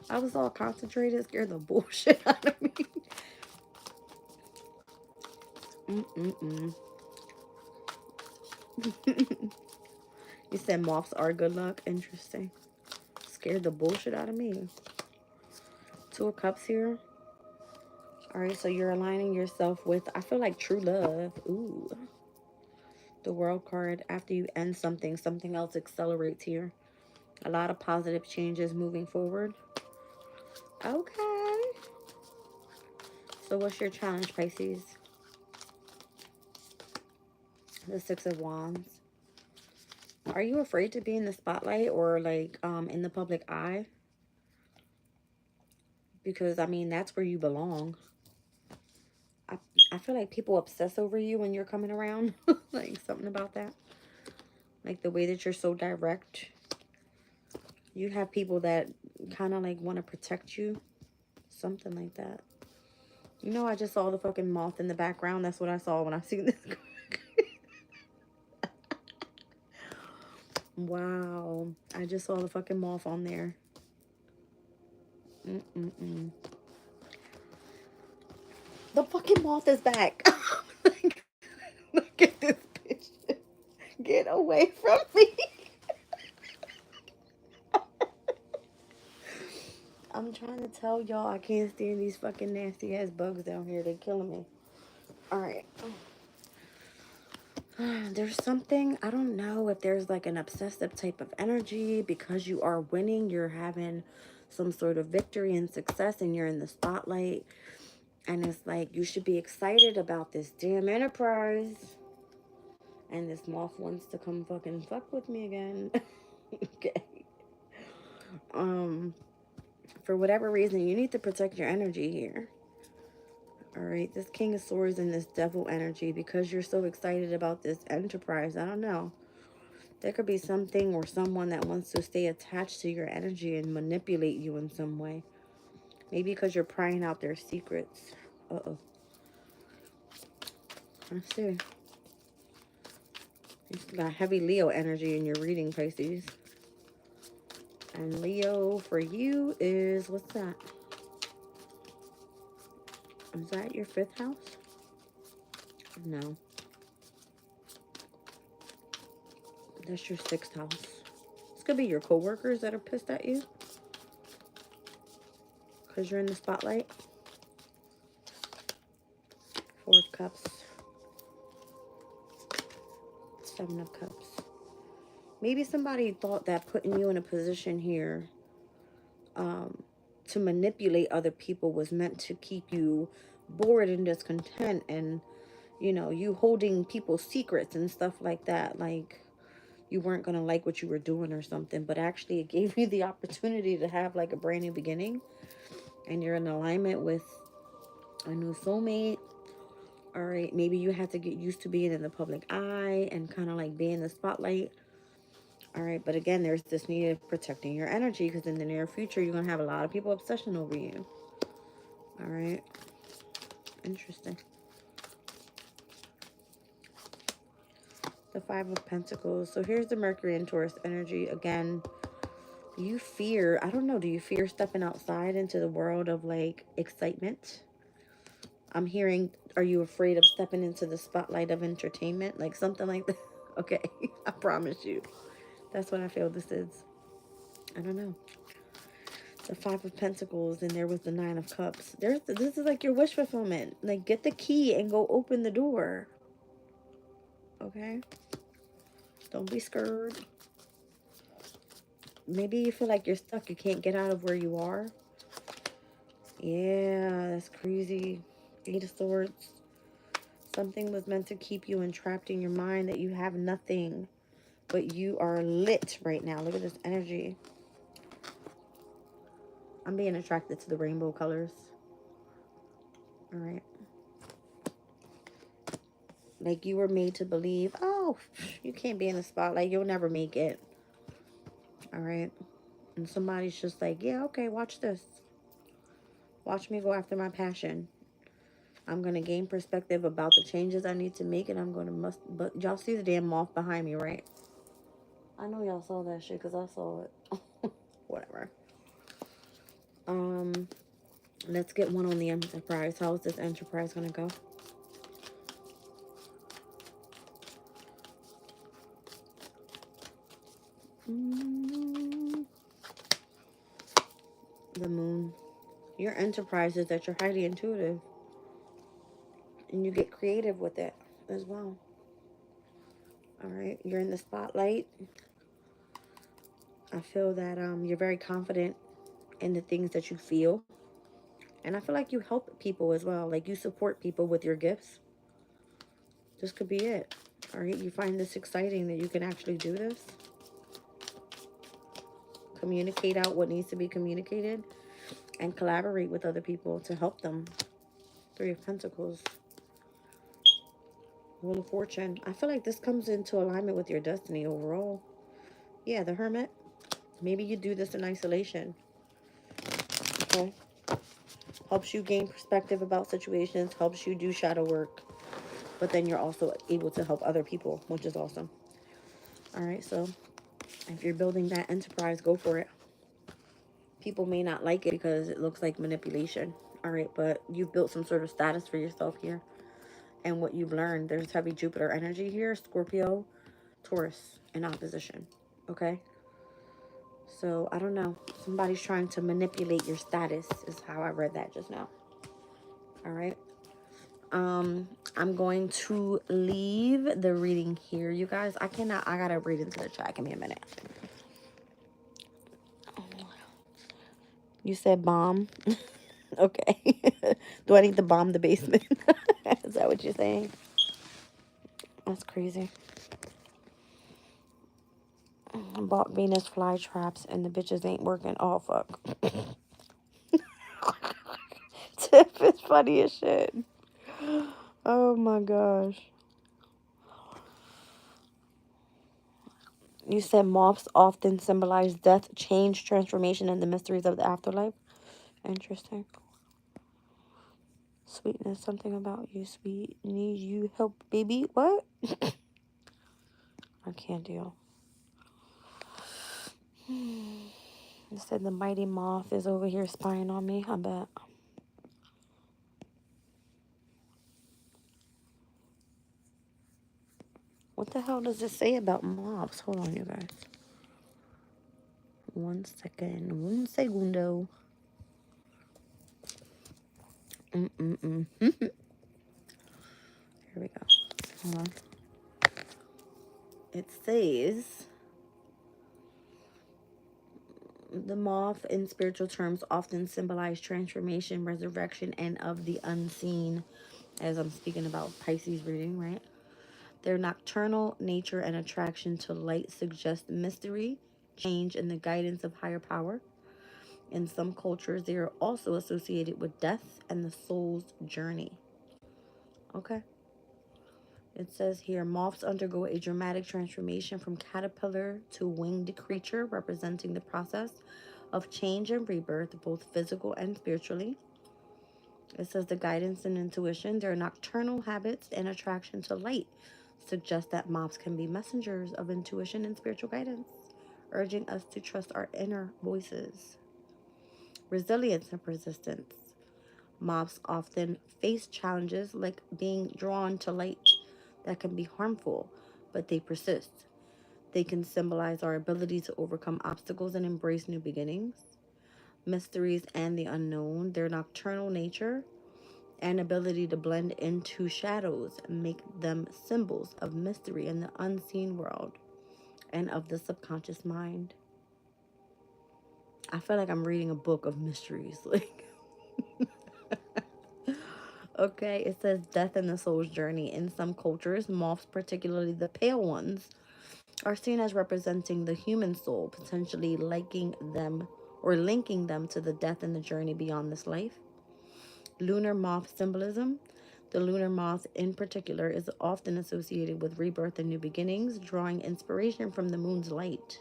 I was all concentrated, scared the bullshit out of me. You said moths are good luck. Interesting. Scared the bullshit out of me. Two of Cups here. All right, so you're aligning yourself with, I feel like, true love. Ooh. The World card. After you end something, something else accelerates here. A lot of positive changes moving forward. Okay. So what's your challenge, Pisces? The Six of Wands. Are you afraid to be in the spotlight or like in the public eye? Because I mean, that's where you belong. I feel like people obsess over you when you're coming around. Like something about that. Like the way that you're so direct. You have people that kind of like want to protect you. Something like that. You know, I just saw the fucking moth in the background. That's what I saw when I seen this. Wow. I just saw the fucking moth on there. The fucking moth is back. Look at this bitch. Get away from me. I'm trying to tell y'all I can't stand these fucking nasty ass bugs down here. They're killing me. Alright. There's something, I don't know if there's like an obsessive type of energy because you are winning. You're having some sort of victory and success and you're in the spotlight. And it's like you should be excited about this damn enterprise. And this moth wants to come fucking fuck with me again. Okay. For whatever reason, you need to protect your energy here. All right, this King of Swords and this Devil energy, because you're so excited about this enterprise, I don't know. There could be something or someone that wants to stay attached to your energy and manipulate you in some way. Maybe because you're prying out their secrets. Uh-oh. Let's see. You've got heavy Leo energy in your reading, Pisces. And Leo for you is, what's that? Is that your 5th house? No. That's your 6th house. This could be your co-workers that are pissed at you. Because you're in the spotlight. 4 of Cups. 7 of Cups. Maybe somebody thought that putting you in a position here to manipulate other people was meant to keep you bored and discontent and, you know, you holding people's secrets and stuff like that. Like, you weren't going to like what you were doing or something. But actually, it gave you the opportunity to have, like, a brand new beginning. And you're in alignment with a new soulmate. All right, maybe you had to get used to being in the public eye and kind of, like, being in the spotlight. All right, but again, there's this need of protecting your energy because in the near future, you're going to have a lot of people obsession over you. All right. Interesting. The 5 of Pentacles. So here's the Mercury and Taurus energy. Again, you fear, I don't know, do you fear stepping outside into the world of, like, excitement? I'm hearing, are you afraid of stepping into the spotlight of entertainment? Like something like that. Okay, I promise you. That's what I feel this is. I don't know. The 5 of Pentacles, and there was the 9 of Cups. This is like your wish fulfillment. Like, get the key and go open the door. Okay? Don't be scared. Maybe you feel like you're stuck. You can't get out of where you are. Yeah, that's crazy. Eight of Swords. Something was meant to keep you entrapped in your mind that you have nothing. But you are lit right now. Look at this energy. I'm being attracted to the rainbow colors. All right. Like you were made to believe, oh, you can't be in the spotlight. You'll never make it. All right. And somebody's just like, yeah, okay, watch this. Watch me go after my passion. I'm going to gain perspective about the changes I need to make, and I'm going to but y'all see the damn moth behind me, right? I know y'all saw that shit because I saw it. Whatever. Let's get one on the Enterprise. How is this Enterprise going to go? The Moon. Your Enterprise is that you're highly intuitive. And you get creative with it as well. All right. You're in the spotlight. I feel that you're very confident in the things that you feel. And I feel like you help people as well. Like you support people with your gifts. This could be it. All right. You find this exciting that you can actually do this. Communicate out what needs to be communicated. And collaborate with other people to help them. Three of Pentacles. Wheel of Fortune. I feel like this comes into alignment with your destiny overall. Yeah, the Hermit. Maybe you do this in isolation. Okay. Helps you gain perspective about situations. Helps you do shadow work. But then you're also able to help other people, which is awesome. All right, so if you're building that enterprise, go for it. People may not like it because it looks like manipulation. All right, but you've built some sort of status for yourself here. And what you've learned, there's heavy Jupiter energy here. Scorpio, Taurus in opposition. Okay? So, I don't know. Somebody's trying to manipulate your status is how I read that just now. All right? I'm going to leave the reading here, you guys. I gotta read into the chat. Give me a minute. You said bomb. Okay. Do I need to bomb the basement? Is that what you're saying? That's crazy. I bought Venus fly traps and the bitches ain't working. Oh, fuck. Tip is funny as shit. Oh, my gosh. You said moths often symbolize death, change, transformation, and the mysteries of the afterlife. Interesting. Sweetness, something about you, sweet. Need you help, baby? What? I can't deal. You said the mighty moth is over here spying on me. I bet. What the hell does it say about moths? Hold on, you guys. 1 second. Un segundo. Here we go. Hold on. It says, the moth in spiritual terms often symbolize transformation, resurrection, and of the unseen, as I'm speaking about Pisces reading, right? Their nocturnal nature and attraction to light suggest mystery, change, and the guidance of higher power. In some cultures, they are also associated with death and the soul's journey. Okay. It says here, moths undergo a dramatic transformation from caterpillar to winged creature, representing the process of change and rebirth, both physical and spiritually. It says the guidance and intuition, their nocturnal habits and attraction to light suggest that moths can be messengers of intuition and spiritual guidance, urging us to trust our inner voices. Resilience and persistence. Moths often face challenges like being drawn to light that can be harmful, but they persist. They can symbolize our ability to overcome obstacles and embrace new beginnings. Mysteries and the unknown, their nocturnal nature and ability to blend into shadows make them symbols of mystery in the unseen world. and of the subconscious mind. I feel like I'm reading a book of mysteries. Like, okay, it says death in the soul's journey. In some cultures, moths, particularly the pale ones, are seen as representing the human soul, potentially liking them or linking them to the death and the journey beyond this life. Lunar moth symbolism. The lunar moth, in particular, is often associated with rebirth and new beginnings, drawing inspiration from the moon's light.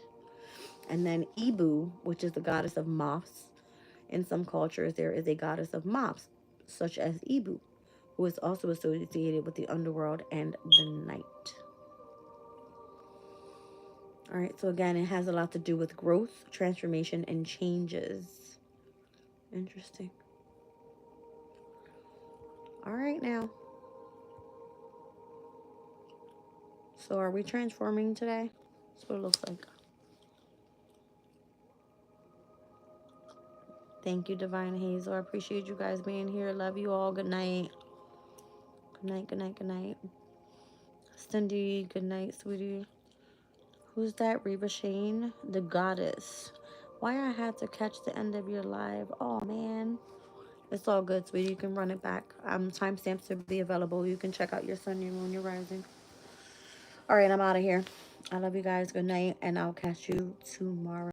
And then Ibu, which is the goddess of moths. In some cultures, there is a goddess of moths, such as Ibu, who is also associated with the underworld and the night. All right, so again, it has a lot to do with growth, transformation, and changes. Interesting. All right, now. So are we transforming today? That's what it looks like. Thank you, Divine Hazel. I appreciate you guys being here. Love you all. Good night. Good night, good night, good night. Cindy, good night, sweetie. Who's that? Reba Shane? The goddess. Why I had to catch the end of your live? Oh, man. It's all good, sweetie. You can run it back. Timestamps will be available. You can check out your sun, your moon, your rising. All right, I'm out of here. I love you guys. Good night, and I'll catch you tomorrow.